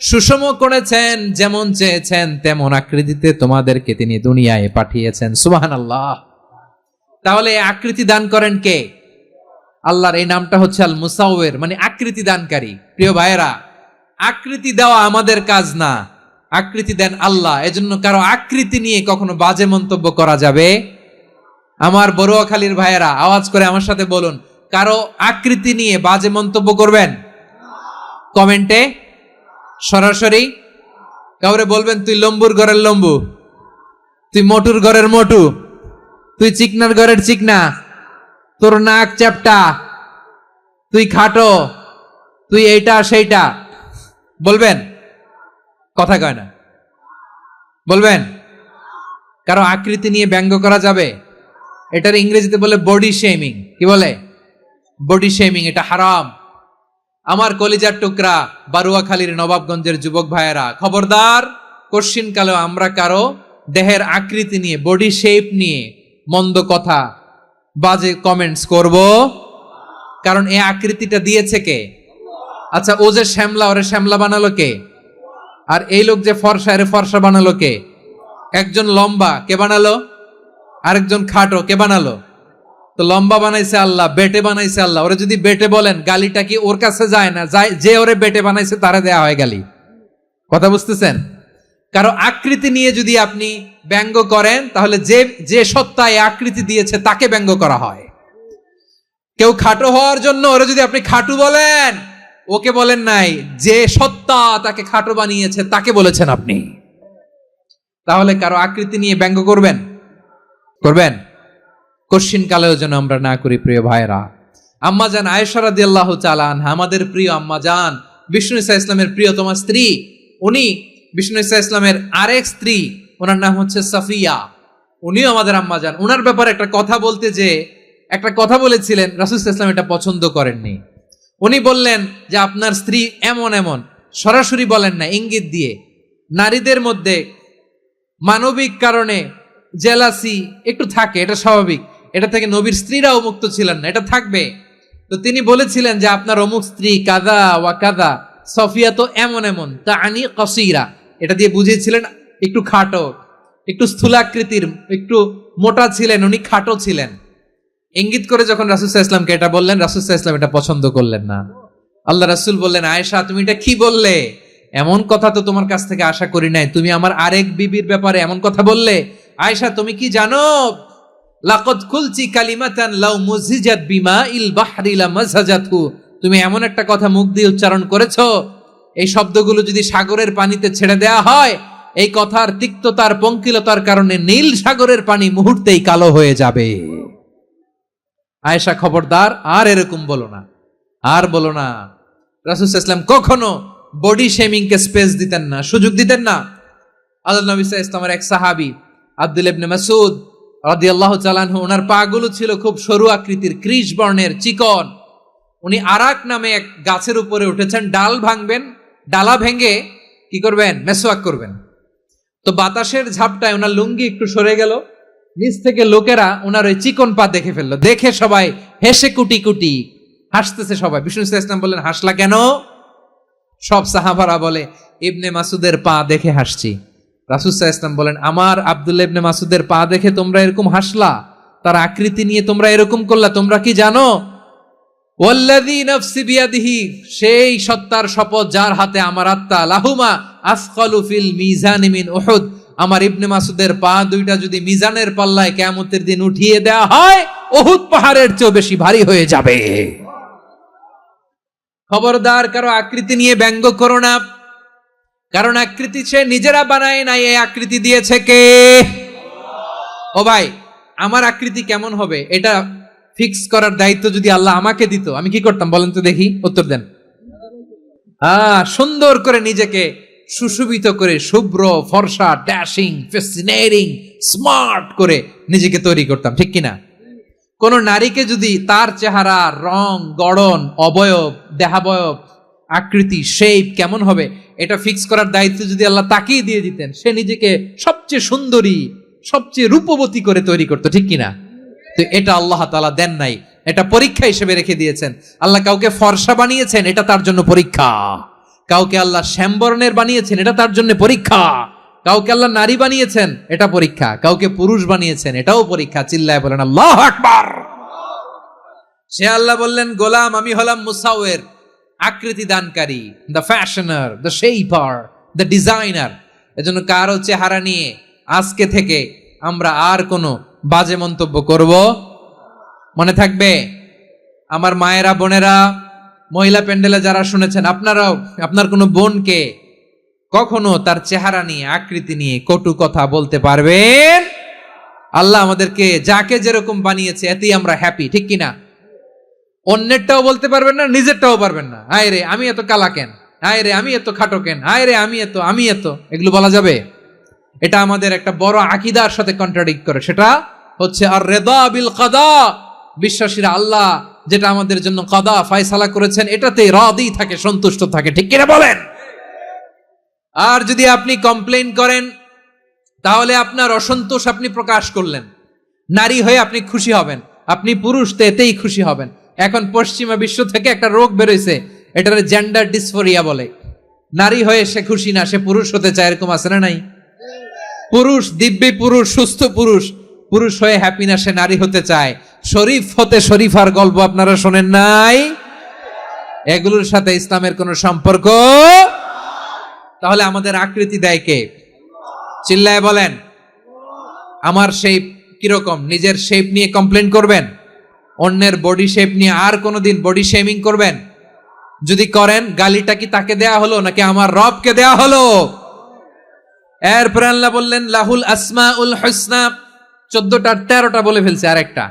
সুষম করেছেন, যেমন চেয়েছেন তেমন আকৃতিতে তোমাদেরকে তিনি দুনিয়ায় পাঠিয়েছেন। সুবহানাল্লাহ। তাহলে আকৃতি দান করেন কে? আল্লাহর এই নামটা হচ্ছে আল মুসাওয়ির, মানে আকৃতি দানকারী। প্রিয় ভাইয়েরা, আকৃতি দেওয়া আমাদের কাজ না, আকৃতি দেন আল্লাহ। এজন্য কারো আকৃতি নিয়ে কখনো বাজে মন্তব্য করা যাবে। আমার বড়ুয়াখালীর ভাইয়েরা আওয়াজ করে আমার সাথে বলুন, কারো আকৃতি নিয়ে বাজে মন্তব্য করবেন কমেন্টে সরাসরি? কাউরে বলবেন তুই লম্বুর ঘরের লম্বু, তুই মোটুর ঘরের মোটু, তুই চিকনার ঘরের চিকনা, তোর নাক চ্যাপটা, তুই খাটো, তুই এইটা সেইটা বলবেন? কথা কয় না, বলবেন? কারো আকৃতি নিয়ে ব্যঙ্গ করা যাবে? এটার ইংরেজিতে বলে বডি শেমিং। কি বলে? Body shaming. এটা হারাম। আমার কলিজার টুকরা বারুয়াখালীর নবাবগঞ্জের যুবক ভাইয়েরা, খবরদার, কোশ্চিন কালেও আমরা কারো দেহের আকৃতি নিয়ে, বডি শেপ নিয়ে মন্দ কথা, বাজে কমেন্টস করব। কারণ এই আকৃতিটা দিয়েছে কে? আচ্ছা, ও যে শ্যামলা, ওরে শ্যামলা বানালো কে? আর এই লোক যে ফর্সা, এরে ফর্সা বানালো কে? একজন লম্বা, কে বানালো? আরেকজন খাটো, কে বানালো? তো লম্বা বানাইছে আল্লাহ, বেটে বানাইছে আল্লাহ। ওরে যদি বেটে বলেন, গালিটা কি ওর কাছে যায় না? যায়। যে ওরে বেটে বানাইছে তারে দেয়া হয় গালি। কথা বুঝতেছেন? কারো আকৃতি নিয়ে যদি আপনি ব্যঙ্গ করেন, তাহলে যে যে সত্তা এই আকৃতি দিয়েছে তাকে ব্যঙ্গ করা হয়। কেউ খাটো হওয়ার জন্য ওরে যদি আপনি খাটু বলেন, ওকে বলেন নাই, যে সত্তা তাকে খাটো বানিয়েছে তাকে বলেছেন আপনি। তাহলে কারো আকৃতি নিয়ে ব্যঙ্গ করবেন? করবেন? কোশ্চিন কালেও যেন আমরা না করি প্রিয় ভাইরা। আম্মাজান আয়েশা রাদিয়াল্লাহু তাআলা আনহা, আমাদের প্রিয় আম্মাজান, বিষ্ণু ইসা ইসলামের প্রিয়তমা স্ত্রী, উনি বিষ্ণু ইসা ইসলামের আরেক স্ত্রী, ওনার নাম হচ্ছে সাফিয়া, উনিও আমাদের আম্মাজান। ওনার ব্যাপারে একটা কথা বলতে যে একটা কথা বলেছিলেন, রাসূল সাল্লাল্লাহু আলাইহি ওয়াসাল্লাম এটা পছন্দ করেননি। উনি বললেন যে আপনার স্ত্রী এমন এমন, সরাসরি বলেন না, ইঙ্গিত দিয়ে। নারীদের মধ্যে মানবিক কারণে জেলাসি একটু থাকে, এটা স্বাভাবিক। এটা থেকে নবীর স্ত্রীরাও মুক্ত ছিলেন না, এটা থাকবে। তো তিনি বলেছিলেন যে আপনার অমুক স্ত্রী কাদা ওয়া কাদা, সফিয়া তো এমন এমন, তা আনি কসিরা, এটা দিয়ে বুঝিয়েছিলেন একটু খাটো, একটু স্থূলাকৃতির, একটু মোটা ছিলেন, উনি খাটো ছিলেন। ইঙ্গিত করে যখন রাসূল সাল্লাল্লাহু আলাইহি ওয়াসাল্লামকে এটা বললেন, রাসূল সাল্লাল্লাহু আলাইহি ওয়াসাল্লাম এটা পছন্দ করলেন না। আল্লাহ রাসূল বললেন, আয়েশা তুমি এটা কি বললে? এমন কথা তো তোমার কাছ থেকে আশা করি নাই। তুমি আমার আরেক বিবির ব্যাপারে এমন কথা বললে। আয়েশা তুমি কি জানো, লাকাদ কুলতি কালিমাতান লাউ মুজিজাত বিমাইল বাহরি লামাজাজাতহু, তুমি এমন একটা কথা মুখ দিয়ে উচ্চারণ করেছো, এই শব্দগুলো যদি সাগরের পানিতে ছেড়ে দেয়া হয়, এই কথার তিক্ততার পঙ্কিলতার কারণে নীল সাগরের পানি মুহূর্তেই কালো হয়ে যাবে। আয়েশা খবরদার, আর এরকম বলো না, আর বলো না। রাসূল সাল্লাল্লাহু আলাইহি ওয়াসাল্লাম কখনো বডি শেমিং কে স্পেস দিতেন না, সুযোগ দিতেন না। আল্লাহ নবী সাল্লাল্লাহু আলাইহি ওয়াসাল্লামের এক সাহাবী আব্দুল্লাহ ইবনে মাসউদ রাদিয়াল্লাহু তাআলা আনহু, ওনার পাগুলো ছিল খুব সরু আকৃতির, কৃশ বর্ণের, চিকন। উনি আরাক নামে এক গাছের উপরে উঠেছেন, ডাল ভাঙবেন, ডালা ভেঙে কি করবেন? মেসওয়াক করবেন। তো বাতাসের ঝাপটায় ওনার লুঙ্গি একটু সরে গেল, নিচ থেকে লোকেরা ওনার ওই চিকন পা দেখে ফেললো। দেখে সবাই হেসে কুটি কুটি হাসতেছে সবাই। বিষ্ণু সাল্লাল্লাহু আলাইহি ওয়াসাল্লাম বললেন, হাসলা কেন? সব সাহাবারা বলে, ইবনে মাসুদের পা দেখে হাসছি। রাসূল সাল্লাল্লাহু আলাইহি ওয়াসাল্লাম বলেন, আমার আব্দুল্লাহ ইবনে মাসুদের পা দেখে তোমরা এরকম হাসলা, তার আকৃতি নিয়ে তোমরা এরকম করলা, তোমরা কি জানো? ওয়াল্লাযী নাফসি বিয়াদিহি, সেই সত্তার শপথ যার হাতে আমার আত্মা, লাহুমা আসকালু ফিল মিজানি মিন উহুদ, আমার ইবনে মাসুদের পা দুইটা যদি মিজানের পাল্লায় কিয়ামতের দিন উঠিয়ে দেওয়া হয়, উহুদ পাহাড়ের চেয়ে বেশি ভারী হয়ে যাবে। খবরদার, কারো আকৃতি নিয়ে ব্যঙ্গ করো না, কারণ আকৃতি সে নিজেরা বানায় নাই, এই আকৃতি দিয়েছে কে? ও ভাই, আমার আকৃতি কেমন হবে এটা ফিক্স করার দায়িত্ব যদি আল্লাহ আমাকে দিত, আমি কি করতাম বলেন তো দেখি, উত্তর দেন। সুন্দর করে নিজেকে সুশোভিত করে, শুভ্র ফর্সা, ড্যাশিং, ফ্যাসিনেটিং, স্মার্ট করে নিজেকে তৈরি করতাম, ঠিক কিনা? কোন নারীকে যদি তার চেহারা, রং, গড়ন, অবয়ব, দেহাবয়ব, আকৃতি, শেপ কেমন হবে এটা ফিক্স করার দায়িত্ব যদি আল্লাহ তাকেই দিয়ে দিতেন, সে নিজেকে সবচেয়ে সুন্দরী, সবচেয়ে রূপবতী করে তৈরি করতো, ঠিক কিনা? তো এটা আল্লাহ তাআলা দেন নাই, এটা পরীক্ষা হিসেবে রেখে দিয়েছেন। আল্লাহ কাউকে ফর্সা বানিয়েছেন, এটা তার জন্য পরীক্ষা। কাউকে আল্লাহ শ্যামবর্ণের বানিয়েছেন, এটা তার জন্য পরীক্ষা। কাউকে আল্লাহ নারী বানিয়েছেন, এটা পরীক্ষা। কাউকে পুরুষ বানিয়েছেন, এটাও পরীক্ষা। চিল্লায় বলেন আল্লাহু আকবার। সে আল্লাহ বললেন, গোলাম আমি হলাম মুসাওয়ির, আকৃতি দানকারী, the fashioner, the shaper, the designer. এজন্য কারো চেহারা নিয়ে আজকে থেকে আমরা আর কোনো বাজে মন্তব্য করব। মনে থাকবে? আমার মায়েরা, বোনেরা, মহিলা প্যান্ডেলে যারা শুনেছেন, আপনারাও আপনার কোনো বোনকে কখনো তার চেহারা নিয়ে, আকৃতি নিয়ে কটু কথা বলতে পারবেন? আল্লাহ আমাদেরকে যাকে যেরকম বানিয়েছে এতেই আমরা হ্যাপি, ঠিক কিনা? অন্যেরটাও বলতে পারবেন না, নিজেরটাও পারবেন না। হায় রে আমি এত কালা কেন, হায় রে আমি এত খাটো কেন, হায় রে আমি এত, এগুলো বলা যাবে? এটা আমাদের একটা বড় আকীদার সাথে কন্ট্রাডিক্ট করে। সেটা হচ্ছে আর রিদা বিল কাদা, বিশ্বাসীরা আল্লাহ যেটা আমাদের জন্য কাদা ফয়সালা করেছেন এটাতে রাদি থাকে, সন্তুষ্ট থাকে, ঠিক কিনা বলেন? আর যদি আপনি কমপ্লেইন করেন তাহলে আপনার অসন্তোষ আপনি প্রকাশ করলেন। নারী হয়ে আপনি খুশি হবেন, আপনি পুরুষ তো এতেই খুশি হবেন। এখন পশ্চিমা বিশ্ব থেকে একটা রোগ বেরোইছে, এটার জেন্ডার ডিসফোরিয়া বলে। নারী হয়ে সে খুশি না, সে পুরুষ হতে চায়, এরকম আছে না নাই? পুরুষ, দিব্যি পুরুষ, সুস্থ পুরুষ, পুরুষ হয়ে হ্যাপি না, সে নারী হতে চায়। শরীফ হতে শরীফার গল্প আপনারা শোনেন নাই? এগুলোর সাথে ইসলামের কোনো সম্পর্ক? তাহলে আমাদের আকৃতি দেয় কে? চিল্লায় বলেন। আমার শেপ কিরকম, নিজের শেপ নিয়ে কমপ্লেন করবেন? অন্যের বডি শেপ নিয়ে আর কোনোদিন বডি শেমিং করবেন? যদি করেন, গালিটা কি তাকে দেয়া হলো নাকি আমার রবকে দেয়া হলো? এরপর আল্লাহ বললেন লাহুল আসমাউল হুসনা, 14টা 13টা বলে ফেলছে আরেকটা।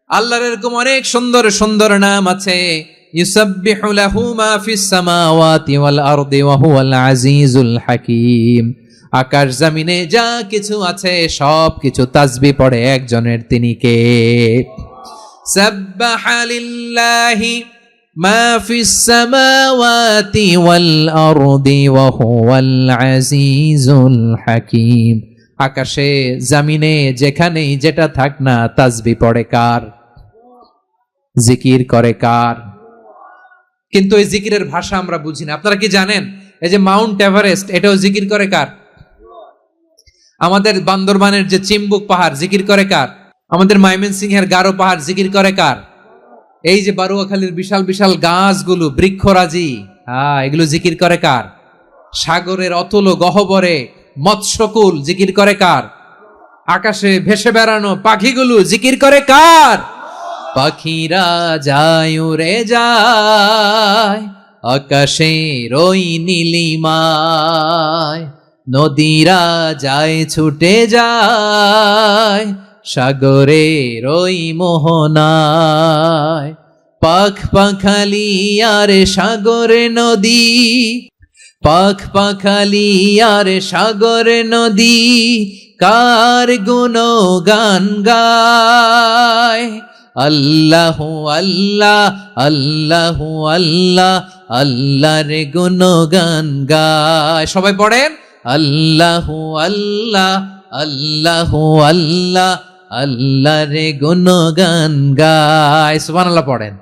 আল্লাহর এরকম অনেক সুন্দর সুন্দর নাম আছে। ইউসাব্বিহু লাহু মা ফিস সামাওয়াতি ওয়াল আরদি ওয়া হুয়াল আজিজুল হাকীম। আকাশ জমিনে যা কিছু আছে সব কিছু তাসবিহ পড়ে একজনের, তিনি কে? সাব্বাহা লিল্লাহি মা ফিস সামাওয়াতি ওয়াল আরদি ওয়া হুয়াল আজিজুল হাকীম। আকাশে জমিনে যেখানেই যেটা থাক না, তাসবিহ পড়ে কার? জিকির করে কার? কিন্তু এই জিকিরের ভাষা আমরা বুঝি না। আপনারা কি জানেন এই যে মাউন্ট এভারেস্ট, এটাও জিকির করে কার? আমাদের বান্দরবানের যে চিম্বুক পাহাড়, জিকির করে কার? আমাদের ময়মনসিংহের গারো পাহাড়, জিকির করে কার? এই যে বারুয়াখালীর বিশাল বিশাল গাছগুলো, বৃক্ষরাজি, এগুলো জিকির করে কার? সাগরের অতল গহ্বরে মৎস্যকুল, জিকির করে কার? আকাশে ভেসে বেড়ানো পাখিগুলো, জিকির করে কার? পাখিরা যায় উড়ে যায় আকাশের ওই নীলিমায়, নদীরা যায় ছুটে যায় সাগরের ওই মোহনায়। পাখ পাখালি আর সাগরে নদী, পাখ পাখালি আর সাগরে নদী, কার গুণগান গায়? আল্লাহু আল্লাহ আল্লাহু আল্লাহ, আল্লাহর গুণগান গায়। সবাই পড়েন আল্লাহু আল্লাহ আল্লাহু আল্লাহ, আল্লাহর গুণগান গায়। সুবহানাল্লাহ পড়েন।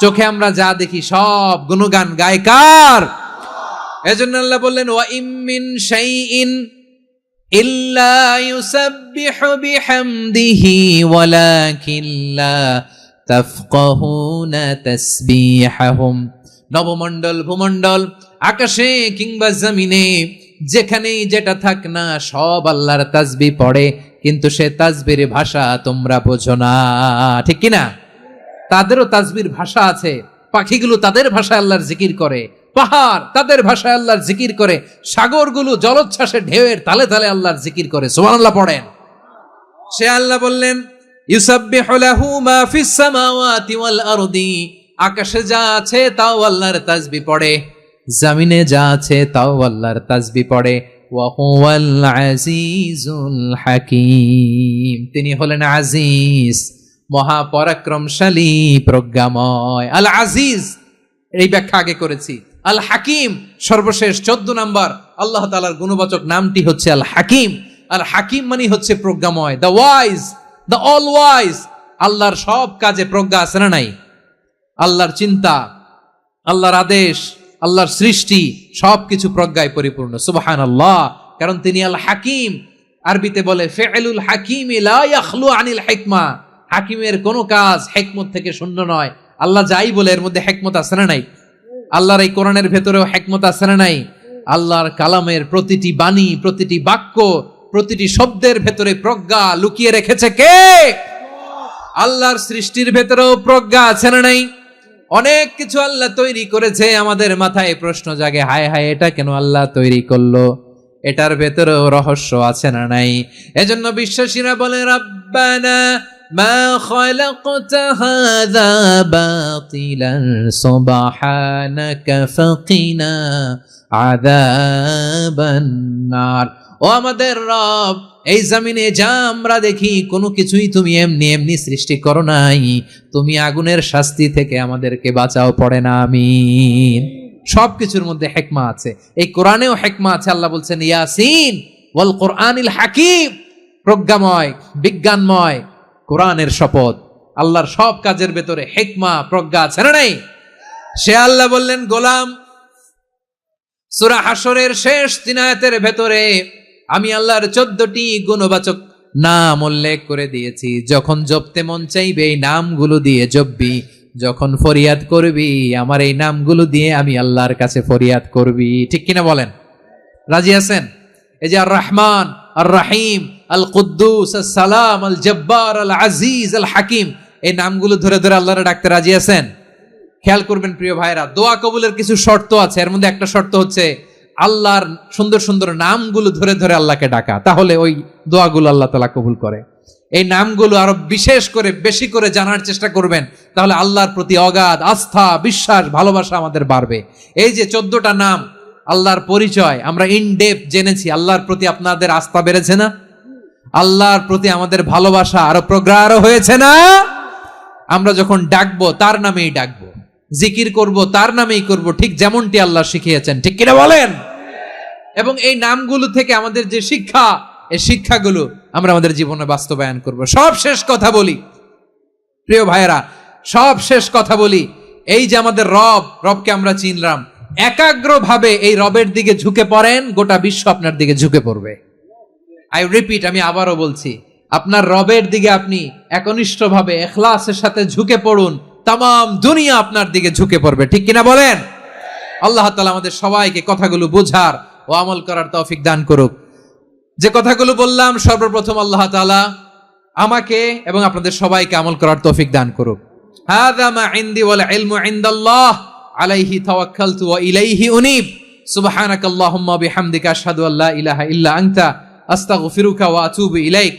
চোখে আমরা যা দেখি সব গুণগান গায় কার? এজন্য আল্লাহ বললেন ওয়া ইম মিন শাইইন ইল্লা ইউসাব্বিহু বিহামদিহি ওয়ালাকিন লা তাফকাহুনা তাসবিহাহুম। নবমণ্ডল, ভূমণ্ডল, আকাশে কিংবা জমিনে যেখানেই যেটা থাক না, সব আল্লাহর তাসবিহ পড়ে, কিন্তু সে তাসবির ভাষা তোমরা বোঝো না, ঠিক কিনা? তাদেরও তাসবির ভাষা আছে। পাখিগুলো তাদের ভাষায় আল্লাহর জিকির করে, পাহাড় তাদের ভাষায় আল্লাহর জিকির করে, সাগরগুলো জলোচ্ছ্বাসে ঢেউয়ের তালে তালে আল্লাহর জিকির করে। সুবহানাল্লাহ পড়েন। সে আল্লাহ বললেন ইউসাব্বিহু লাহু মা ফিস সামাওয়াতি ওয়াল আরদি, আকাশে যা আছে তাও আল্লাহর তাসবিহ পড়ে, জমিনে যা আছে তাও আল্লাহর তাসবিহ পড়ে। ওয়া হুয়াল আজিজুল হাকীম, তিনি হলেন আজিজ, মহাপরাক্রমশালী, প্রজ্ঞাময়। আল আজিজ এই ব্যাখ্যা আগে করেছি। আল হাকিম সর্বশেষ 14 নম্বর আল্লাহ তাআলার গুণবাচক নামটি হচ্ছে আল হাকিম। আল হাকিম মানে হচ্ছে প্রজ্ঞাময়, the wise, the all wise. আল্লাহর সব কাজে প্রজ্ঞা আছে না নাই? আল্লাহর চিন্তা, আল্লাহর আদেশ, আল্লাহর সৃষ্টি সবকিছু প্রজ্ঞায় পরিপূর্ণ। সুবহানাল্লাহ, কারণ তিনি আল হাকিম। আরবিতে বলে ফিআলুল হাকিমি লা ইয়াখলু আনিল হিকমা, হাকিমের কোনো কাজ হিকমত থেকে শূন্য নয়। আল্লাহ যাই বলে এর মধ্যে হিকমত আছে না নাই? আল্লাহর এই কোরআনের ভেতরেও হিকমত আছে না নাই? আল্লাহর কালামের প্রতিটি বাণী, প্রতিটি বাক্য প্রতিটি শব্দের ভেতরে প্রজ্ঞা লুকিয়ে রেখেছে কে? আল্লাহর সৃষ্টির ভেতরেও প্রজ্ঞা আছে না নাই? অনেক কিছু আল্লাহ তৈরি করেছে, আমাদের মাথায় প্রশ্ন জাগে, হায় হায় এটা কেন আল্লাহ তৈরি করলো? এটার ভেতরেও রহস্য আছে না নাই? এজন্য বিশ্বাসীরা বলে, রাব্বানা মা খালাকতা হাযা বাতিলান সুবহানাকা ফাকিনা আযাবান নার। ও আমাদের রব, এই জমিনে যা আমরা দেখি কোনো কিছুই তুমি এমনি এমনি সৃষ্টি করো নাই, তুমি আগুনের শাস্তি থেকে আমাদেরকে বাঁচাও, পড়ে না আমিন। সবকিছুর মধ্যে হিকমা আছে, এই কোরআনেও হিকমা আছে। আল্লাহ বলছেন ইয়াসিন ওয়াল কোরআনিল হাকিম, প্রজ্ঞাময় বিজ্ঞানময় কোরআনের শপথ। আল্লাহর সব কাজের ভেতরে হিকমা প্রজ্ঞা আছে না নাই? সে আল্লাহ বললেন, গোলাম, সূরা হাশরের শেষ 3 আয়াতের ভেতরে আমি আল্লাহর 14টি গুণবাচক নাম উল্লেখ করে দিয়েছি। যখন জপতে মন চাইবে এই নামগুলো দিয়ে জপবি, যখন ফরিয়াদ করবি আমার এই নামগুলো দিয়ে আমি আল্লাহর কাছে ফরিয়াদ করবি। ঠিক কিনা বলেন? রাজি আছেন? এই যে আর রহমান, আর রাহিম, আল কুদ্দুস, আস সালাম, আল জব্বার, আল আজিজ, আল হাকিম, এই নামগুলো ধরে ধরে আল্লাহরে ডাকতে রাজি আছেন? খেয়াল করবেন প্রিয় ভাইরা, দোয়া কবুলের কিছু শর্ত আছে। এর মধ্যে একটা শর্ত হচ্ছে আল্লাহর সুন্দর সুন্দর নামগুলো ধরে ধরে আল্লাহকে ডাকা, তাহলে ওই দোয়াগুলো আল্লাহ তাআলা কবুল করে। এই নামগুলো আরো বিশেষ করে বেশি করে জানার চেষ্টা করবেন, তাহলে আল্লাহর প্রতি অগাধ আস্থা, বিশ্বাস, ভালোবাসা আমাদের বাড়বে। এই যে 14টা নাম আল্লাহর পরিচয় আমরা ইন ডেপথ জেনেছি, আল্লাহর প্রতি আপনাদের আস্থা বেড়েছে না? আল্লাহর প্রতি আমাদের ভালোবাসা আরো প্রগাঢ় হয়েছে না? আমরা যখন ডাকবো তার নামেই ডাকবো, জিকির করব তার নামেই করব, ঠিক যেমনটি আল্লাহ শিখিয়েছেন। ঠিক কিনা বলেন? এবং এই নামগুলো থেকে আমাদের যে শিক্ষা, এই শিক্ষাগুলো আমরা আমাদের জীবনে বাস্তবায়ন করব। সব শেষ কথা বলি প্রিয় ভাইয়েরা, সব শেষ কথা বলি, এই যে আমাদের রবকে আমরা চিনলাম, একাগ্রভাবে এই রবের দিকে ঝুঁকে পড়েন, গোটা বিশ্ব আপনার দিকে ঝুঁকে পড়বে। আই রিপিট, আমি আবারও বলছি, আপনার রবের দিকে আপনি একনিষ্ঠভাবে ইখলাসের সাথে ঝুঁকে পড়ুন, তাম দুনিয়া আপনার দিকে ঝুঁকে পড়বে। ঠিক কিনা বলেন? আল্লাহ তাআলা আমাদের সবাইকে কথাগুলো বোঝার ও আমল করার তৌফিক দান করুক। যে কথাগুলো বললাম, সর্বপ্রথম আল্লাহ তাআলা আমাকে এবং আপনাদের সবাইকে আমল করার তৌফিক দান করুক। হাযা মা ইনদি ওয়াল ইলমু ইনদাল্লাহ আলাইহি তাওয়াক্কালতু ওয়া ইলাইহি উনীব। সুবহানাকাল্লাহুম্মা বিহামদিকা আশহাদু আল্লা ইলাহা ইল্লা আনতা আস্তাগফিরুকা ওয়া আতুবু ইলাইক।